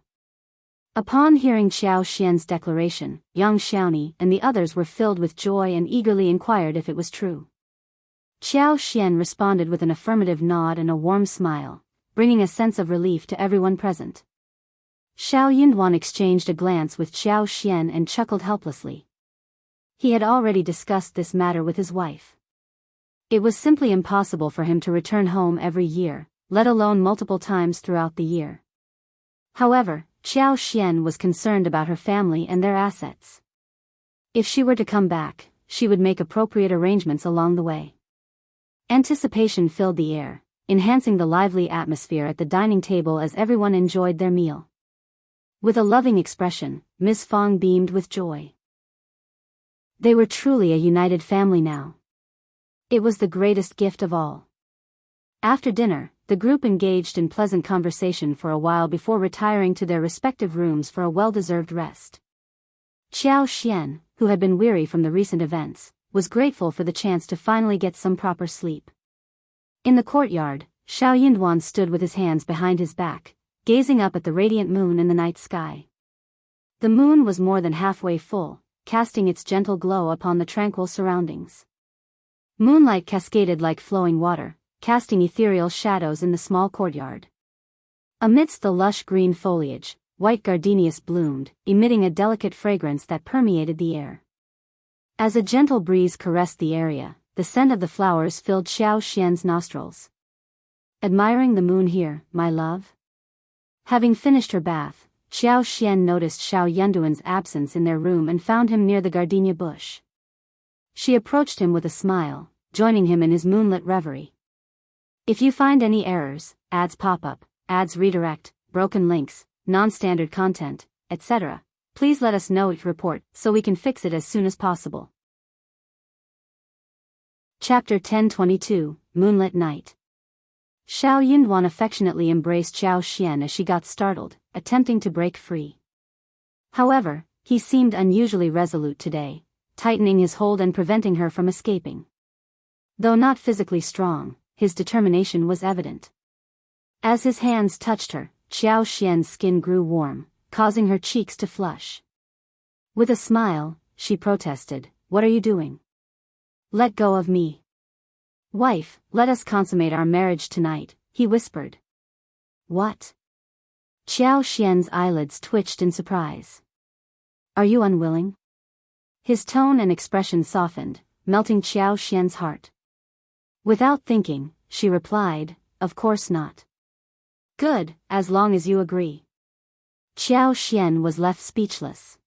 Upon hearing Xiaoxian's declaration, Yang Xiaoni and the others were filled with joy and eagerly inquired if it was true. Xianxia responded with an affirmative nod and a warm smile, bringing a sense of relief to everyone present. Xiao Yunduan exchanged a glance with Xianxia and chuckled helplessly. He had already discussed this matter with his wife. It was simply impossible for him to return home every year, let alone multiple times throughout the year. However, Xianxia was concerned about her family and their assets. If she were to come back, she would make appropriate arrangements along the way. Anticipation filled the air, enhancing the lively atmosphere at the dining table as everyone enjoyed their meal. With a loving expression, Ms. Fong beamed with joy. They were truly a united family now. It was the greatest gift of all. After dinner, the group engaged in pleasant conversation for a while before retiring to their respective rooms for a well-deserved rest. Xianxia, who had been weary from the recent events, was grateful for the chance to finally get some proper sleep. In the courtyard, Xiao Yunduan stood with his hands behind his back, gazing up at the radiant moon in the night sky. The moon was more than halfway full, casting its gentle glow upon the tranquil surroundings. Moonlight cascaded like flowing water, casting ethereal shadows in the small courtyard. Amidst the lush green foliage, white gardenias bloomed, emitting a delicate fragrance that permeated the air. As a gentle breeze caressed the area, the scent of the flowers filled Xianxia's nostrils. Admiring the moon here, my love? Having finished her bath, Xianxia noticed Xiao Yunduan's absence in their room and found him near the gardenia bush. She approached him with a smile, joining him in his moonlit reverie. If you find any errors, ads pop up, ads redirect, broken links, non-standard content, etc., please let us know to report so we can fix it as soon as possible. Chapter 1022, Moonlit Night. Xiao Yunduan affectionately embraced Xianxia as she got startled, attempting to break free. However, he seemed unusually resolute today, tightening his hold and preventing her from escaping. Though not physically strong, his determination was evident. As his hands touched her, Xianxia's skin grew warm, causing her cheeks to flush. With a smile, she protested, "What are you doing? Let go of me. Wife, let us consummate our marriage tonight," he whispered. What? Xianxia's eyelids twitched in surprise. Are you unwilling? His tone and expression softened, melting Xianxia's heart. Without thinking, she replied, "Of course not." Good, as long as you agree. Xianxia was left speechless.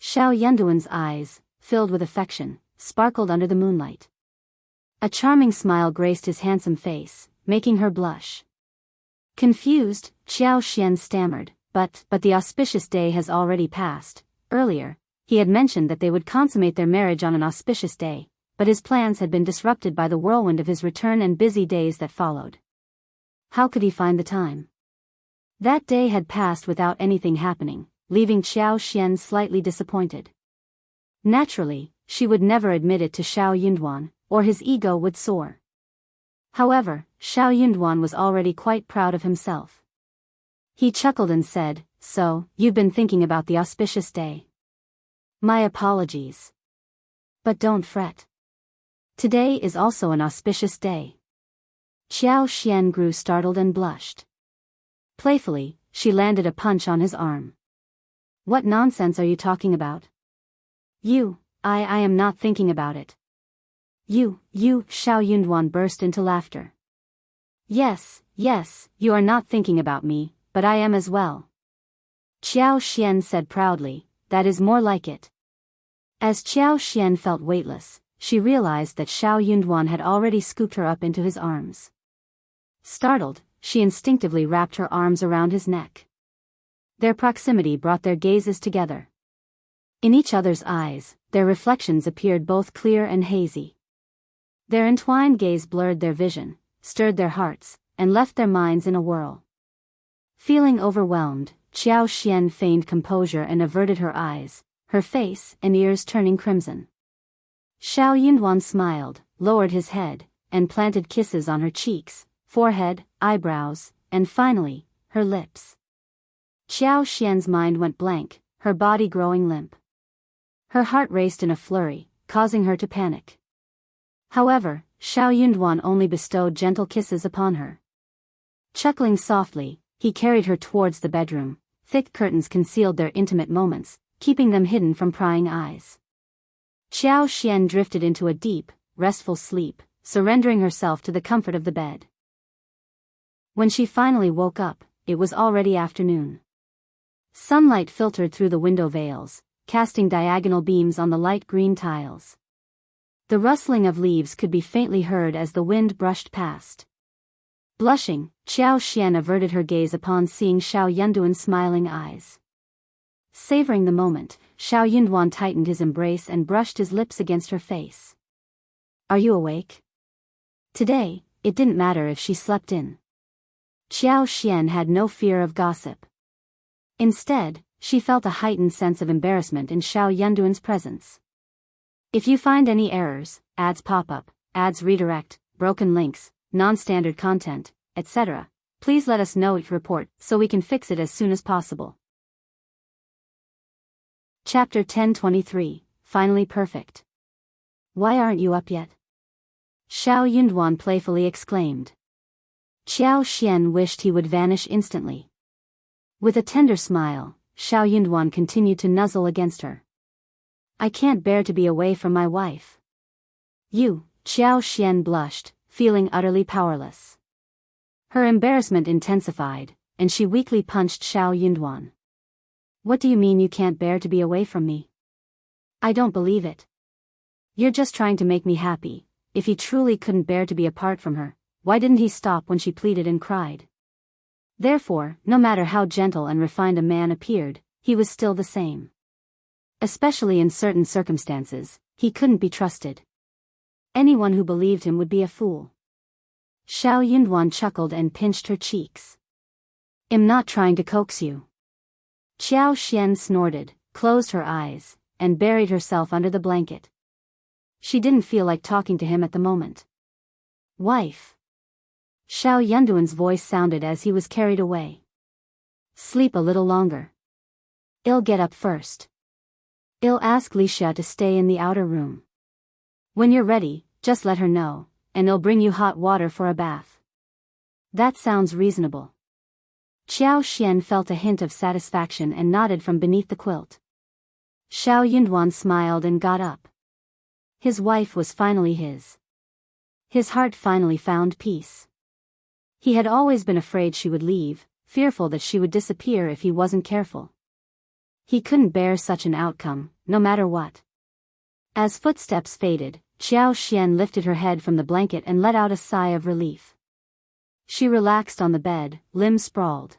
Xiao Yunduan's eyes, filled with affection, sparkled under the moonlight. A charming smile graced his handsome face, making her blush. Confused, Xianxia stammered, but the auspicious day has already passed. Earlier, he had mentioned that they would consummate their marriage on an auspicious day, but his plans had been disrupted by the whirlwind of his return and busy days that followed. How could he find the time? That day had passed without anything happening, leaving Xianxia slightly disappointed. Naturally, she would never admit it to Xiao Yunduan, or his ego would soar. However, Xiao Yunduan was already quite proud of himself. He chuckled and said, "So, you've been thinking about the auspicious day. My apologies. But don't fret. Today is also an auspicious day." Xianxia grew startled and blushed. Playfully, she landed a punch on his arm. "What nonsense are you talking about? I am not thinking about it." You, Xiao Yunduan burst into laughter. Yes, you are not thinking about me, but I am as well. Xianxia said proudly, "That is more like it." As Xianxia felt weightless, she realized that Xiao Yunduan had already scooped her up into his arms. Startled, she instinctively wrapped her arms around his neck. Their proximity brought their gazes together. In each other's eyes, their reflections appeared both clear and hazy. Their entwined gaze blurred their vision, stirred their hearts, and left their minds in a whirl. Feeling overwhelmed, Xianxia feigned composure and averted her eyes, her face and ears turning crimson. Xiao Yunduan smiled, lowered his head, and planted kisses on her cheeks, forehead, eyebrows, and finally, her lips. Xianxia's mind went blank, her body growing limp. Her heart raced in a flurry, causing her to panic. However, Xiao Yunduan only bestowed gentle kisses upon her. Chuckling softly, he carried her towards the bedroom. Thick curtains concealed their intimate moments, keeping them hidden from prying eyes. Xiao Xian drifted into a deep, restful sleep, surrendering herself to the comfort of the bed. When she finally woke up, it was already afternoon. Sunlight filtered through the window veils, casting diagonal beams on the light green tiles. The rustling of leaves could be faintly heard as the wind brushed past. Blushing, Xiao Xian averted her gaze upon seeing Xiao Yunduan's smiling eyes. Savoring the moment, Xiao Yunduan tightened his embrace and brushed his lips against her face. "Are you awake?" Today, it didn't matter if she slept in. Xiao Xian had no fear of gossip. Instead, she felt a heightened sense of embarrassment in Xiao Yunduan's presence. "If you find any errors, ads pop up, ads redirect, broken links, non-standard content, etc., please let us know each report so we can fix it as soon as possible." Chapter 1023, Finally Perfect. "Why aren't you up yet?" Xiao Yunduan playfully exclaimed. Xiao Xian wished he would vanish instantly. With a tender smile, Xiao Yunduan continued to nuzzle against her. "I can't bear to be away from my wife." "You," Xiao Xian blushed, feeling utterly powerless. Her embarrassment intensified, and she weakly punched Xiao Yunduan. "What do you mean you can't bear to be away from me? I don't believe it. You're just trying to make me happy." If he truly couldn't bear to be apart from her, why didn't he stop when she pleaded and cried? Therefore, no matter how gentle and refined a man appeared, he was still the same. Especially in certain circumstances, he couldn't be trusted. Anyone who believed him would be a fool. Xiao Yunduan chuckled and pinched her cheeks. "I'm not trying to coax you." Xiao Xian snorted, closed her eyes, and buried herself under the blanket. She didn't feel like talking to him at the moment. "Wife." Xiao Yunduan's voice sounded as he was carried away. "Sleep a little longer. I'll get up first. I'll ask Wuxia to stay in the outer room. When you're ready, just let her know, and I'll bring you hot water for a bath." "That sounds reasonable." Xiao Xian felt a hint of satisfaction and nodded from beneath the quilt. Xiao Yunduan smiled and got up. His wife was finally his. His heart finally found peace. He had always been afraid she would leave, fearful that she would disappear if he wasn't careful. He couldn't bear such an outcome, no matter what. As footsteps faded, Xiao Xian lifted her head from the blanket and let out a sigh of relief. She relaxed on the bed, limbs sprawled.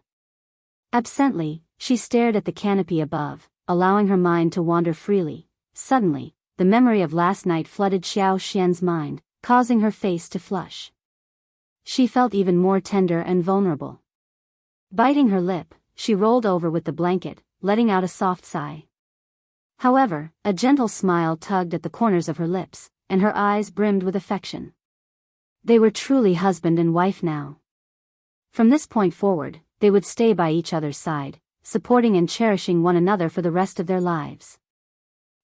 Absently, she stared at the canopy above, allowing her mind to wander freely. Suddenly, the memory of last night flooded Xiao Xian's mind, causing her face to flush. She felt even more tender and vulnerable. Biting her lip, she rolled over with the blanket, letting out a soft sigh. However, a gentle smile tugged at the corners of her lips, and her eyes brimmed with affection. They were truly husband and wife now. From this point forward, they would stay by each other's side, supporting and cherishing one another for the rest of their lives.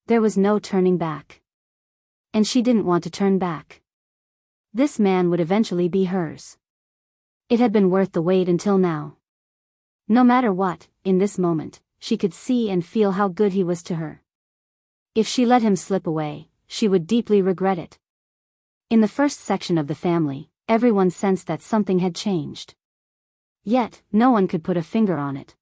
There was no turning back. And she didn't want to turn back. This man would eventually be hers. It had been worth the wait until now. No matter what, in this moment, she could see and feel how good he was to her. If she let him slip away, she would deeply regret it. In the first section of the family, everyone sensed that something had changed. Yet, no one could put a finger on it.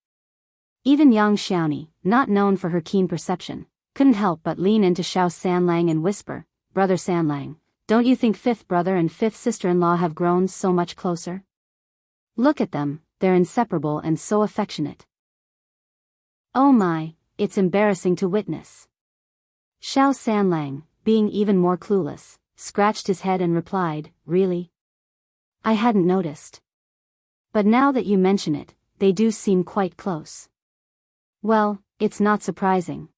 Even young Xiaoni, not known for her keen perception, couldn't help but lean into Xiao Sanlang and whisper, "Brother Sanlang, don't you think fifth brother and fifth sister-in-law have grown so much closer? Look at them, they're inseparable and so affectionate." "Oh my, it's embarrassing to witness." Xiao Sanlang, being even more clueless, scratched his head and replied, "Really? I hadn't noticed. But now that you mention it, they do seem quite close." "Well, it's not surprising.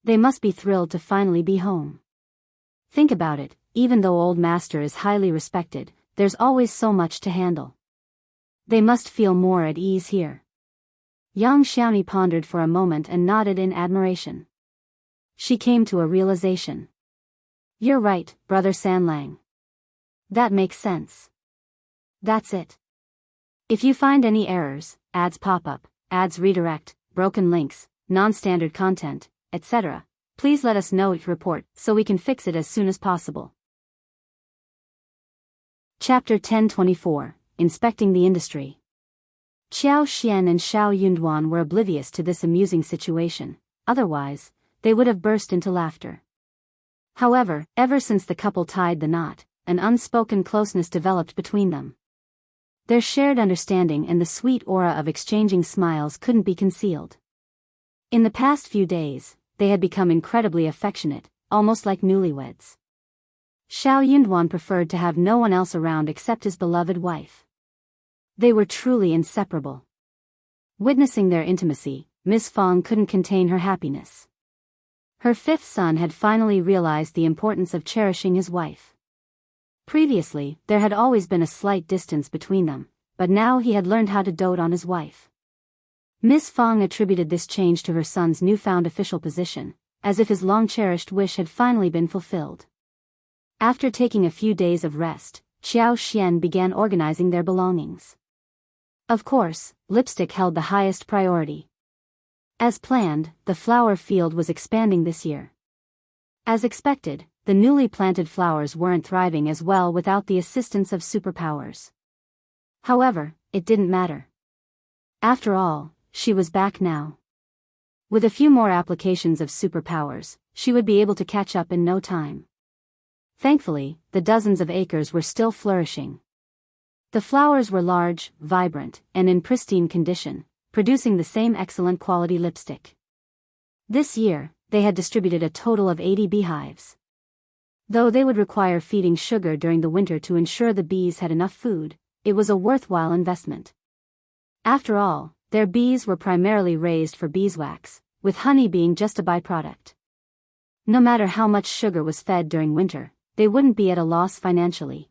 They must be thrilled to finally be home. Think about it, even though Old Master is highly respected, there's always so much to handle. They must feel more at ease here." Young Xiaoni pondered for a moment and nodded in admiration. She came to a realization. "You're right, Brother Sanlang. That makes sense. That's it. If you find any errors, ads pop up, ads redirect, broken links, non-standard content, etc., please let us know each report so we can fix it as soon as possible. Chapter 1024, Inspecting the Industry. Xiao Xian and Xiao Yunduan were oblivious to this amusing situation, otherwise, they would have burst into laughter. However, ever since the couple tied the knot, an unspoken closeness developed between them. Their shared understanding and the sweet aura of exchanging smiles couldn't be concealed. In the past few days, they had become incredibly affectionate, almost like newlyweds. Xiao Yunduan preferred to have no one else around except his beloved wife. They were truly inseparable. Witnessing their intimacy, Ms. Fang couldn't contain her happiness. Her fifth son had finally realized the importance of cherishing his wife. Previously, there had always been a slight distance between them, but now he had learned how to dote on his wife. Ms. Fang attributed this change to her son's newfound official position, as if his long-cherished wish had finally been fulfilled. After taking a few days of rest, Xiao Xian began organizing their belongings. Of course, lipstick held the highest priority. As planned, the flower field was expanding this year. As expected, the newly planted flowers weren't thriving as well without the assistance of superpowers. However, it didn't matter. After all, she was back now. With a few more applications of superpowers, she would be able to catch up in no time. Thankfully, the dozens of acres were still flourishing. The flowers were large, vibrant, and in pristine condition, producing the same excellent quality lipstick. This year, they had distributed a total of 80 beehives. Though they would require feeding sugar during the winter to ensure the bees had enough food, it was a worthwhile investment. After all, their bees were primarily raised for beeswax, with honey being just a byproduct. No matter how much sugar was fed during winter, they wouldn't be at a loss financially.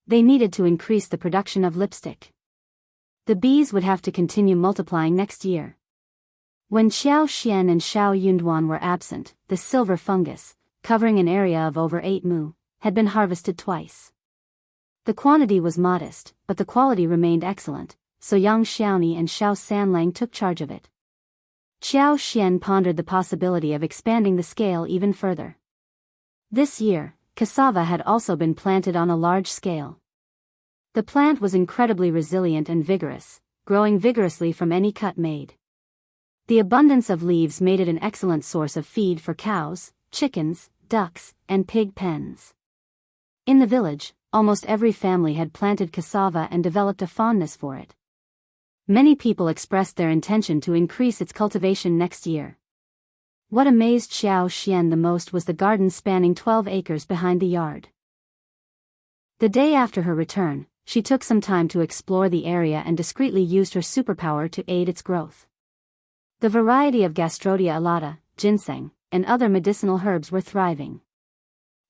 They needed to increase the production of lipstick. The bees would have to continue multiplying next year. When Xiao Xian and Xiao Yunduan were absent, the silver fungus, covering an area of over 8 mu, had been harvested twice. The quantity was modest, but the quality remained excellent, so Yang Xiaoni and Xiao Sanlang took charge of it. Xiao Xian pondered the possibility of expanding the scale even further. This year, cassava had also been planted on a large scale. The plant was incredibly resilient and vigorous, growing vigorously from any cut made. The abundance of leaves made it an excellent source of feed for cows, chickens, ducks, and pig pens. In the village, almost every family had planted cassava and developed a fondness for it. Many people expressed their intention to increase its cultivation next year. What amazed Xiao Xian the most was the garden spanning 12 acres behind the yard. The day after her return, she took some time to explore the area and discreetly used her superpower to aid its growth. The variety of Gastrodia alata, ginseng, and other medicinal herbs were thriving.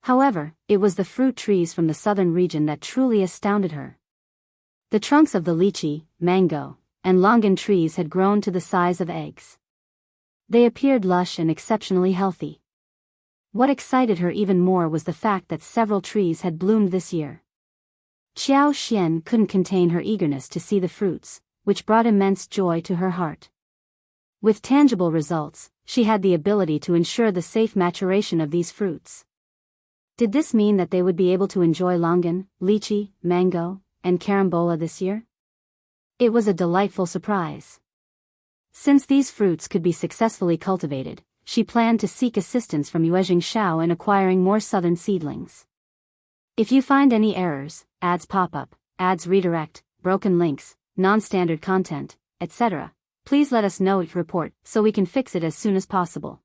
However, it was the fruit trees from the southern region that truly astounded her. The trunks of the lychee, mango, and longan trees had grown to the size of eggs. They appeared lush and exceptionally healthy. What excited her even more was the fact that several trees had bloomed this year. Xiao Xian couldn't contain her eagerness to see the fruits, which brought immense joy to her heart. With tangible results, she had the ability to ensure the safe maturation of these fruits. Did this mean that they would be able to enjoy longan, lychee, mango, and carambola this year? It was a delightful surprise. Since these fruits could be successfully cultivated, she planned to seek assistance from Yuezhing Shao in acquiring more southern seedlings. If you find any errors, ads pop up, ads redirect, broken links, non-standard content, etc., please let us know each report so we can fix it as soon as possible.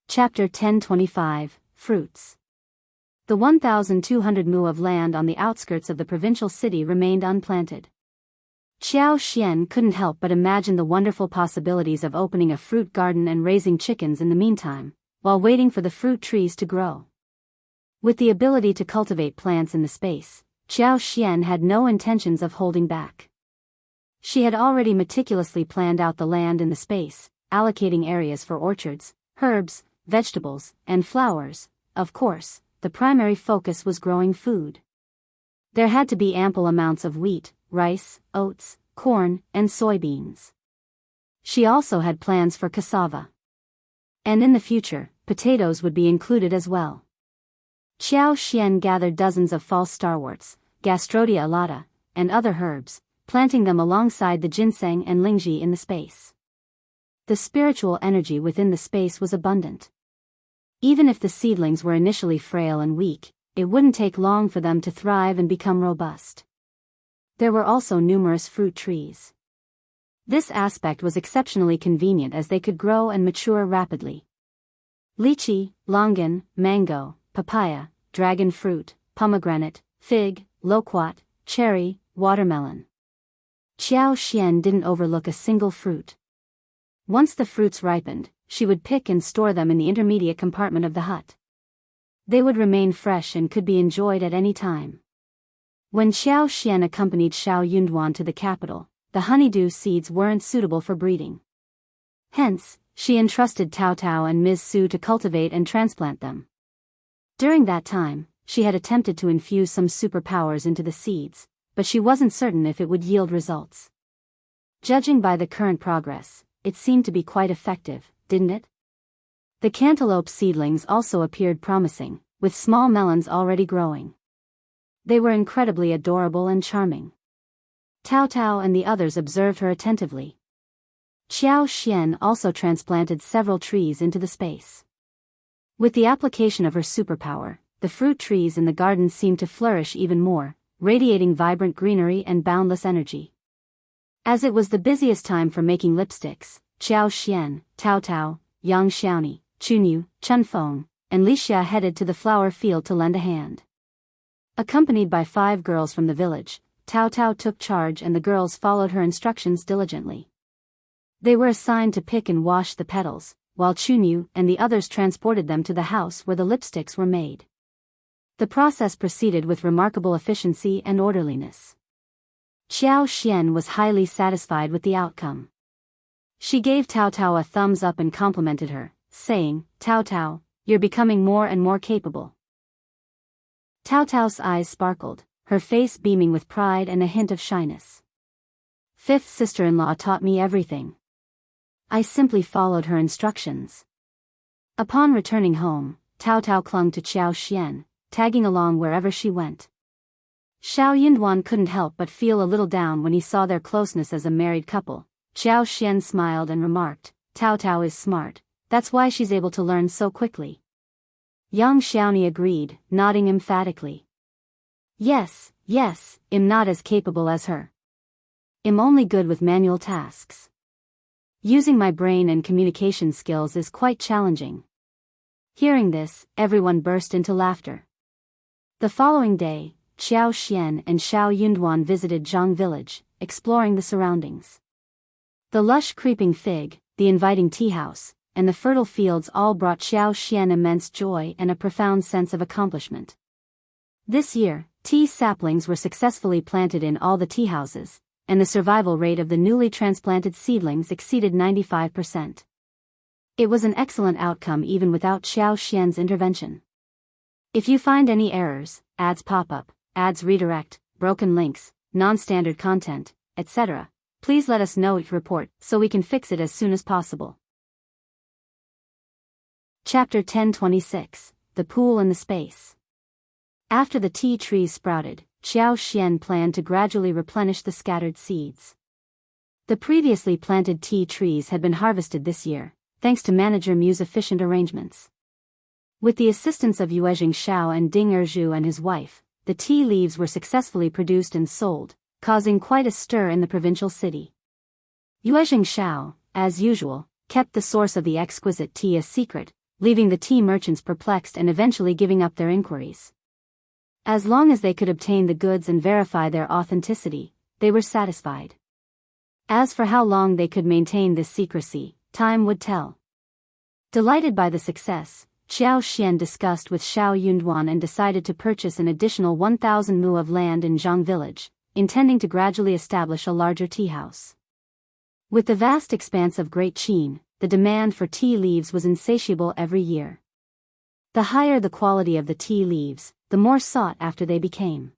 Chapter 1025, Fruits. The 1,200 mu of land on the outskirts of the provincial city remained unplanted. Xiao Xian couldn't help but imagine the wonderful possibilities of opening a fruit garden and raising chickens in the meantime, while waiting for the fruit trees to grow. With the ability to cultivate plants in the space, Xiao Xian had no intentions of holding back. She had already meticulously planned out the land in the space, allocating areas for orchards, herbs, vegetables, and flowers, of course, the primary focus was growing food. There had to be ample amounts of wheat, rice, oats, corn, and soybeans. She also had plans for cassava. And in the future, potatoes would be included as well. Xianxia gathered dozens of false starworts, Gastrodia alata, and other herbs, planting them alongside the ginseng and lingji in the space. The spiritual energy within the space was abundant. Even if the seedlings were initially frail and weak, it wouldn't take long for them to thrive and become robust. There were also numerous fruit trees. This aspect was exceptionally convenient as they could grow and mature rapidly. Lychee, longan, mango, papaya, dragon fruit, pomegranate, fig, loquat, cherry, watermelon. Xianxia didn't overlook a single fruit. Once the fruits ripened, she would pick and store them in the intermediate compartment of the hut. They would remain fresh and could be enjoyed at any time. When Xianxia accompanied Xiao Yunduan to the capital, the honeydew seeds weren't suitable for breeding. Hence, she entrusted Tao Tao and Ms. Su to cultivate and transplant them. During that time, she had attempted to infuse some superpowers into the seeds, but she wasn't certain if it would yield results. Judging by the current progress, it seemed to be quite effective, didn't it? The cantaloupe seedlings also appeared promising, with small melons already growing. They were incredibly adorable and charming. Tao Tao and the others observed her attentively. Xianxia also transplanted several trees into the space. With the application of her superpower, the fruit trees in the garden seemed to flourish even more, radiating vibrant greenery and boundless energy. As it was the busiest time for making lipsticks, Xianxia, Tao Tao, Yang Xiaoni, Chunyu, Chunfeng, and Lixia headed to the flower field to lend a hand. Accompanied by 5 girls from the village, Tao Tao took charge and the girls followed her instructions diligently. They were assigned to pick and wash the petals, while Chunyu and the others transported them to the house where the lipsticks were made. The process proceeded with remarkable efficiency and orderliness. Xianxia was highly satisfied with the outcome. She gave Tao Tao a thumbs up and complimented her, saying, "Tao Tao, you're becoming more and more capable." Tao Tao's eyes sparkled, her face beaming with pride and a hint of shyness. "Fifth sister-in-law taught me everything. I simply followed her instructions." Upon returning home, Tao Tao clung to Xianxia, tagging along wherever she went. Xiao Yunduan couldn't help but feel a little down when he saw their closeness as a married couple. Xianxia smiled and remarked, "Tao Tao is smart, that's why she's able to learn so quickly." Yang Xiaoni agreed, nodding emphatically. Yes, I'm not as capable as her. I'm only good with manual tasks. Using my brain and communication skills is quite challenging." Hearing this, everyone burst into laughter. The following day, Xianxia and Xiao Yunduan visited Jianghu village, exploring the surroundings. The lush creeping fig, the inviting tea house, and the fertile fields all brought Xianxia immense joy and a profound sense of accomplishment. This year, tea saplings were successfully planted in all the tea houses, and the survival rate of the newly transplanted seedlings exceeded 95%. It was an excellent outcome even without Xianxia's intervention. If you find any errors, ads pop up, ads redirect, broken links, non-standard content, etc., please let us know each report so we can fix it as soon as possible. Chapter 1026, The Pool and the Space. After the tea trees sprouted, Xianxia planned to gradually replenish the scattered seeds. The previously planted tea trees had been harvested this year, thanks to Manager Mu's efficient arrangements. With the assistance of Yuezhing Shao and Ding Erzhu and his wife, the tea leaves were successfully produced and sold, causing quite a stir in the provincial city. Yuezhing Shao, as usual, kept the source of the exquisite tea a secret, leaving the tea merchants perplexed and eventually giving up their inquiries. As long as they could obtain the goods and verify their authenticity, they were satisfied. As for how long they could maintain this secrecy, time would tell. Delighted by the success, Xianxia discussed with Xiao Yunduan and decided to purchase an additional 1,000 mu of land in Jianghu village, intending to gradually establish a larger tea house. With the vast expanse of Great Qin, the demand for tea leaves was insatiable every year. The higher the quality of the tea leaves, the more sought after they became.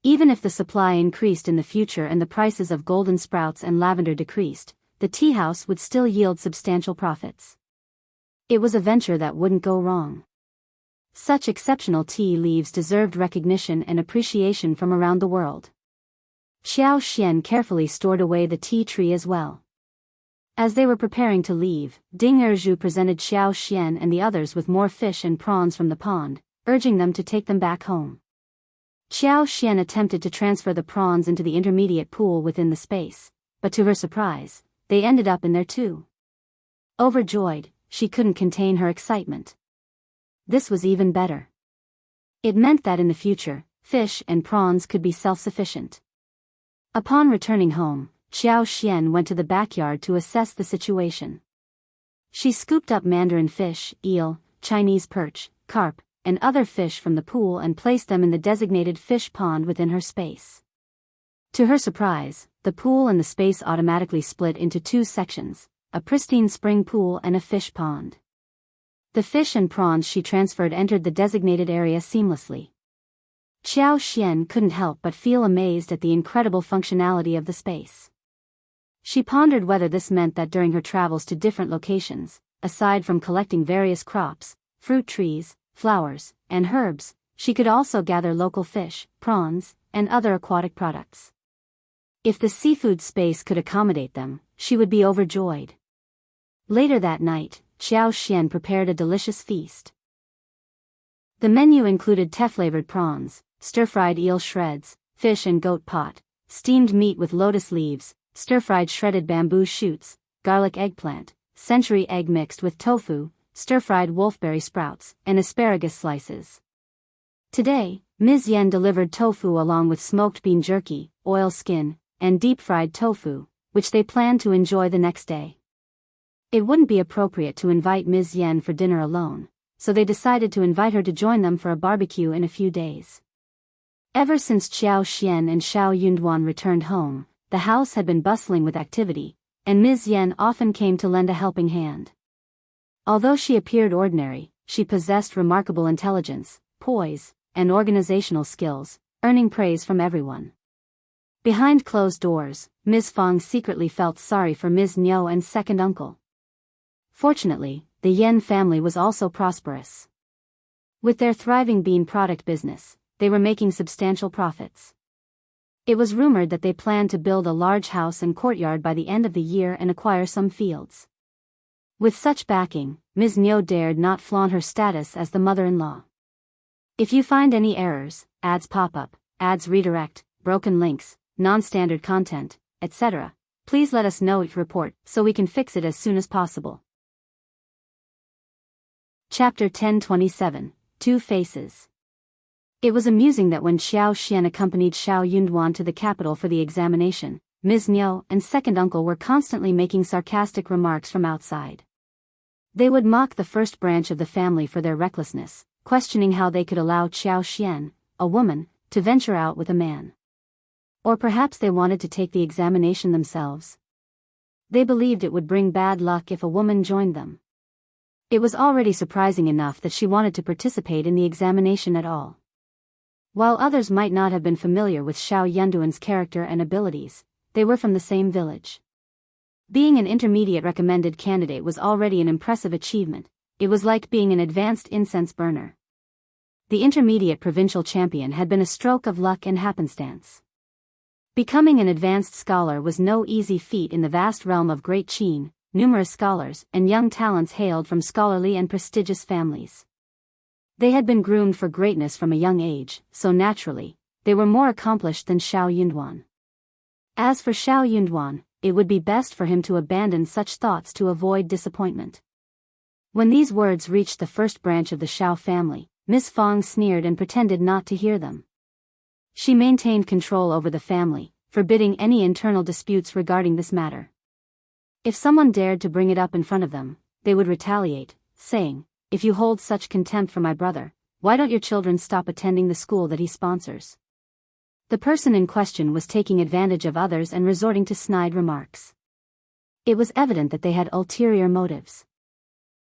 Even if the supply increased in the future and the prices of golden sprouts and lavender decreased, the tea house would still yield substantial profits. It was a venture that wouldn't go wrong. Such exceptional tea leaves deserved recognition and appreciation from around the world. Xianxia carefully stored away the tea tree as well. As they were preparing to leave, Ding Erzhu presented Xianxia and the others with more fish and prawns from the pond, urging them to take them back home. Xianxia attempted to transfer the prawns into the intermediate pool within the space, but to her surprise, they ended up in there too. Overjoyed, she couldn't contain her excitement. This was even better. It meant that in the future, fish and prawns could be self-sufficient. Upon returning home, Xianxia went to the backyard to assess the situation. She scooped up mandarin fish, eel, Chinese perch, carp, and other fish from the pool and placed them in the designated fish pond within her space. To her surprise, the pool and the space automatically split into two sections, a pristine spring pool and a fish pond. The fish and prawns she transferred entered the designated area seamlessly. Xianxia couldn't help but feel amazed at the incredible functionality of the space. She pondered whether this meant that during her travels to different locations, aside from collecting various crops, fruit trees, flowers, and herbs, she could also gather local fish, prawns, and other aquatic products. If the seafood space could accommodate them, she would be overjoyed. Later that night, Xianxia prepared a delicious feast. The menu included tea-flavored prawns, stir-fried eel shreds, fish and goat pot, steamed meat with lotus leaves, stir-fried shredded bamboo shoots, garlic eggplant, century egg mixed with tofu, stir-fried wolfberry sprouts, and asparagus slices. Today, Ms.Yan delivered tofu along with smoked bean jerky, oil skin, and deep-fried tofu, which they planned to enjoy the next day. It wouldn't be appropriate to invite Ms.Yan for dinner alone, so they decided to invite her to join them for a barbecue in a few days. Ever since Xianxia and Xiao Yunduan returned home, the house had been bustling with activity, and Ms.Yan often came to lend a helping hand. Although she appeared ordinary, she possessed remarkable intelligence, poise, and organizational skills, earning praise from everyone. Behind closed doors, Ms. Fang secretly felt sorry for Ms. Niu and second uncle. Fortunately, the Yan family was also prosperous. With their thriving bean product business, they were making substantial profits. It was rumored that they planned to build a large house and courtyard by the end of the year and acquire some fields. With such backing, Ms. Niu dared not flaunt her status as the mother-in-law. If you find any errors, ads pop up, ads redirect, broken links, non-standard content, etc., please let us know each report so we can fix it as soon as possible. Chapter 1027, Two Faces. It was amusing that when Xianxia accompanied Xiao Yunduan to the capital for the examination, Ms. Niu and second uncle were constantly making sarcastic remarks from outside. They would mock the first branch of the family for their recklessness, questioning how they could allow Xianxia, a woman, to venture out with a man. Or perhaps they wanted to take the examination themselves. They believed it would bring bad luck if a woman joined them. It was already surprising enough that she wanted to participate in the examination at all. While others might not have been familiar with Xiao Yunduan's character and abilities, they were from the same village. Being an intermediate recommended candidate was already an impressive achievement. It was like being an advanced incense burner. The intermediate provincial champion had been a stroke of luck and happenstance. Becoming an advanced scholar was no easy feat in the vast realm of Great Qin. Numerous scholars and young talents hailed from scholarly and prestigious families. They had been groomed for greatness from a young age, so naturally, they were more accomplished than Xiao Yunduan. As for Xiao Yunduan, it would be best for him to abandon such thoughts to avoid disappointment. When these words reached the first branch of the Xiao family, Ms. Fang sneered and pretended not to hear them. She maintained control over the family, forbidding any internal disputes regarding this matter. If someone dared to bring it up in front of them, they would retaliate, saying, "If you hold such contempt for my brother, why don't your children stop attending the school that he sponsors?" The person in question was taking advantage of others and resorting to snide remarks. It was evident that they had ulterior motives.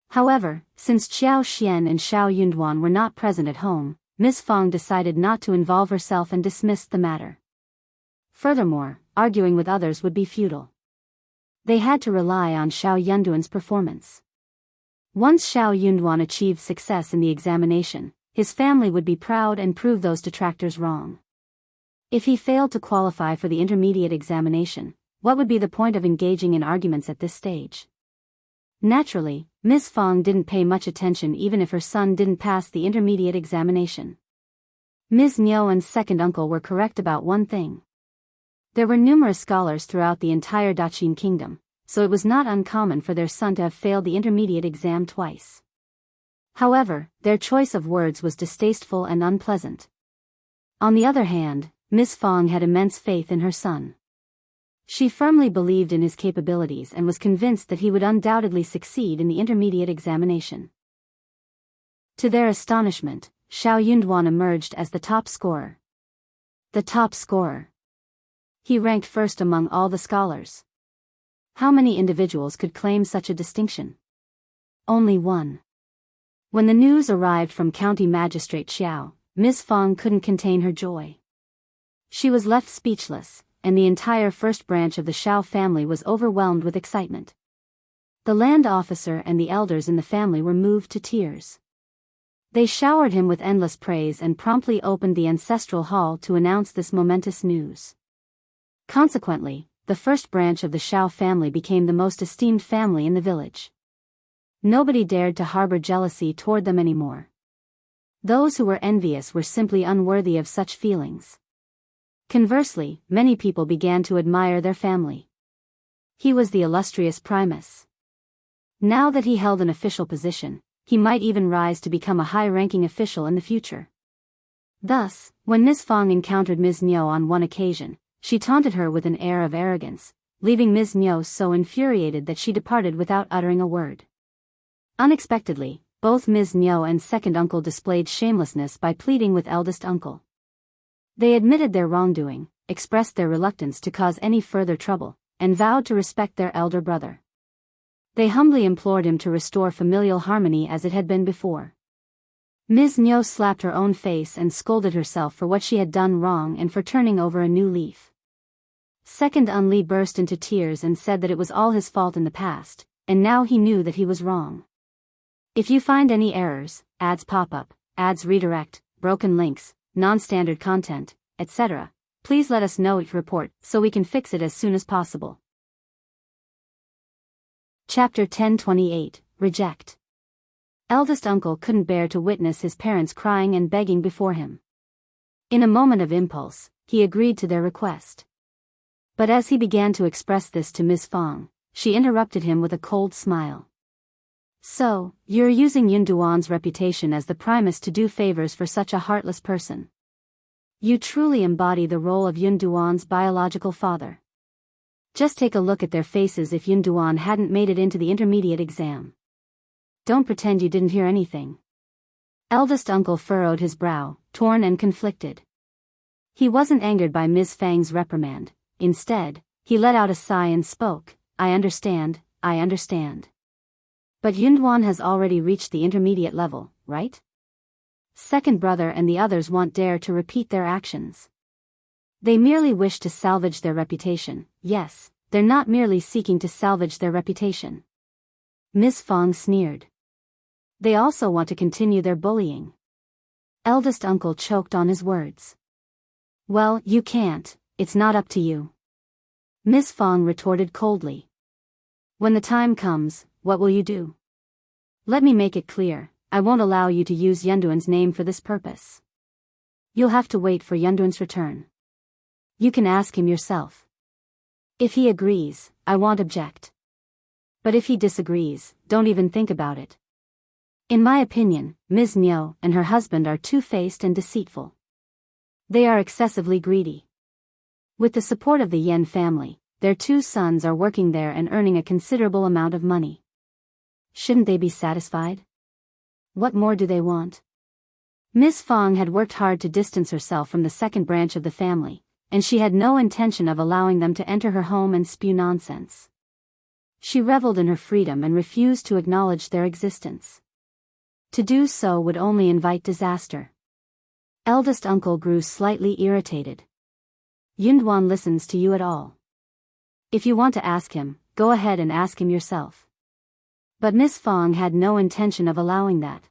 However, since Xiao Xian and Xiao Yunduan were not present at home, Ms. Fang decided not to involve herself and dismissed the matter. Furthermore, arguing with others would be futile. They had to rely on Xiao Yunduan's performance. Once Xiao Yunduan achieved success in the examination, his family would be proud and prove those detractors wrong. If he failed to qualify for the intermediate examination, what would be the point of engaging in arguments at this stage? Naturally, Ms. Fang didn't pay much attention even if her son didn't pass the intermediate examination. Ms. Yan's second uncle were correct about one thing. There were numerous scholars throughout the entire Daqin kingdom, so it was not uncommon for their son to have failed the intermediate exam twice. However, their choice of words was distasteful and unpleasant. On the other hand, Ms. Fang had immense faith in her son. She firmly believed in his capabilities and was convinced that he would undoubtedly succeed in the intermediate examination. To their astonishment, Xiao Yunduan emerged as the top scorer. The top scorer. He ranked first among all the scholars. How many individuals could claim such a distinction? Only one. When the news arrived from County Magistrate Xiao, Ms. Fang couldn't contain her joy. She was left speechless, and the entire first branch of the Xiao family was overwhelmed with excitement. The land officer and the elders in the family were moved to tears. They showered him with endless praise and promptly opened the ancestral hall to announce this momentous news. Consequently, the first branch of the Xiao family became the most esteemed family in the village. Nobody dared to harbor jealousy toward them anymore. Those who were envious were simply unworthy of such feelings. Conversely, many people began to admire their family. He was the illustrious Primus. Now that he held an official position, he might even rise to become a high-ranking official in the future. Thus, when Ms. Fang encountered Ms. Yan on one occasion, she taunted her with an air of arrogance, leaving Ms. Yan so infuriated that she departed without uttering a word. Unexpectedly, both Ms. Yan and second uncle displayed shamelessness by pleading with eldest uncle. They admitted their wrongdoing, expressed their reluctance to cause any further trouble, and vowed to respect their elder brother. They humbly implored him to restore familial harmony as it had been before. Ms. Yan slapped her own face and scolded herself for what she had done wrong and for turning over a new leaf. Second Li burst into tears and said that it was all his fault in the past, and now he knew that he was wrong. If you find any errors, ads pop up, ads redirect, broken links, non-standard content, etc., please let us know each report so we can fix it as soon as possible. Chapter 1028, Reject. Eldest uncle couldn't bear to witness his parents crying and begging before him. In a moment of impulse, he agreed to their request. But as he began to express this to Ms. Fang, she interrupted him with a cold smile. So, you're using Yunduan's reputation as the Primus to do favors for such a heartless person. You truly embody the role of Yunduan's biological father. Just take a look at their faces if Yunduan hadn't made it into the intermediate exam. Don't pretend you didn't hear anything. Eldest uncle furrowed his brow, torn and conflicted. He wasn't angered by Ms. Fang's reprimand. Instead, he let out a sigh and spoke, I understand. But Yunduan has already reached the intermediate level, right? Second brother and the others won't dare to repeat their actions. They merely wish to salvage their reputation. Yes, they're not merely seeking to salvage their reputation. Ms. Fang sneered. They also want to continue their bullying. Eldest uncle choked on his words. Well, you can't, it's not up to you. Ms. Fang retorted coldly. When the time comes, what will you do? Let me make it clear, I won't allow you to use Yunduan's name for this purpose. You'll have to wait for Yunduan's return. You can ask him yourself. If he agrees, I won't object. But if he disagrees, don't even think about it. In my opinion, Ms. Yan and her husband are two-faced and deceitful. They are excessively greedy. With the support of the Yan family, their two sons are working there and earning a considerable amount of money. Shouldn't they be satisfied? What more do they want? Ms. Fang had worked hard to distance herself from the second branch of the family, and she had no intention of allowing them to enter her home and spew nonsense. She reveled in her freedom and refused to acknowledge their existence. To do so would only invite disaster. Eldest uncle grew slightly irritated. Yunduan listens to you at all. If you want to ask him, go ahead and ask him yourself. But Miss Fong had no intention of allowing that.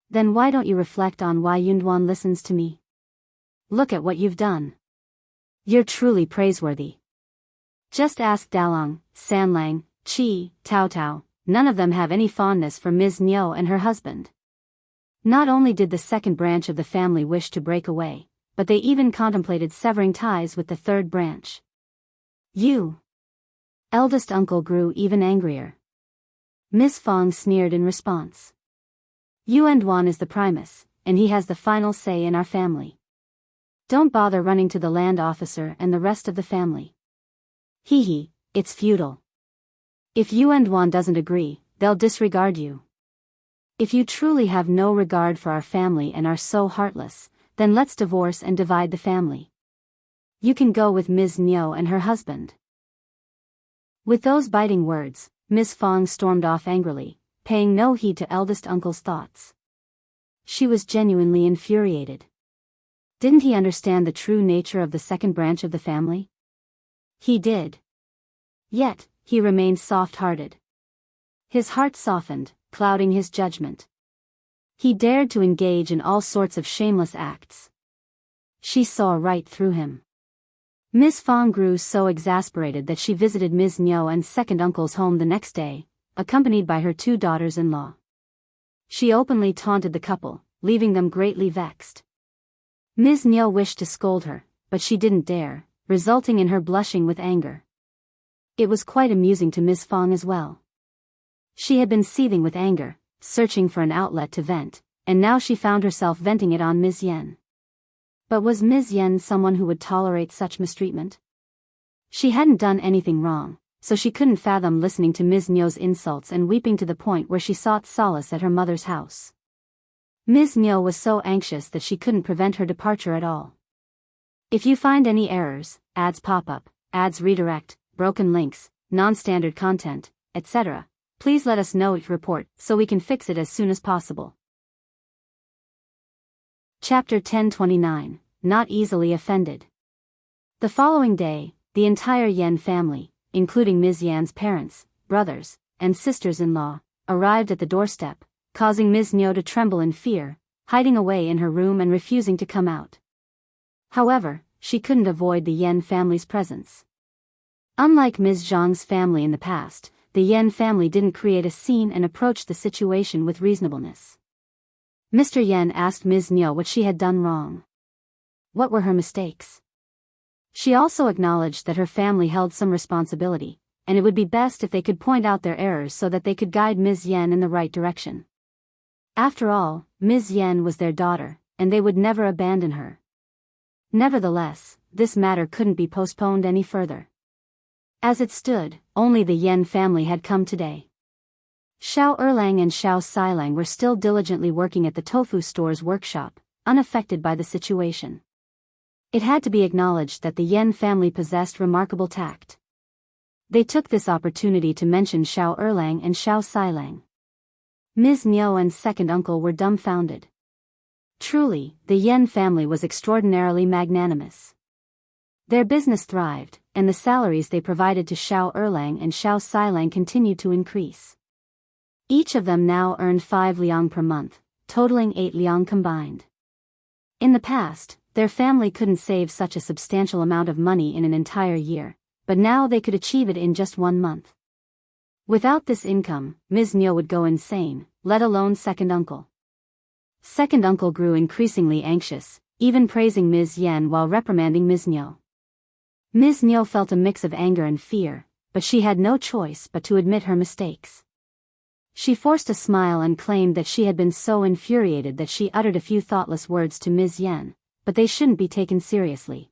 Then why don't you reflect on why Yunduan listens to me? Look at what you've done. You're truly praiseworthy. Just ask Dalong, Sanlang, Qi, Tao Tao, none of them have any fondness for Ms. Niu and her husband. Not only did the second branch of the family wish to break away, but they even contemplated severing ties with the third branch. You. Eldest uncle grew even angrier. Miss Fong sneered in response. Yuanduan is the Primus, and he has the final say in our family. Don't bother running to the land officer and the rest of the family. Hee, it's futile. If Yuanduan doesn't agree, they'll disregard you. If you truly have no regard for our family and are so heartless, then let's divorce and divide the family. You can go with Ms. Niu and her husband. With those biting words, Miss Fong stormed off angrily, paying no heed to eldest uncle's thoughts. She was genuinely infuriated. Didn't he understand the true nature of the second branch of the family? He did. Yet, he remained soft-hearted. His heart softened, clouding his judgment. He dared to engage in all sorts of shameless acts. She saw right through him. Miss Fong grew so exasperated that she visited Ms. Niu and second uncle's home the next day, accompanied by her two daughters-in-law. She openly taunted the couple, leaving them greatly vexed. Ms. Niu wished to scold her, but she didn't dare, resulting in her blushing with anger. It was quite amusing to Miss Fong as well. She had been seething with anger, searching for an outlet to vent, and now she found herself venting it on Ms.Yan. But was Ms.Yan someone who would tolerate such mistreatment? She hadn't done anything wrong, so she couldn't fathom listening to Ms. Niu's insults and weeping to the point where she sought solace at her mother's house. Ms. Niu was so anxious that she couldn't prevent her departure at all. If you find any errors, ads pop up, ads redirect, broken links, non-standard content, etc., please let us know each report so we can fix it as soon as possible. Chapter 1029, Not Easily Offended. The following day, the entire Yan family, including Ms. Yan's parents, brothers, and sisters-in-law, arrived at the doorstep, causing Ms. Niu to tremble in fear, hiding away in her room and refusing to come out. However, she couldn't avoid the Yan family's presence. Unlike Ms. Zhang's family in the past, the Yan family didn't create a scene and approached the situation with reasonableness. Mr. Yan asked Ms. Niu what she had done wrong. What were her mistakes? She also acknowledged that her family held some responsibility, and it would be best if they could point out their errors so that they could guide Ms. Yan in the right direction. After all, Ms. Yan was their daughter, and they would never abandon her. Nevertheless, this matter couldn't be postponed any further. As it stood, only the Yan family had come today. Xiao Erlang and Xiao Sailang were still diligently working at the tofu store's workshop, unaffected by the situation. It had to be acknowledged that the Yan family possessed remarkable tact. They took this opportunity to mention Xiao Erlang and Xiao Sailang. Ms. Niu and second uncle were dumbfounded. Truly, the Yan family was extraordinarily magnanimous. Their business thrived, and the salaries they provided to Xiao Erlang and Xiao Sailang continued to increase. Each of them now earned 5 liang per month, totaling 8 liang combined. In the past, their family couldn't save such a substantial amount of money in an entire year, but now they could achieve it in just 1 month. Without this income, Ms. Niu would go insane, let alone second uncle. Second uncle grew increasingly anxious, even praising Ms. Yan while reprimanding Ms. Niu. Ms. Niu felt a mix of anger and fear, but she had no choice but to admit her mistakes. She forced a smile and claimed that she had been so infuriated that she uttered a few thoughtless words to Ms. Yan, but they shouldn't be taken seriously.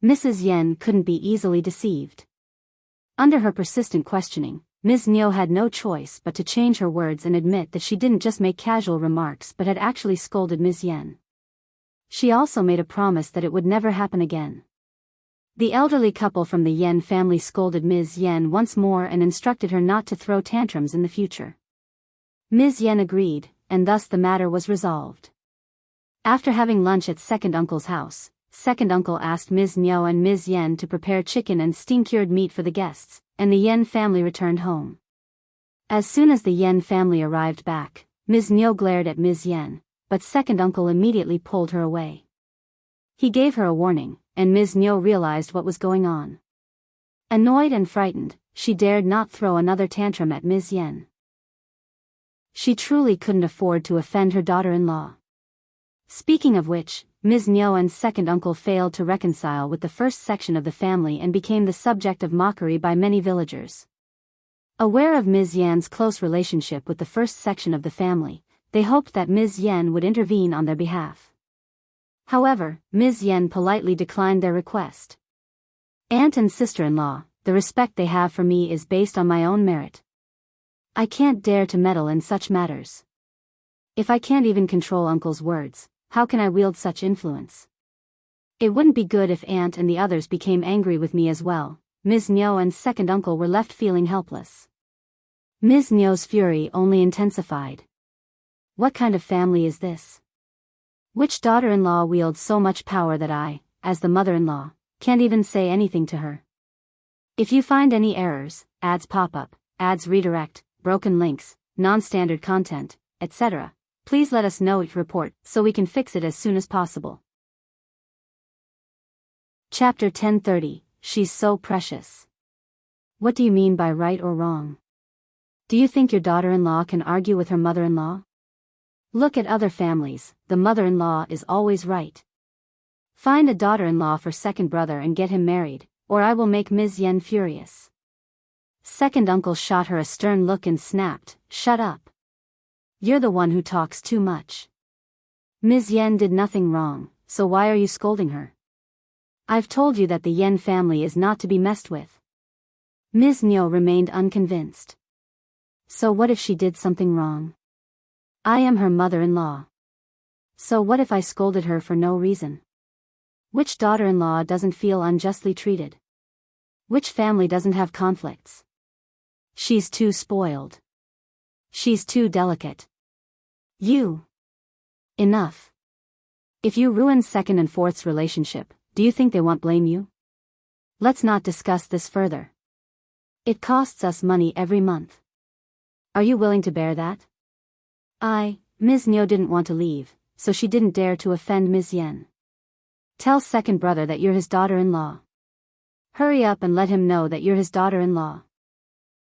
Mrs. Yan couldn't be easily deceived. Under her persistent questioning, Ms. Niu had no choice but to change her words and admit that she didn't just make casual remarks but had actually scolded Ms. Yan. She also made a promise that it would never happen again. The elderly couple from the Yan family scolded Ms. Yan once more and instructed her not to throw tantrums in the future. Ms. Yan agreed, and thus the matter was resolved. After having lunch at second uncle's house, second uncle asked Ms. Niu and Ms. Yan to prepare chicken and steam-cured meat for the guests, and the Yan family returned home. As soon as the Yan family arrived back, Ms. Niu glared at Ms. Yan, but second uncle immediately pulled her away. He gave her a warning, and Ms. Niu realized what was going on. Annoyed and frightened, she dared not throw another tantrum at Ms. Yan. She truly couldn't afford to offend her daughter-in-law. Speaking of which, Ms. Niu and second uncle failed to reconcile with the first section of the family and became the subject of mockery by many villagers. Aware of Ms. Yan's close relationship with the first section of the family, they hoped that Ms. Yan would intervene on their behalf. However, Ms. Yan politely declined their request. Aunt and sister-in-law, the respect they have for me is based on my own merit. I can't dare to meddle in such matters. If I can't even control uncle's words, how can I wield such influence? It wouldn't be good if aunt and the others became angry with me as well. Ms. Niu and second uncle were left feeling helpless. Ms. Niu's fury only intensified. What kind of family is this? Which daughter-in-law wields so much power that I, as the mother-in-law, can't even say anything to her? If you find any errors, ads pop up, ads redirect, broken links, non-standard content, etc., please let us know it report so we can fix it as soon as possible. Chapter 1030, She's So Precious. What do you mean by right or wrong? Do you think your daughter-in-law can argue with her mother-in-law? Look at other families, the mother-in-law is always right. Find a daughter-in-law for second brother and get him married, or I will make Ms. Yan furious. Second uncle shot her a stern look and snapped, "Shut up. You're the one who talks too much. Ms. Yan did nothing wrong, so why are you scolding her? I've told you that the Yan family is not to be messed with." Ms. Niu remained unconvinced. So what if she did something wrong? I am her mother-in-law. So what if I scolded her for no reason? Which daughter-in-law doesn't feel unjustly treated? Which family doesn't have conflicts? She's too spoiled. She's too delicate. You. Enough. If you ruin second and fourth's relationship, do you think they won't blame you? Let's not discuss this further. It costs us money every month. Are you willing to bear that? Ms. Niu didn't want to leave, so she didn't dare to offend Ms. Yan. Tell second brother that you're his daughter-in-law. Hurry up and let him know that you're his daughter-in-law.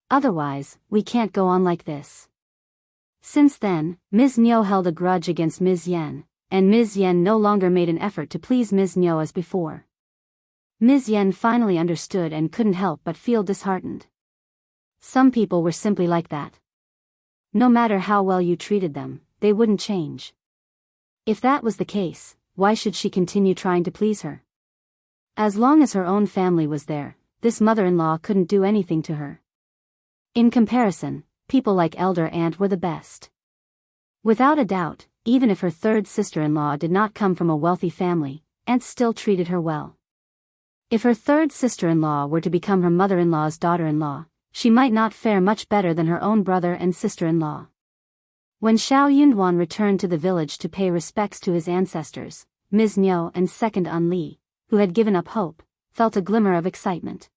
Otherwise, we can't go on like this. Since then, Ms. Niu held a grudge against Ms. Yan, and Ms. Yan no longer made an effort to please Ms. Niu as before. Ms. Yan finally understood and couldn't help but feel disheartened. Some people were simply like that. No matter how well you treated them, they wouldn't change. If that was the case, why should she continue trying to please her? As long as her own family was there, this mother-in-law couldn't do anything to her. In comparison, people like elder aunt were the best. Without a doubt, even if her third sister-in-law did not come from a wealthy family, aunt still treated her well. If her third sister-in-law were to become her mother-in-law's daughter-in-law, she might not fare much better than her own brother and sister-in-law. When Xiao Yunduan returned to the village to pay respects to his ancestors, Ms. Niu and second Li, who had given up hope, felt a glimmer of excitement.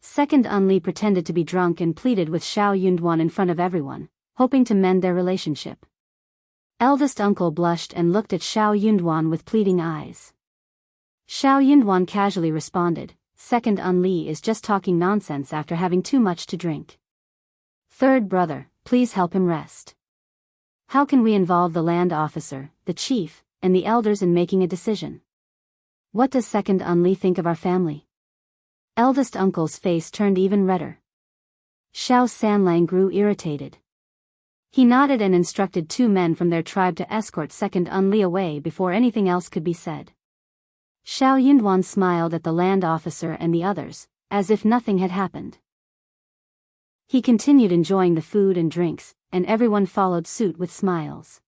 Second Li pretended to be drunk and pleaded with Xiao Yunduan in front of everyone, hoping to mend their relationship. Eldest uncle blushed and looked at Xiao Yunduan with pleading eyes. Xiao Yunduan casually responded, "Second Li is just talking nonsense after having too much to drink. Third brother, please help him rest. How can we involve the land officer, the chief, and the elders in making a decision? What does second Li think of our family?" Eldest uncle's face turned even redder. Xiao Sanlang grew irritated. He nodded and instructed two men from their tribe to escort second Li away before anything else could be said. Xiao Yunduan smiled at the land officer and the others, as if nothing had happened. He continued enjoying the food and drinks, and everyone followed suit with smiles.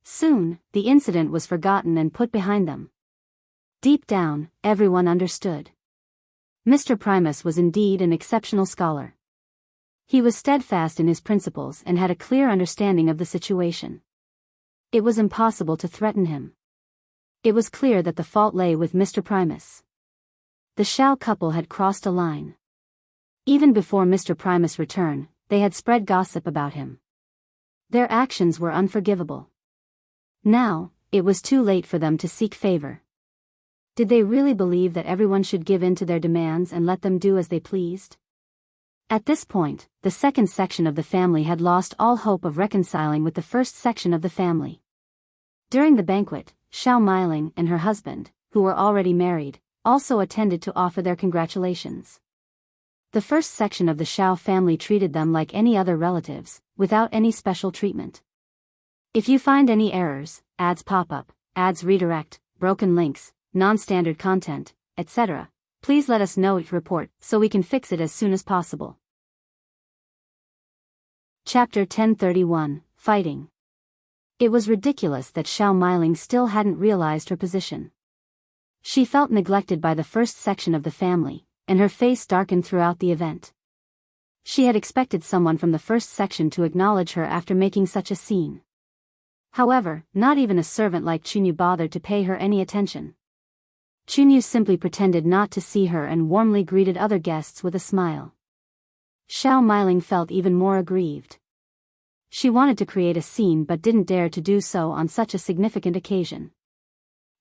Soon, the incident was forgotten and put behind them. Deep down, everyone understood. Mr. Primus was indeed an exceptional scholar. He was steadfast in his principles and had a clear understanding of the situation. It was impossible to threaten him. It was clear that the fault lay with Mr. Primus. The Xiao couple had crossed a line. Even before Mr. Primus' return, they had spread gossip about him. Their actions were unforgivable. Now, it was too late for them to seek favor. Did they really believe that everyone should give in to their demands and let them do as they pleased? At this point, the second section of the family had lost all hope of reconciling with the first section of the family. During the banquet, Xiao Meiling and her husband, who were already married, also attended to offer their congratulations. The first section of the Xiao family treated them like any other relatives, without any special treatment. If you find any errors, ads pop up, ads redirect, broken links, non-standard content, etc., please let us know your report so we can fix it as soon as possible. Chapter 1031, Fighting. It was ridiculous that Xiao Meiling still hadn't realized her position. She felt neglected by the first section of the family, and her face darkened throughout the event. She had expected someone from the first section to acknowledge her after making such a scene. However, not even a servant like Chunyu bothered to pay her any attention. Chunyu simply pretended not to see her and warmly greeted other guests with a smile. Xiao Meiling felt even more aggrieved. She wanted to create a scene but didn't dare to do so on such a significant occasion.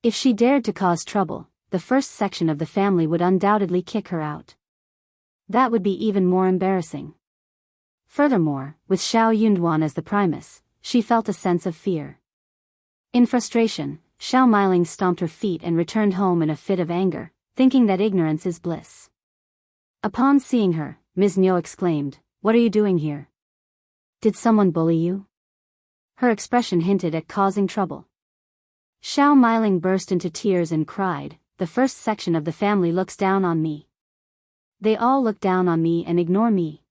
If she dared to cause trouble, the first section of the family would undoubtedly kick her out. That would be even more embarrassing. Furthermore, with Xiao Yunduan as the Primus, she felt a sense of fear. In frustration, Xiao Meiling stomped her feet and returned home in a fit of anger, thinking that ignorance is bliss. Upon seeing her, Ms. Nyo exclaimed, "What are you doing here? Did someone bully you?" Her expression hinted at causing trouble. Xiao Meiling burst into tears and cried, "The first section of the family looks down on me. They all look down on me and ignore me."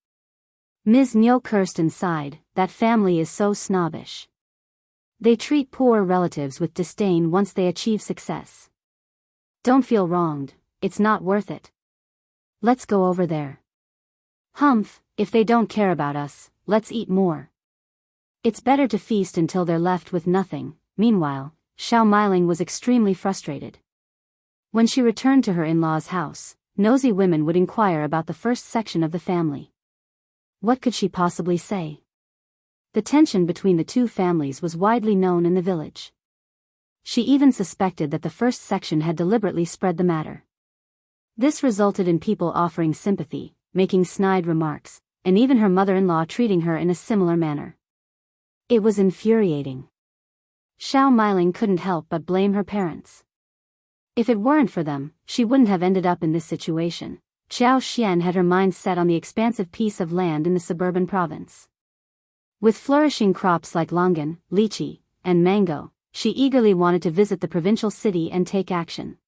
Ms. Nyo cursed and sighed, "That family is so snobbish. They treat poor relatives with disdain once they achieve success. Don't feel wronged, it's not worth it. Let's go over there. Humph, if they don't care about us, let's eat more. It's better to feast until they're left with nothing." Meanwhile, Xiao Meiling was extremely frustrated. When she returned to her in-laws' house, nosy women would inquire about the first section of the family. What could she possibly say? The tension between the two families was widely known in the village. She even suspected that the first section had deliberately spread the matter. This resulted in people offering sympathy, making snide remarks, and even her mother-in-law treating her in a similar manner. It was infuriating. Xiao Meiling couldn't help but blame her parents. If it weren't for them, she wouldn't have ended up in this situation. Xiao Xian had her mind set on the expansive piece of land in the suburban province. With flourishing crops like longan, lychee, and mango, she eagerly wanted to visit the provincial city and take action.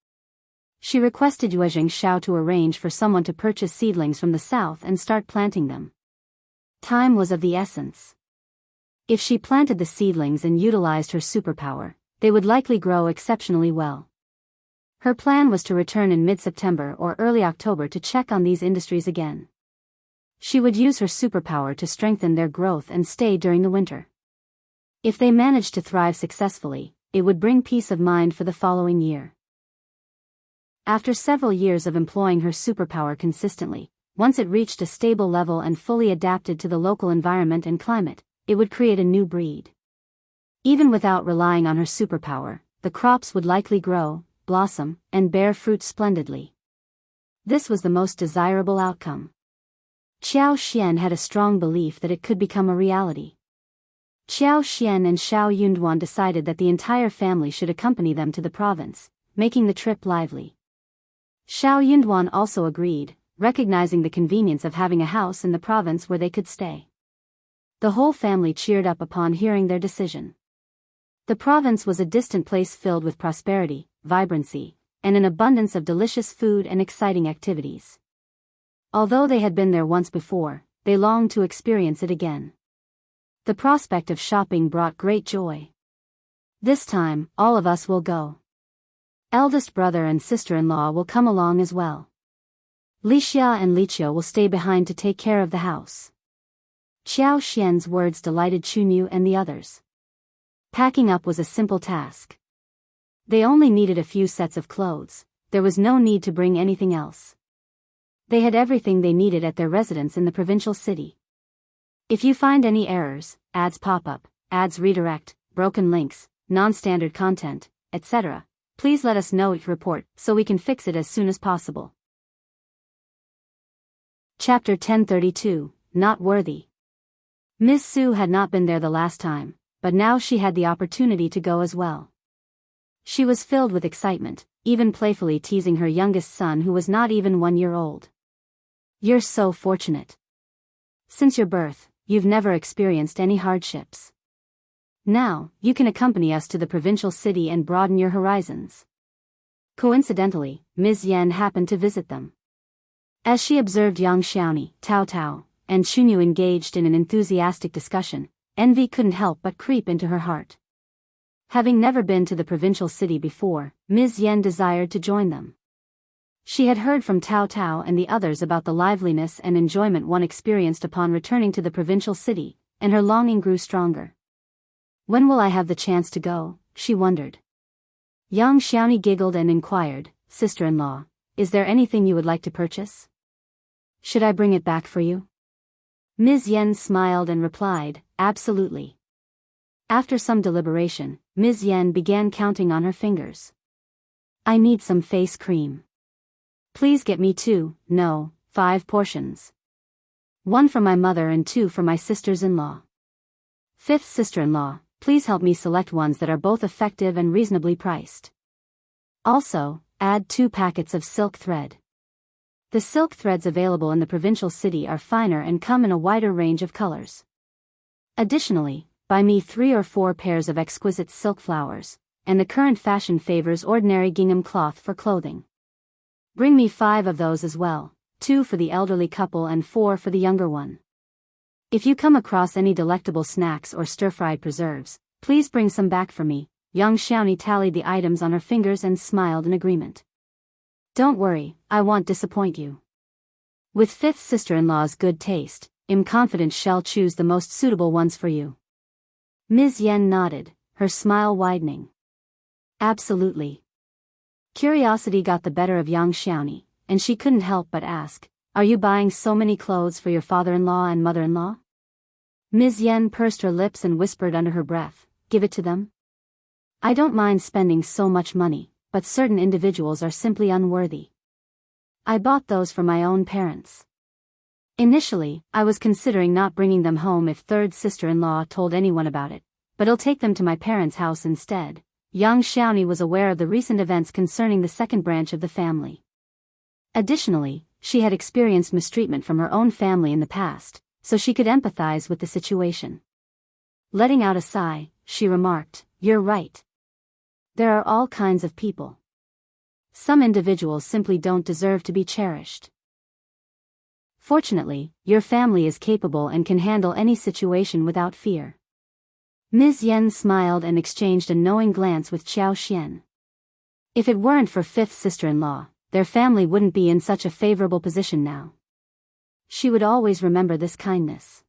She requested Yuezheng Xiao to arrange for someone to purchase seedlings from the south and start planting them. Time was of the essence. If she planted the seedlings and utilized her superpower, they would likely grow exceptionally well. Her plan was to return in mid-September or early October to check on these industries again. She would use her superpower to strengthen their growth and stay during the winter. If they managed to thrive successfully, it would bring peace of mind for the following year. After several years of employing her superpower consistently, once it reached a stable level and fully adapted to the local environment and climate, it would create a new breed. Even without relying on her superpower, the crops would likely grow, blossom, and bear fruit splendidly. This was the most desirable outcome. Qiao Xian had a strong belief that it could become a reality. Qiao Xian and Xiao Yunduan decided that the entire family should accompany them to the province, making the trip lively. Xiao Yunduan also agreed, recognizing the convenience of having a house in the province where they could stay. The whole family cheered up upon hearing their decision. The province was a distant place filled with prosperity, vibrancy, and an abundance of delicious food and exciting activities. Although they had been there once before, they longed to experience it again. The prospect of shopping brought great joy. "This time, all of us will go. Eldest brother and sister-in-law will come along as well. Lixia and Liqiu will stay behind to take care of the house. Xiao Xian's words delighted Chunyu and the others. Packing up was a simple task. They only needed a few sets of clothes, there was no need to bring anything else. They had everything they needed at their residence in the provincial city. If you find any errors, ads pop up, ads redirect, broken links, non-standard content, etc., please let us know each report so we can fix it as soon as possible. Chapter 1032, Not Worthy. Miss Su had not been there the last time, but now she had the opportunity to go as well. She was filled with excitement, even playfully teasing her youngest son who was not even 1 year old. You're so fortunate. Since your birth, you've never experienced any hardships. Now, you can accompany us to the provincial city and broaden your horizons. Coincidentally, Ms.Yan happened to visit them. As she observed Yang Xiaoni, Tao Tao, and Chunyu engaged in an enthusiastic discussion, envy couldn't help but creep into her heart. Having never been to the provincial city before, Ms.Yan desired to join them. She had heard from Tao Tao and the others about the liveliness and enjoyment one experienced upon returning to the provincial city, and her longing grew stronger. When will I have the chance to go? She wondered. Yang Xiaoni giggled and inquired, Sister-in-law, is there anything you would like to purchase? Should I bring it back for you? Ms.Yan smiled and replied, absolutely. After some deliberation, Ms.Yan began counting on her fingers. I need some face cream. Please get me 5 portions. 1 for my mother and 2 for my sisters-in-law. 5th sister-in-law, please help me select ones that are both effective and reasonably priced. Also, add 2 packets of silk thread. The silk threads available in the provincial city are finer and come in a wider range of colors. Additionally, buy me 3 or 4 pairs of exquisite silk flowers, and the current fashion favors ordinary gingham cloth for clothing. Bring me 5 of those as well, 2 for the elderly couple and 4 for the younger one. If you come across any delectable snacks or stir-fried preserves, please bring some back for me. Yang Xiaoni tallied the items on her fingers and smiled in agreement. Don't worry, I won't disappoint you. With 5th sister-in-law's good taste, I'm confident she'll choose the most suitable ones for you. Ms.Yan nodded, her smile widening. Absolutely. Curiosity got the better of Yang Xiaoni, and she couldn't help but ask, are you buying so many clothes for your father-in-law and mother-in-law? Ms.Yan pursed her lips and whispered under her breath, give it to them. I don't mind spending so much money, but certain individuals are simply unworthy. I bought those for my own parents. Initially, I was considering not bringing them home if 3rd sister-in-law told anyone about it, but I'll take them to my parents' house instead. Yang Xiaoni was aware of the recent events concerning the second branch of the family. Additionally, she had experienced mistreatment from her own family in the past, so she could empathize with the situation. Letting out a sigh, she remarked, you're right. There are all kinds of people. Some individuals simply don't deserve to be cherished. Fortunately, your family is capable and can handle any situation without fear. Ms.Yan smiled and exchanged a knowing glance with Xiao Xian. If it weren't for 5th sister-in-law, their family wouldn't be in such a favorable position now. She would always remember this kindness.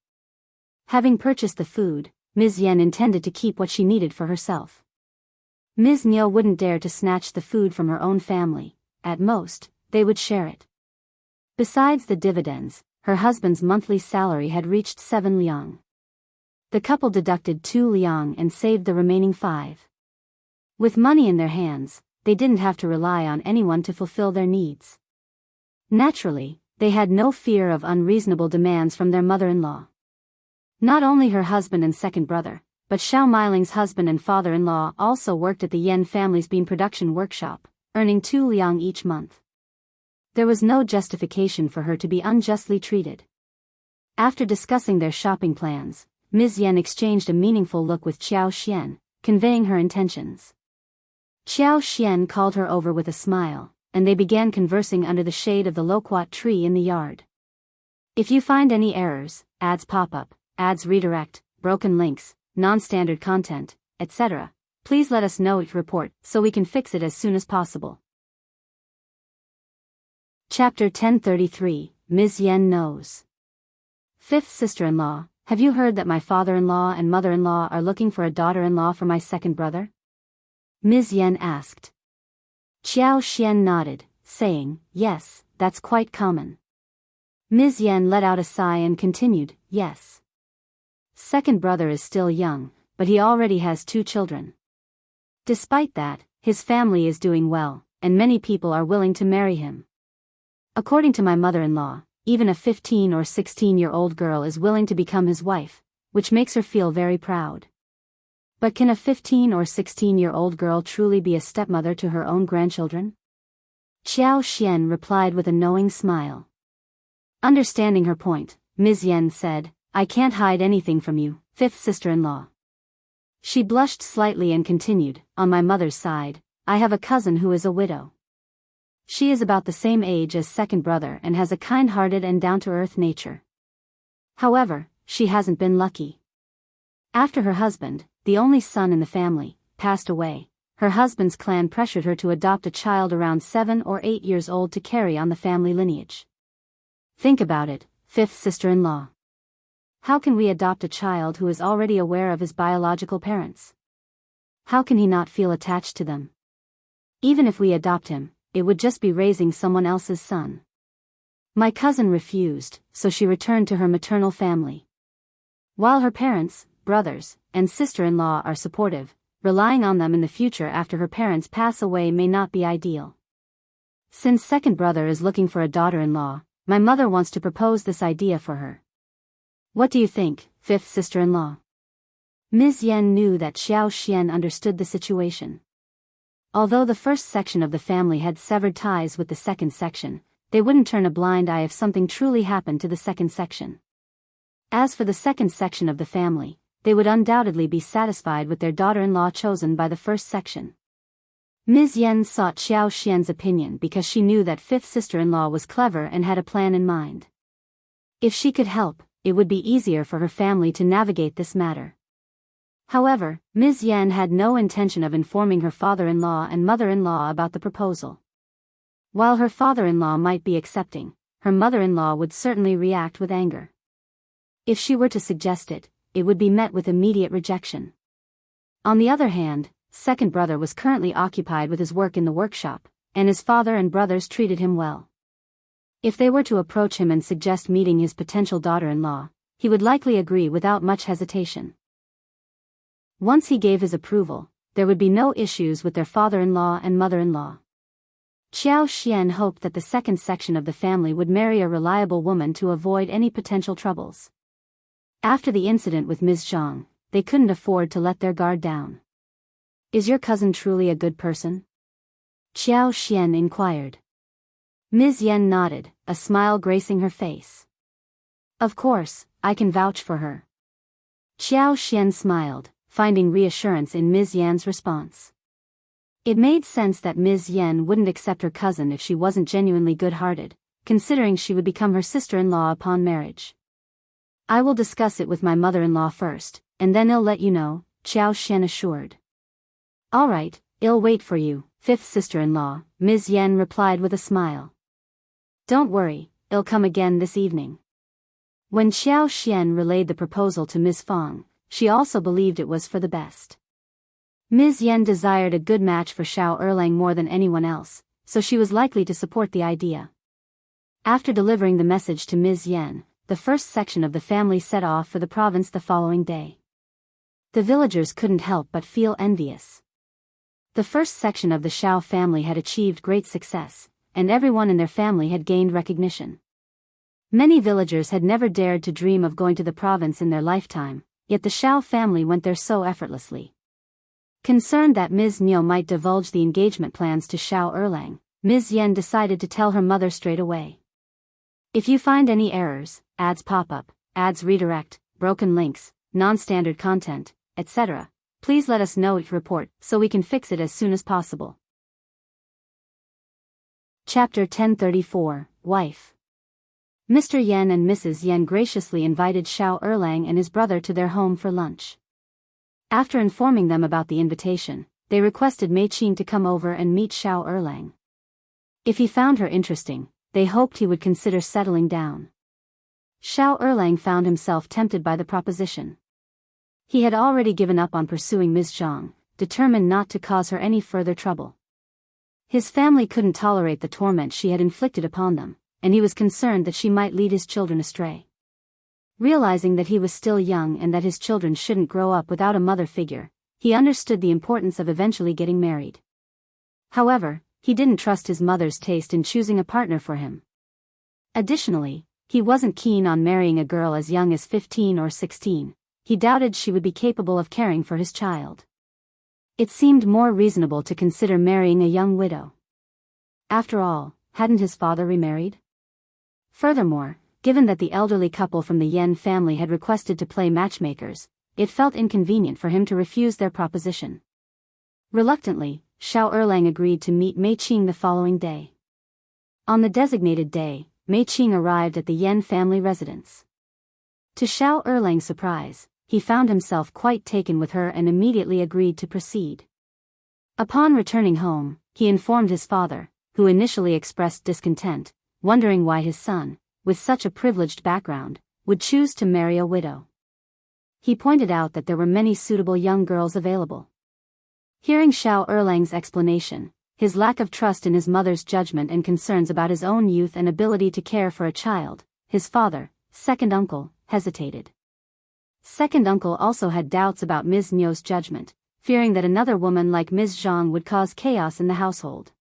Having purchased the food, Ms.Yan intended to keep what she needed for herself. Ms. Niu wouldn't dare to snatch the food from her own family. At most, they would share it. Besides the dividends, her husband's monthly salary had reached 7 liang. The couple deducted 2 liang and saved the remaining 5. With money in their hands, they didn't have to rely on anyone to fulfill their needs. Naturally, they had no fear of unreasonable demands from their mother-in-law. Not only her husband and second brother, but Xiao Meiling's husband and father-in-law also worked at the Yan family's bean production workshop, earning 2 liang each month. There was no justification for her to be unjustly treated. After discussing their shopping plans, Ms. Yan exchanged a meaningful look with Xiao Xian, conveying her intentions. Xiao Xian called her over with a smile, and they began conversing under the shade of the loquat tree in the yard. If you find any errors, ads pop up, ads redirect, broken links, non-standard content, etc., Please let us know your report so we can fix it as soon as possible. Chapter 1033, Ms.Yan knows. Fifth sister-in-law, have you heard that my father-in-law and mother-in-law are looking for a daughter-in-law for my second brother? Ms.Yan asked. Xianxia nodded, saying, yes, that's quite common. Ms.Yan let out a sigh and continued, yes. Second brother is still young, but he already has 2 children. Despite that, his family is doing well, and many people are willing to marry him. According to my mother-in-law, even a 15 or 16-year-old girl is willing to become his wife, which makes her feel very proud. But can a 15 or 16-year-old girl truly be a stepmother to her own grandchildren? Xianxia replied with a knowing smile. Understanding her point, Ms.Yan said, I can't hide anything from you, fifth sister-in-law. She blushed slightly and continued, on my mother's side, I have a cousin who is a widow. She is about the same age as second brother and has a kind-hearted and down-to-earth nature. However, she hasn't been lucky. After her husband, the only son in the family, passed away, her husband's clan pressured her to adopt a child around 7 or 8 years old to carry on the family lineage. Think about it, fifth sister-in-law. How can we adopt a child who is already aware of his biological parents? How can he not feel attached to them? Even if we adopt him, it would just be raising someone else's son. My cousin refused, so she returned to her maternal family. While her parents, brothers, and sister-in-law are supportive, relying on them in the future after her parents pass away may not be ideal. Since second brother is looking for a daughter-in-law, my mother wants to propose this idea for her. What do you think, fifth sister-in-law? Ms.Yan knew that Xianxia understood the situation. Although the first section of the family had severed ties with the second section, they wouldn't turn a blind eye if something truly happened to the second section. As for the second section of the family, they would undoubtedly be satisfied with their daughter-in-law chosen by the first section. Ms.Yan sought Xiaoxian's opinion because she knew that fifth sister-in-law was clever and had a plan in mind. If she could help, it would be easier for her family to navigate this matter. However, Ms.Yan had no intention of informing her father-in-law and mother-in-law about the proposal. While her father-in-law might be accepting, her mother-in-law would certainly react with anger. If she were to suggest it, it would be met with immediate rejection. On the other hand, second brother was currently occupied with his work in the workshop, and his father and brothers treated him well. If they were to approach him and suggest meeting his potential daughter-in-law, he would likely agree without much hesitation. Once he gave his approval, there would be no issues with their father-in-law and mother-in-law. Xiaoxian hoped that the second section of the family would marry a reliable woman to avoid any potential troubles. After the incident with Ms. Zhang, they couldn't afford to let their guard down. Is your cousin truly a good person? Xiaoxian inquired. Ms.Yan nodded, a smile gracing her face. Of course, I can vouch for her. Xiaoxian smiled, finding reassurance in Ms.Yan's response. It made sense that Ms.Yan wouldn't accept her cousin if she wasn't genuinely good-hearted, considering she would become her sister-in-law upon marriage. I will discuss it with my mother-in-law first, and then I'll let you know, Xiaoxian assured. All right, I'll wait for you, fifth sister-in-law, Ms.Yan replied with a smile. Don't worry, I'll come again this evening. When Xiaoxian relayed the proposal to Ms. Fang, she also believed it was for the best. Ms.Yan desired a good match for Xiao Erlang more than anyone else, so she was likely to support the idea. After delivering the message to Ms.Yan, the first section of the family set off for the province the following day. The villagers couldn't help but feel envious. The first section of the Xiao family had achieved great success, and everyone in their family had gained recognition. Many villagers had never dared to dream of going to the province in their lifetime, yet the Xiao family went there so effortlessly. Concerned that Ms. Niu might divulge the engagement plans to Xiao Erlang, Ms. Yan decided to tell her mother straight away. If you find any errors, ads pop up, ads redirect, broken links, non-standard content, etc., please let us know your report so we can fix it as soon as possible. Chapter 1034, Wife. Mr. Yan and Mrs. Yan graciously invited Xiao Erlang and his brother to their home for lunch. After informing them about the invitation, they requested Mei-Qing to come over and meet Xiao Erlang. If he found her interesting, they hoped he would consider settling down. Xiao Erlang found himself tempted by the proposition. He had already given up on pursuing Ms. Zhang, determined not to cause her any further trouble. His family couldn't tolerate the torment she had inflicted upon them, and he was concerned that she might lead his children astray. Realizing that he was still young and that his children shouldn't grow up without a mother figure, he understood the importance of eventually getting married. However, he didn't trust his mother's taste in choosing a partner for him. Additionally, he wasn't keen on marrying a girl as young as 15 or 16. He doubted she would be capable of caring for his child. It seemed more reasonable to consider marrying a young widow. After all, hadn't his father remarried? Furthermore, given that the elderly couple from the Yan family had requested to play matchmakers, it felt inconvenient for him to refuse their proposition. Reluctantly, Xiao Erlang agreed to meet Mei-Qing the following day. On the designated day, Mei-Qing arrived at the Yan family residence. To Xiao Erlang's surprise, he found himself quite taken with her and immediately agreed to proceed. Upon returning home, he informed his father, who initially expressed discontent, wondering why his son, with such a privileged background, would choose to marry a widow. He pointed out that there were many suitable young girls available. Hearing Xiao Erlang's explanation, his lack of trust in his mother's judgment and concerns about his own youth and ability to care for a child, his father, second uncle, hesitated. Second uncle also had doubts about Ms. Nyo's judgment, fearing that another woman like Ms. Zhang would cause chaos in the household.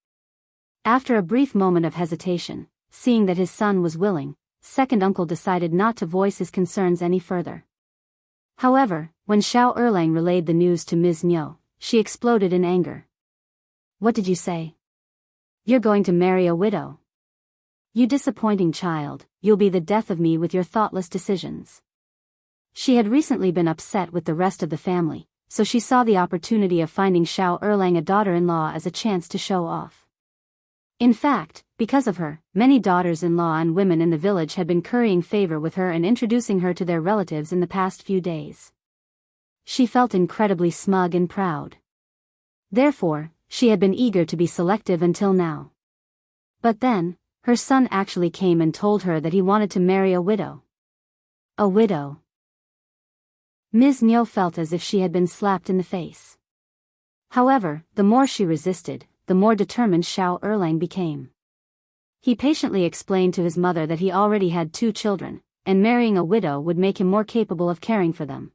After a brief moment of hesitation, seeing that his son was willing, second uncle decided not to voice his concerns any further. However, when Xiao Erlang relayed the news to Ms. Nyo, she exploded in anger. "What did you say? You're going to marry a widow? You disappointing child, you'll be the death of me with your thoughtless decisions." She had recently been upset with the rest of the family, so she saw the opportunity of finding Xiao Erlang a daughter-in-law as a chance to show off. In fact, because of her, many daughters-in-law and women in the village had been currying favor with her and introducing her to their relatives in the past few days. She felt incredibly smug and proud. Therefore, she had been eager to be selective until now. But then, her son actually came and told her that he wanted to marry a widow. A widow. Ms. Nyo felt as if she had been slapped in the face. However, the more she resisted, the more determined Xiao Erlang became. He patiently explained to his mother that he already had 2 children, and marrying a widow would make him more capable of caring for them.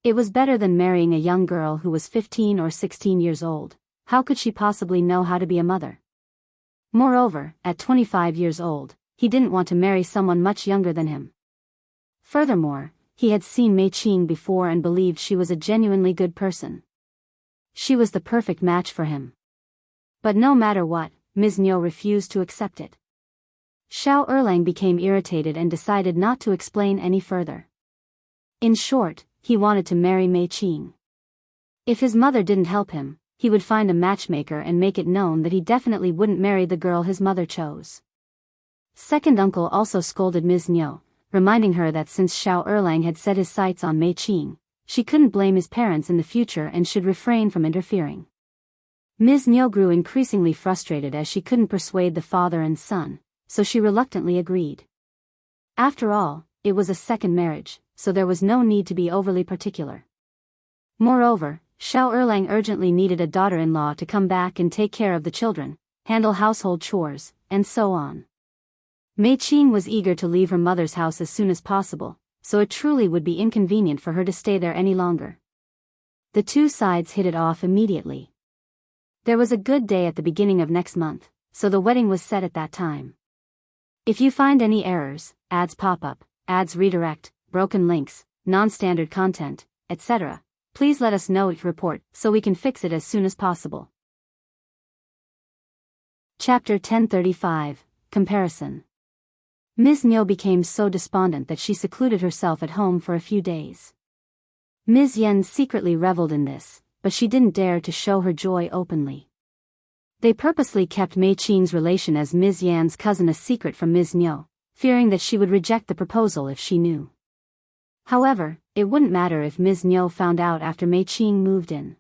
It was better than marrying a young girl who was 15 or 16 years old. How could she possibly know how to be a mother? Moreover, at 25 years old, he didn't want to marry someone much younger than him. Furthermore, he had seen Mei-Qing before and believed she was a genuinely good person. She was the perfect match for him. But no matter what, Ms. Nyo refused to accept it. Xiao Erlang became irritated and decided not to explain any further. In short, he wanted to marry Mei-Qing. If his mother didn't help him, he would find a matchmaker and make it known that he definitely wouldn't marry the girl his mother chose. Second uncle also scolded Ms. Nyo, reminding her that since Xiao Erlang had set his sights on Mei-Qing, she couldn't blame his parents in the future and should refrain from interfering. Ms. Nyo grew increasingly frustrated as she couldn't persuade the father and son, so she reluctantly agreed. After all, it was a second marriage, so there was no need to be overly particular. Moreover, Xiao Erlang urgently needed a daughter-in-law to come back and take care of the children, handle household chores, and so on. Mei-Qing was eager to leave her mother's house as soon as possible, so it truly would be inconvenient for her to stay there any longer. The two sides hit it off immediately. There was a good day at the beginning of next month, so the wedding was set at that time. If you find any errors, ads pop up, ads redirect, broken links, non-standard content, etc., please let us know your report so we can fix it as soon as possible. Chapter 1035, Comparison. Ms. Nyo became so despondent that she secluded herself at home for a few days. Ms.Yan secretly reveled in this, but she didn't dare to show her joy openly. They purposely kept Mei-Qing's relation as Ms.Yan's cousin a secret from Ms. Nyo, fearing that she would reject the proposal if she knew. However, it wouldn't matter if Ms. Nyo found out after Mei Qing moved in.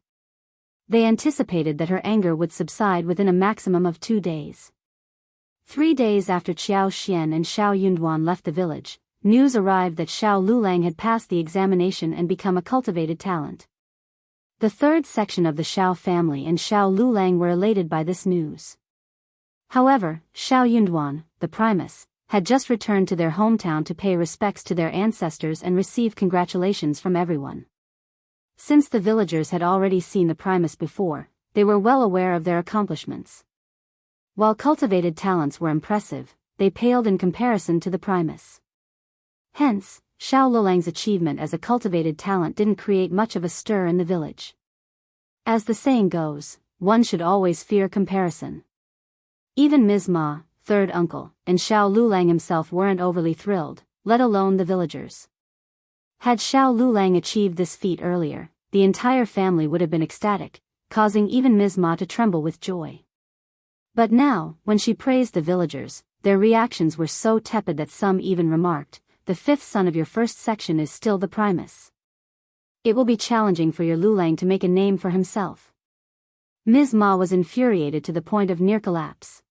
They anticipated that her anger would subside within a maximum of 2 days. 3 days after Xiao Xian and Xiao Yunduan left the village, news arrived that Xiao Lulang had passed the examination and become a cultivated talent. The third section of the Xiao family and Xiao Lulang were elated by this news. However, Xiao Yunduan, the Primus, had just returned to their hometown to pay respects to their ancestors and receive congratulations from everyone. Since the villagers had already seen the Primus before, they were well aware of their accomplishments. While cultivated talents were impressive, they paled in comparison to the Primus. Hence, Xiao Lulang's achievement as a cultivated talent didn't create much of a stir in the village. As the saying goes, one should always fear comparison. Even Ms. Ma, third uncle, and Xiao Lulang himself weren't overly thrilled, let alone the villagers. Had Xiao Lulang achieved this feat earlier, the entire family would have been ecstatic, causing even Ms. Ma to tremble with joy. But now, when she praised the villagers, their reactions were so tepid that some even remarked, "The fifth son of your first section is still the Primus. It will be challenging for your Lulang to make a name for himself." Ms. Ma was infuriated to the point of near collapse.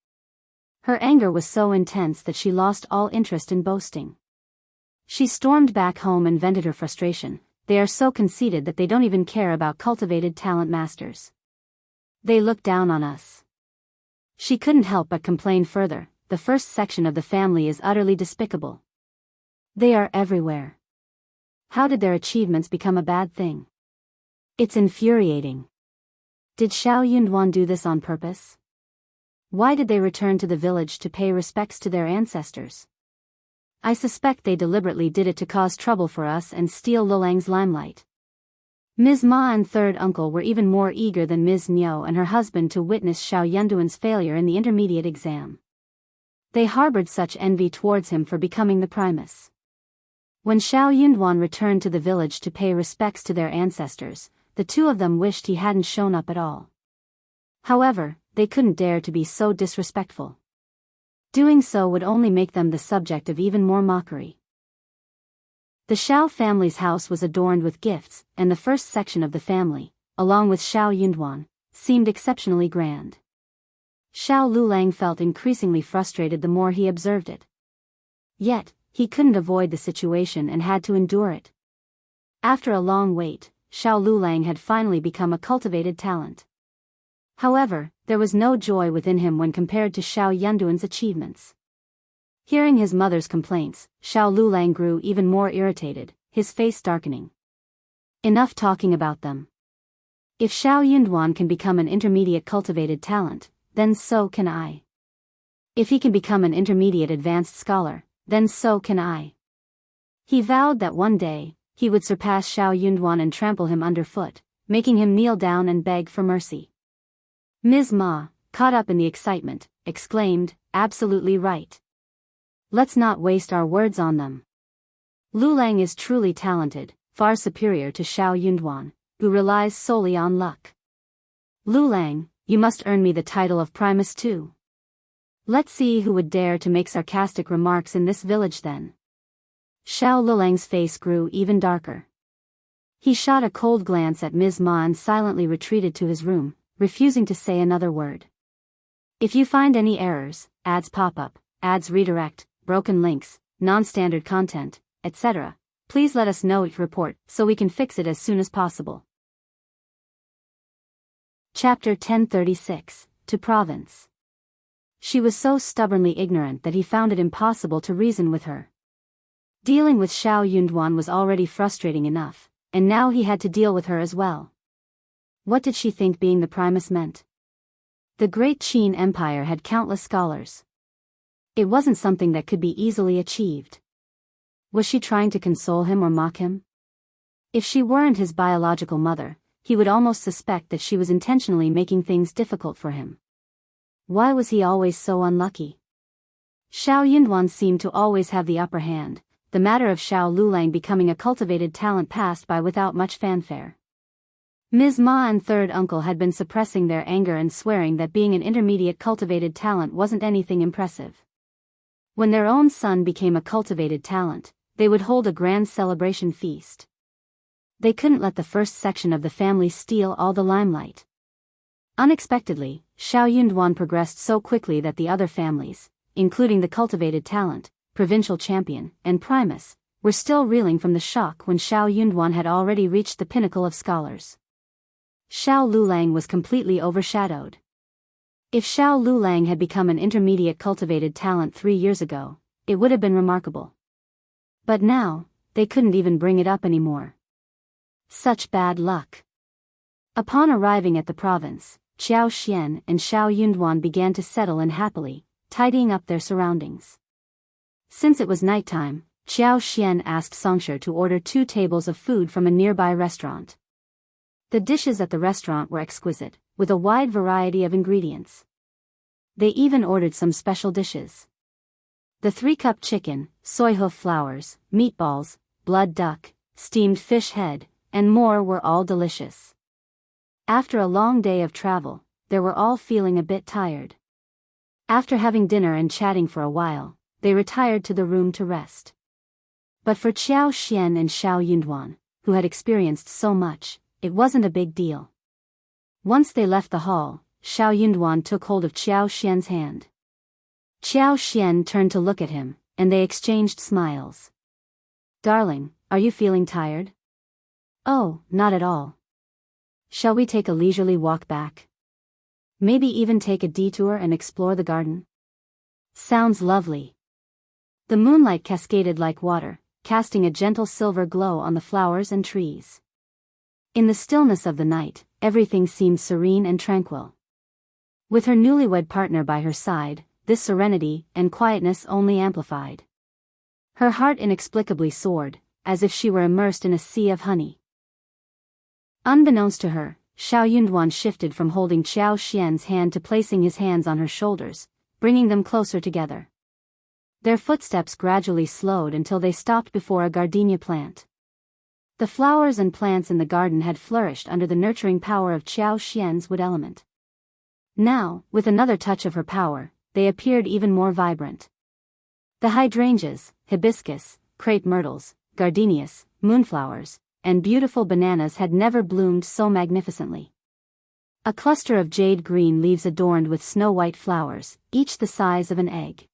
Her anger was so intense that she lost all interest in boasting. She stormed back home and vented her frustration. "They are so conceited that they don't even care about cultivated talent masters. They look down on us." She couldn't help but complain further, "The first section of the family is utterly despicable. They are everywhere. How did their achievements become a bad thing? It's infuriating. Did Xiao Yunduan do this on purpose? Why did they return to the village to pay respects to their ancestors? I suspect they deliberately did it to cause trouble for us and steal Lulang's limelight." Ms. Ma and third uncle were even more eager than Ms. Nyo and her husband to witness Xiao Yunduan's failure in the intermediate exam. They harbored such envy towards him for becoming the Primus. When Xiao Yunduan returned to the village to pay respects to their ancestors, the two of them wished he hadn't shown up at all. However, they couldn't dare to be so disrespectful. Doing so would only make them the subject of even more mockery. The Xiao family's house was adorned with gifts, and the first section of the family, along with Xiao Yunduan, seemed exceptionally grand. Xiao Lulang felt increasingly frustrated the more he observed it. Yet, he couldn't avoid the situation and had to endure it. After a long wait, Xiao Lulang had finally become a cultivated talent. However, there was no joy within him when compared to Xiao Yunduan's achievements. Hearing his mother's complaints, Xiao Lulang grew even more irritated, his face darkening. Enough talking about them. If Xiao Yunduan can become an intermediate cultivated talent, then so can I. If he can become an intermediate advanced scholar, then so can I. He vowed that one day, he would surpass Xiao Yunduan and trample him underfoot, making him kneel down and beg for mercy. Ms. Ma, caught up in the excitement, exclaimed, "Absolutely right. Let's not waste our words on them. Lulang is truly talented, far superior to Xiao Yunduan, who relies solely on luck. Lulang, you must earn me the title of Primus too. Let's see who would dare to make sarcastic remarks in this village then." Xiao Lulang's face grew even darker. He shot a cold glance at Ms. Ma and silently retreated to his room, refusing to say another word. "If you find any errors, ads pop up, ads redirect, broken links, non-standard content, etc., please let us know your report so we can fix it as soon as possible." Chapter 1036, To Province. She was so stubbornly ignorant that he found it impossible to reason with her. Dealing with Xiao Yunduan was already frustrating enough, and now he had to deal with her as well. What did she think being the Primus meant? The Great Qin Empire had countless scholars. It wasn't something that could be easily achieved. Was she trying to console him or mock him? If she weren't his biological mother, he would almost suspect that she was intentionally making things difficult for him. Why was he always so unlucky? Xiao Yunduan seemed to always have the upper hand. The matter of Xiao Lulang becoming a cultivated talent passed by without much fanfare. Ms. Ma and third uncle had been suppressing their anger and swearing that being an intermediate cultivated talent wasn't anything impressive. When their own son became a cultivated talent, they would hold a grand celebration feast. They couldn't let the first section of the family steal all the limelight. Unexpectedly, Xiao Yunduan progressed so quickly that the other families, including the cultivated talent, provincial champion, and Primus, were still reeling from the shock when Xiao Yunduan had already reached the pinnacle of scholars. Xiao Lulang was completely overshadowed. If Xiao Lulang had become an intermediate cultivated talent 3 years ago, it would have been remarkable. But now, they couldn't even bring it up anymore. Such bad luck. Upon arriving at the province, Qiao Xian and Xiao Yunduan began to settle in happily, tidying up their surroundings. Since it was nighttime, Qiao Xian asked Xianxia to order 2 tables of food from a nearby restaurant. The dishes at the restaurant were exquisite, with a wide variety of ingredients. They even ordered some special dishes. The 3-cup chicken, soy hoof flowers, meatballs, blood duck, steamed fish head, and more were all delicious. After a long day of travel, they were all feeling a bit tired. After having dinner and chatting for a while, they retired to the room to rest. But for Qiao Xian and Xiao Yunduan, who had experienced so much, it wasn't a big deal. Once they left the hall, Xiao Yunduan took hold of Qiao Xian's hand. Qiao Xian turned to look at him, and they exchanged smiles. "Darling, are you feeling tired?" "Oh, not at all. Shall we take a leisurely walk back? Maybe even take a detour and explore the garden?" "Sounds lovely." The moonlight cascaded like water, casting a gentle silver glow on the flowers and trees. In the stillness of the night, everything seemed serene and tranquil. With her newlywed partner by her side, this serenity and quietness only amplified. Her heart inexplicably soared, as if she were immersed in a sea of honey. Unbeknownst to her, Xiao Yunduan shifted from holding Qiao Xian's hand to placing his hands on her shoulders, bringing them closer together. Their footsteps gradually slowed until they stopped before a gardenia plant. The flowers and plants in the garden had flourished under the nurturing power of Qiao Xian's wood element. Now, with another touch of her power, they appeared even more vibrant. The hydrangeas, hibiscus, crepe myrtles, gardenias, moonflowers, and beautiful bananas had never bloomed so magnificently. A cluster of jade green leaves adorned with snow-white flowers, each the size of an egg.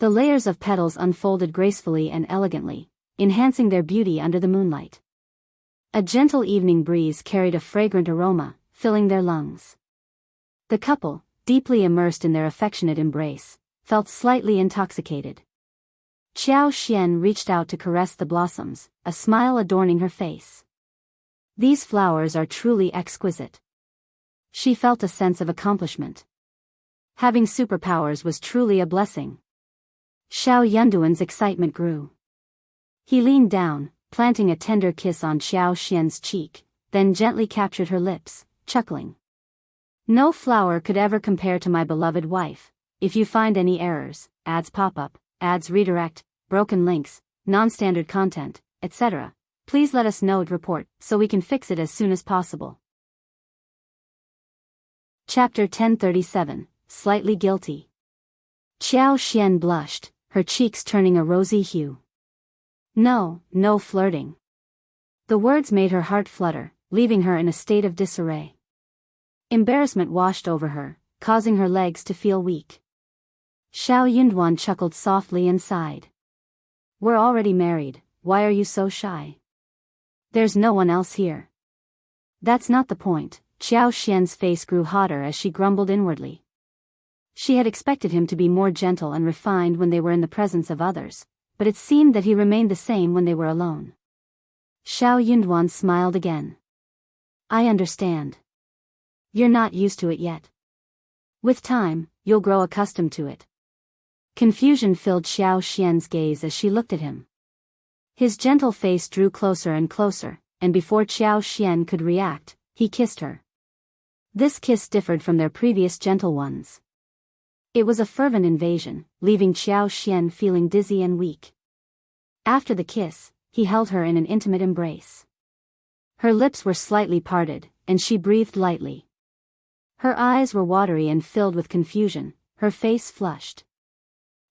The layers of petals unfolded gracefully and elegantly, enhancing their beauty under the moonlight. A gentle evening breeze carried a fragrant aroma, filling their lungs. The couple, deeply immersed in their affectionate embrace, felt slightly intoxicated. Qiao Xian reached out to caress the blossoms, a smile adorning her face. "These flowers are truly exquisite." She felt a sense of accomplishment. Having superpowers was truly a blessing. Xiao Yunduan's excitement grew. He leaned down, planting a tender kiss on Qiao Xian's cheek, then gently captured her lips, chuckling. "No flower could ever compare to my beloved wife. If you find any errors, ads pop up, ads redirect, broken links, non-standard content, etc., please let us know and report so we can fix it as soon as possible." Chapter 1037, Slightly Guilty. Qiao Xian blushed, her cheeks turning a rosy hue. No flirting." The words made her heart flutter, leaving her in a state of disarray. Embarrassment washed over her, causing her legs to feel weak. Xiao Yunduan chuckled softly and sighed. "We're already married, why are you so shy? There's no one else here." "That's not the point." Qiao Xian's face grew hotter as she grumbled inwardly. She had expected him to be more gentle and refined when they were in the presence of others, but it seemed that he remained the same when they were alone. Xiao Yunduan smiled again. "I understand. You're not used to it yet. With time, you'll grow accustomed to it." Confusion filled Xiao Xian's gaze as she looked at him. His gentle face drew closer and closer, and before Xiao Xian could react, he kissed her. This kiss differed from their previous gentle ones. It was a fervent invasion, leaving Xiao Xian feeling dizzy and weak. After the kiss, he held her in an intimate embrace. Her lips were slightly parted, and she breathed lightly. Her eyes were watery and filled with confusion, her face flushed.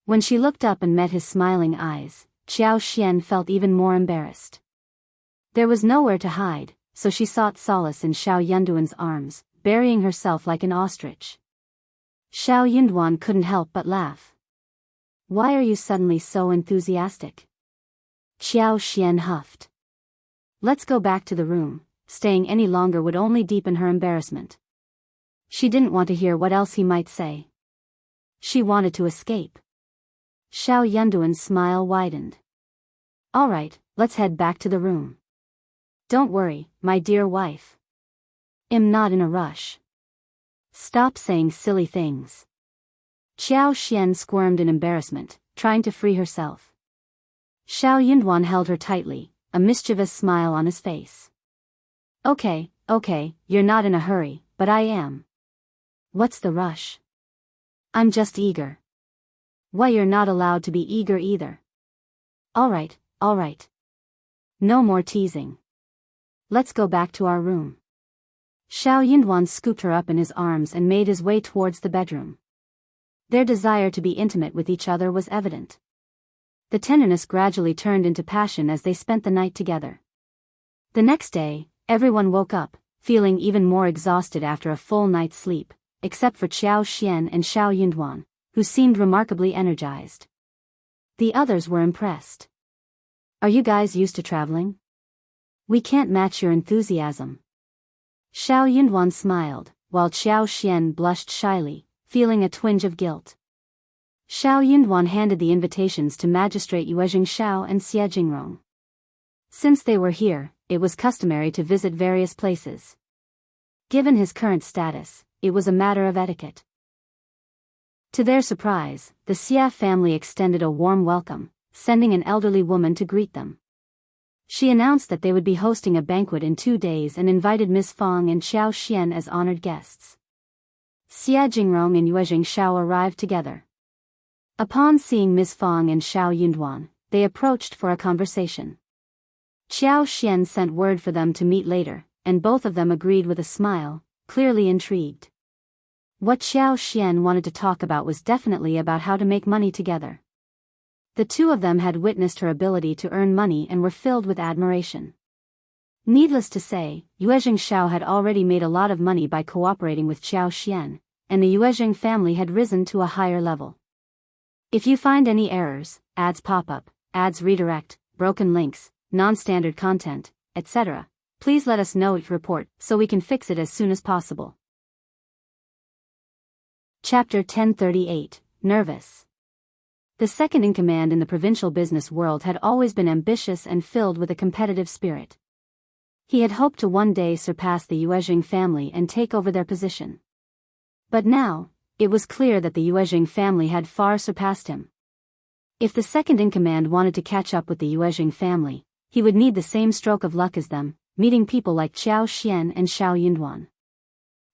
When she looked up and met his smiling eyes, Xianxia felt even more embarrassed. There was nowhere to hide, so she sought solace in Xiao Yunduan's arms, burying herself like an ostrich. Xiao Yunduan couldn't help but laugh. "Why are you suddenly so enthusiastic?" Xianxia huffed. "Let's go back to the room." Staying any longer would only deepen her embarrassment. She didn't want to hear what else he might say. She wanted to escape. Xiao Yunduan's smile widened. "All right, let's head back to the room. Don't worry, my dear wife. I'm not in a rush." "Stop saying silly things." Xianxia squirmed in embarrassment, trying to free herself. Xiao Yunduan held her tightly, a mischievous smile on his face. Okay, you're not in a hurry, but I am." "What's the rush?" "I'm just eager." "Why, you're not allowed to be eager either." All right. No more teasing. Let's go back to our room." Xiao Yunduan scooped her up in his arms and made his way towards the bedroom. Their desire to be intimate with each other was evident. The tenderness gradually turned into passion as they spent the night together. The next day, everyone woke up, feeling even more exhausted after a full night's sleep, except for Xianxia and Xiao Yunduan, who seemed remarkably energized. The others were impressed. "Are you guys used to traveling? We can't match your enthusiasm." Xiao Yunduan smiled, while Xianxia blushed shyly, feeling a twinge of guilt. Xiao Yunduan handed the invitations to Magistrate Xiao and Xie Jingrong. Since they were here, it was customary to visit various places. Given his current status, it was a matter of etiquette. To their surprise, the Xie family extended a warm welcome, sending an elderly woman to greet them. She announced that they would be hosting a banquet in 2 days and invited Ms. Fang and Xianxia as honored guests. Xie Jingrong and Xiao arrived together. Upon seeing Ms. Fang and Xiao Yunduan, they approached for a conversation. Xianxia sent word for them to meet later, and both of them agreed with a smile, clearly intrigued. What Xianxia wanted to talk about was definitely about how to make money together. The two of them had witnessed her ability to earn money and were filled with admiration. Needless to say, Xiao had already made a lot of money by cooperating with Xianxia, and the Yuezheng family had risen to a higher level. If you find any errors, ads pop up, ads redirect, broken links, non-standard content, etc., please let us know it report so we can fix it as soon as possible. Chapter 1038, Nervous. The second-in-command in the provincial business world had always been ambitious and filled with a competitive spirit. He had hoped to one day surpass the Yuezheng family and take over their position. But now, it was clear that the Yuezheng family had far surpassed him. If the second-in-command wanted to catch up with the Yuezheng family, he would need the same stroke of luck as them, meeting people like Xianxia and Xiao Yunduan.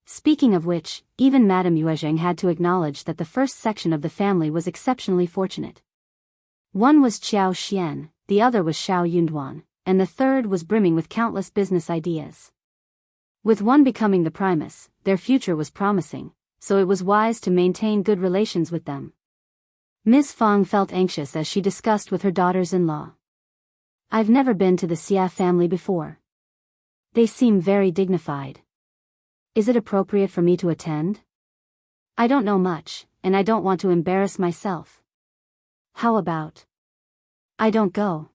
Speaking of which, even Madame Yuezheng had to acknowledge that the first section of the family was exceptionally fortunate. One was Xianxia, the other was Xiao Yunduan, and the third was brimming with countless business ideas. With one becoming the Primus, their future was promising, so it was wise to maintain good relations with them. Ms. Fang felt anxious as she discussed with her daughters-in-law. "I've never been to the Xie family before. They seem very dignified. Is it appropriate for me to attend? I don't know much, and I don't want to embarrass myself. How about I don't go?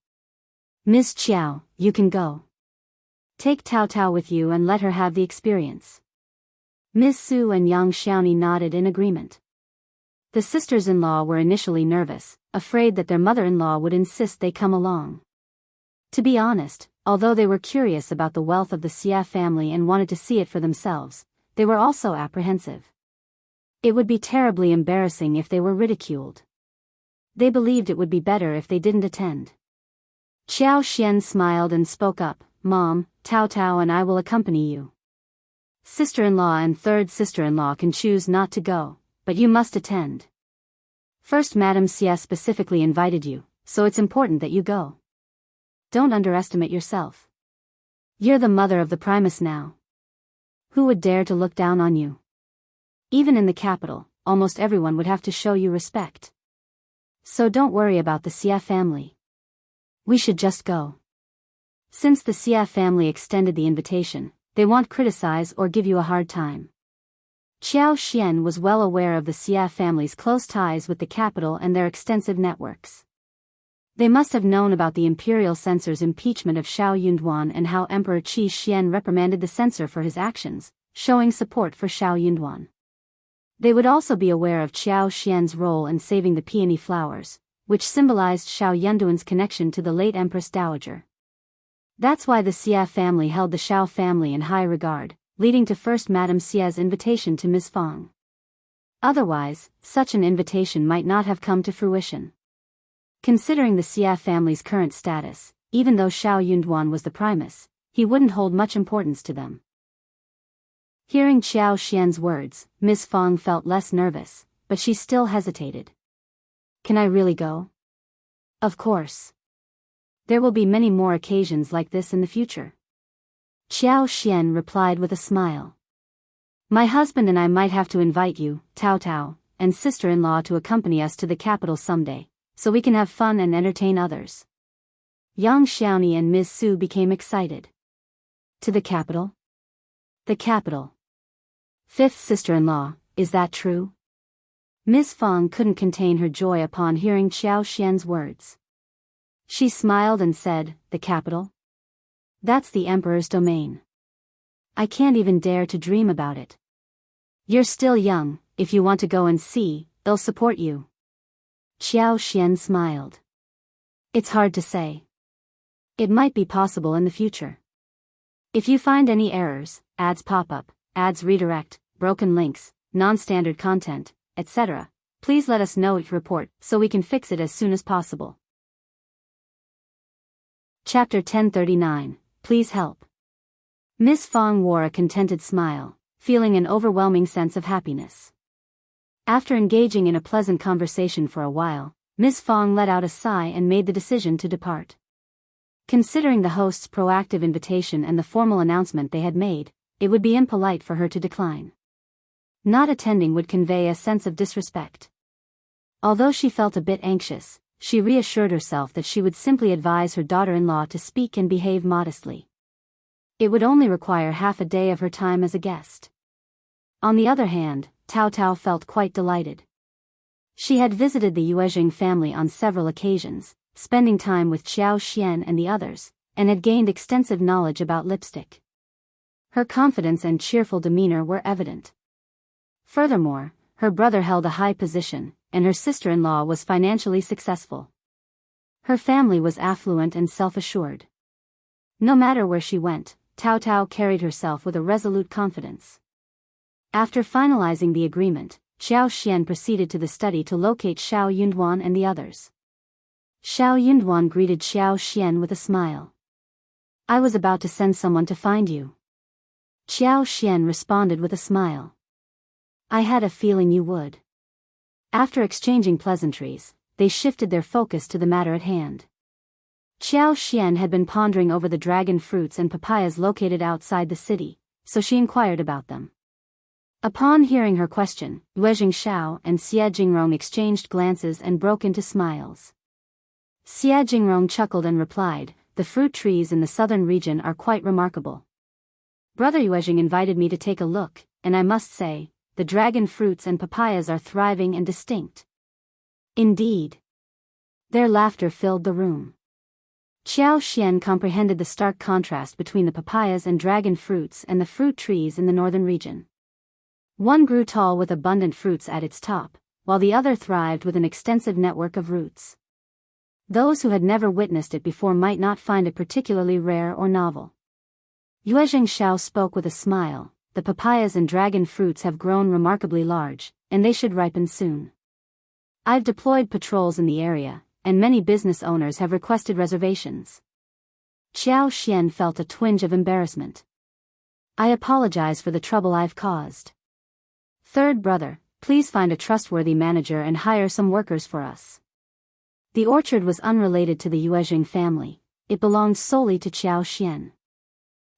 Ms. Qiao, you can go. Take Tao Tao with you and let her have the experience." Ms. Su and Yang Xiaoni nodded in agreement. The sisters-in-law were initially nervous, afraid that their mother-in-law would insist they come along. To be honest, although they were curious about the wealth of the Xie family and wanted to see it for themselves, they were also apprehensive. It would be terribly embarrassing if they were ridiculed. They believed it would be better if they didn't attend. Xianxia smiled and spoke up, "Mom, Tao Tao and I will accompany you. Sister-in-law and third sister-in-law can choose not to go, but you must attend. First, Madame Xie specifically invited you, so it's important that you go. Don't underestimate yourself. You're the mother of the Primus now. Who would dare to look down on you? Even in the capital, almost everyone would have to show you respect. So don't worry about the Xie family. We should just go. Since the Xia family extended the invitation, they won't criticize or give you a hard time. Xiao Xian was well aware of the Xia family's close ties with the capital and their extensive networks. They must have known about the imperial censor's impeachment of Xiao Yunduan and how Emperor Qi Xian reprimanded the censor for his actions, showing support for Xiao Yunduan. They would also be aware of Xiao Xian's role in saving the peony flowers, which symbolized Xiao Yunduan's connection to the late Empress Dowager. That's why the Xia family held the Xiao family in high regard, leading to First Madame Xia's invitation to Ms. Fang. Otherwise, such an invitation might not have come to fruition. Considering the Xia family's current status, even though Xiao Yunduan was the Primus, he wouldn't hold much importance to them. Hearing Xiao Xian's words, Ms. Fang felt less nervous, but she still hesitated. Can I really go? Of course. There will be many more occasions like this in the future. Xiao Xian replied with a smile. My husband and I might have to invite you, Tao Tao, and sister-in-law to accompany us to the capital someday, so we can have fun and entertain others. Yang Xiaoni and Ms. Su became excited. To the capital? The capital. Fifth sister-in-law, is that true? Ms. Fang couldn't contain her joy upon hearing Xiao Xian's words. She smiled and said, the capital? That's the emperor's domain. I can't even dare to dream about it. You're still young, if you want to go and see, they'll support you. Xiao Xian smiled. It's hard to say. It might be possible in the future. If you find any errors, ads pop up, ads redirect, broken links, non-standard content, etc., please let us know your report so we can fix it as soon as possible. Chapter 1039, Please Help. Ms. Fang wore a contented smile, feeling an overwhelming sense of happiness. After engaging in a pleasant conversation for a while, Ms. Fang let out a sigh and made the decision to depart. Considering the host's proactive invitation and the formal announcement they had made, it would be impolite for her to decline. Not attending would convey a sense of disrespect. Although she felt a bit anxious, she reassured herself that she would simply advise her daughter-in-law to speak and behave modestly. It would only require half a day of her time as a guest. On the other hand, Tao Tao felt quite delighted. She had visited the Yuezheng family on several occasions, spending time with Xiao Xian and the others, and had gained extensive knowledge about lipstick. Her confidence and cheerful demeanor were evident. Furthermore, her brother held a high position, and her sister-in-law was financially successful. Her family was affluent and self-assured. No matter where she went, Tao Tao carried herself with a resolute confidence. After finalizing the agreement, Xiao Xian proceeded to the study to locate Xiao Yunduan and the others. Xiao Yunduan greeted Xiao Xian with a smile. I was about to send someone to find you. Xiao Xian responded with a smile. I had a feeling you would. After exchanging pleasantries, they shifted their focus to the matter at hand. Xiao Xian had been pondering over the dragon fruits and papayas located outside the city, so she inquired about them. Upon hearing her question, Yuezheng Xiao and Xie Jingrong exchanged glances and broke into smiles. Xie Jingrong chuckled and replied, the fruit trees in the southern region are quite remarkable. Brother Yuezheng invited me to take a look, and I must say, the dragon fruits and papayas are thriving and distinct. Indeed. Their laughter filled the room. Xiao Xian comprehended the stark contrast between the papayas and dragon fruits and the fruit trees in the northern region. One grew tall with abundant fruits at its top, while the other thrived with an extensive network of roots. Those who had never witnessed it before might not find it particularly rare or novel. Yuezheng Xiao spoke with a smile, the papayas and dragon fruits have grown remarkably large, and they should ripen soon. I've deployed patrols in the area, and many business owners have requested reservations. Xiao Xian felt a twinge of embarrassment. I apologize for the trouble I've caused. Third brother, please find a trustworthy manager and hire some workers for us. The orchard was unrelated to the Yuezheng family, it belonged solely to Xiao Xian.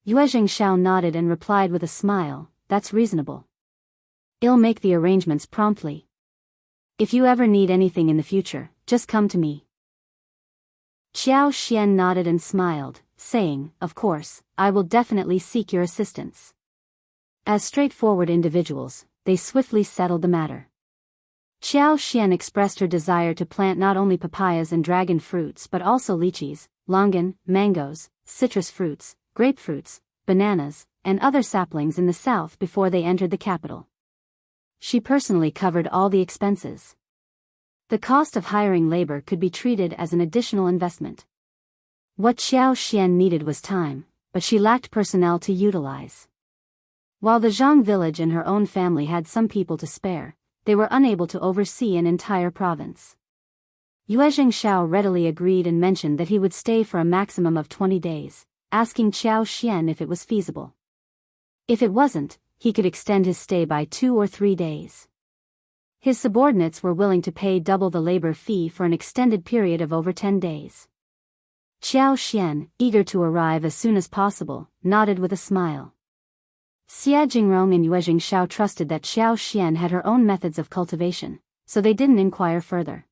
Yuezheng Xiao nodded and replied with a smile, that's reasonable. I'll make the arrangements promptly. If you ever need anything in the future, just come to me. Xianxia nodded and smiled, saying, "Of course, I will definitely seek your assistance." As straightforward individuals, they swiftly settled the matter. Xianxia expressed her desire to plant not only papayas and dragon fruits but also lychees, longan, mangoes, citrus fruits, grapefruits, bananas, and other saplings in the south before they entered the capital. She personally covered all the expenses. The cost of hiring labor could be treated as an additional investment. What Xianxia needed was time, but she lacked personnel to utilize. While the Jianghu village and her own family had some people to spare, they were unable to oversee an entire province. Xianxia readily agreed and mentioned that he would stay for a maximum of 20 days, asking Xianxia if it was feasible. If it wasn't, he could extend his stay by 2 or 3 days. His subordinates were willing to pay double the labor fee for an extended period of over 10 days. Xianxia, eager to arrive as soon as possible, nodded with a smile. Jingrong and Xianxia trusted that Xianxia had her own methods of cultivation, so they didn't inquire further.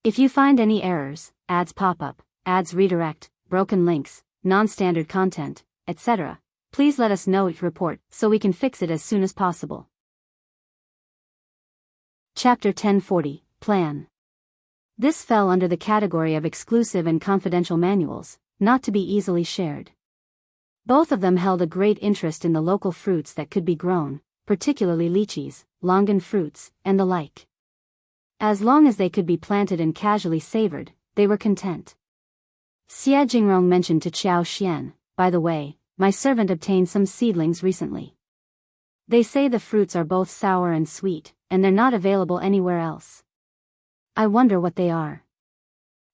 If you find any errors, ads pop up, ads redirect, broken links, non-standard content, etc., please let us know each report so we can fix it as soon as possible. Chapter 1040, Plan. This fell under the category of exclusive and confidential manuals, not to be easily shared. Both of them held a great interest in the local fruits that could be grown, particularly lychees, longan fruits, and the like. As long as they could be planted and casually savored, they were content. Jingrong mentioned to Xianxia, "By the way, my servant obtained some seedlings recently. They say the fruits are both sour and sweet, and they're not available anywhere else. I wonder what they are.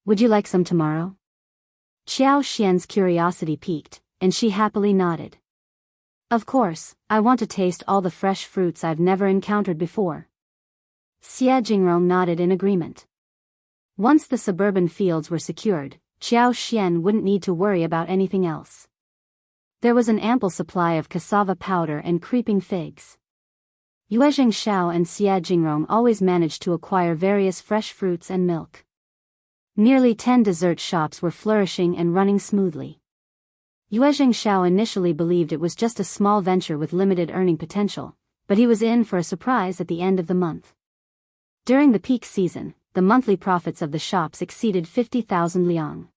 Would you like some tomorrow?" Xiaoxian's curiosity piqued, and she happily nodded. "Of course, I want to taste all the fresh fruits I've never encountered before." Jingrong nodded in agreement. Once the suburban fields were secured, Xiaoxian wouldn't need to worry about anything else. There was an ample supply of cassava powder and creeping figs. Xianxia and Jingrong always managed to acquire various fresh fruits and milk. Nearly 10 dessert shops were flourishing and running smoothly. Xianxia initially believed it was just a small venture with limited earning potential, but he was in for a surprise at the end of the month. During the peak season, the monthly profits of the shops exceeded 50,000 liang.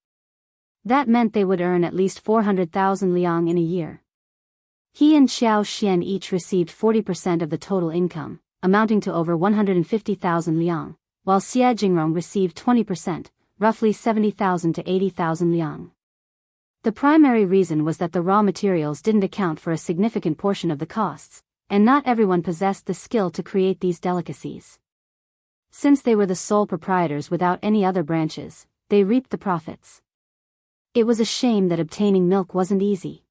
That meant they would earn at least 400,000 liang in a year. He and Xiaoxian each received 40% of the total income, amounting to over 150,000 liang, while Jingrong received 20%, roughly 70,000 to 80,000 liang. The primary reason was that the raw materials didn't account for a significant portion of the costs, and not everyone possessed the skill to create these delicacies. Since they were the sole proprietors without any other branches, they reaped the profits. It was a shame that obtaining milk wasn't easy.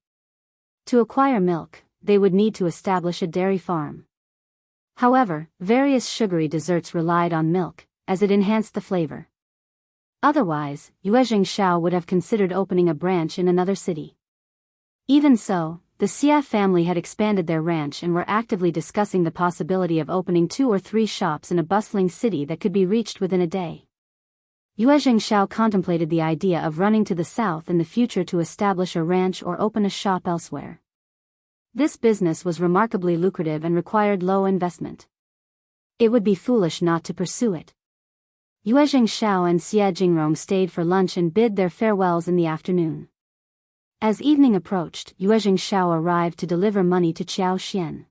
To acquire milk, they would need to establish a dairy farm. However, various sugary desserts relied on milk, as it enhanced the flavor. Otherwise, Xianxia would have considered opening a branch in another city. Even so, the Xia family had expanded their ranch and were actively discussing the possibility of opening 2 or 3 shops in a bustling city that could be reached within a day. Xianxia contemplated the idea of running to the south in the future to establish a ranch or open a shop elsewhere. This business was remarkably lucrative and required low investment. It would be foolish not to pursue it. Xianxia and Jingrong stayed for lunch and bid their farewells in the afternoon. As evening approached, Xianxia arrived to deliver money to Xiaoxian.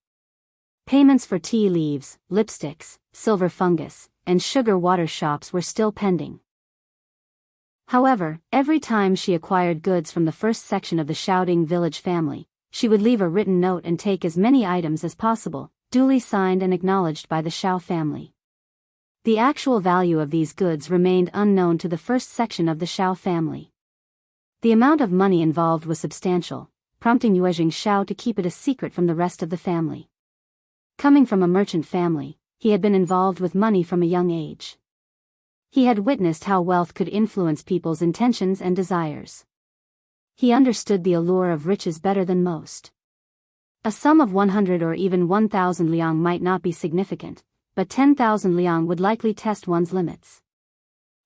Payments for tea leaves, lipsticks, silver fungus, and sugar water shops were still pending. However, every time she acquired goods from the first section of the Shouting Village family, she would leave a written note and take as many items as possible, duly signed and acknowledged by the Xiao family. The actual value of these goods remained unknown to the first section of the Xiao family. The amount of money involved was substantial, prompting Xianxia to keep it a secret from the rest of the family. Coming from a merchant family, he had been involved with money from a young age. He had witnessed how wealth could influence people's intentions and desires. He understood the allure of riches better than most. A sum of 100 or even 1,000 liang might not be significant, but 10,000 liang would likely test one's limits.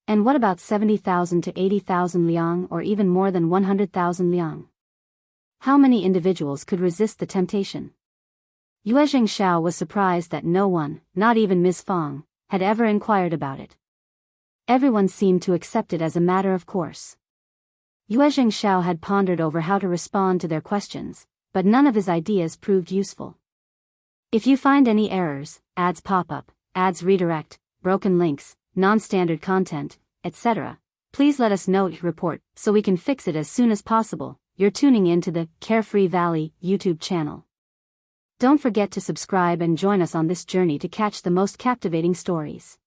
And what about 70,000 to 80,000 liang or even more than 100,000 liang? How many individuals could resist the temptation? Yue Xiao was surprised that no one, not even Ms. Fang, had ever inquired about it. Everyone seemed to accept it as a matter of course. Yue Xiao had pondered over how to respond to their questions, but none of his ideas proved useful. If you find any errors, ads pop up, ads redirect, broken links, non-standard content, etc., please let us know your report so we can fix it as soon as possible. You're tuning in to the Carefree Valley YouTube channel. Don't forget to subscribe and join us on this journey to catch the most captivating stories.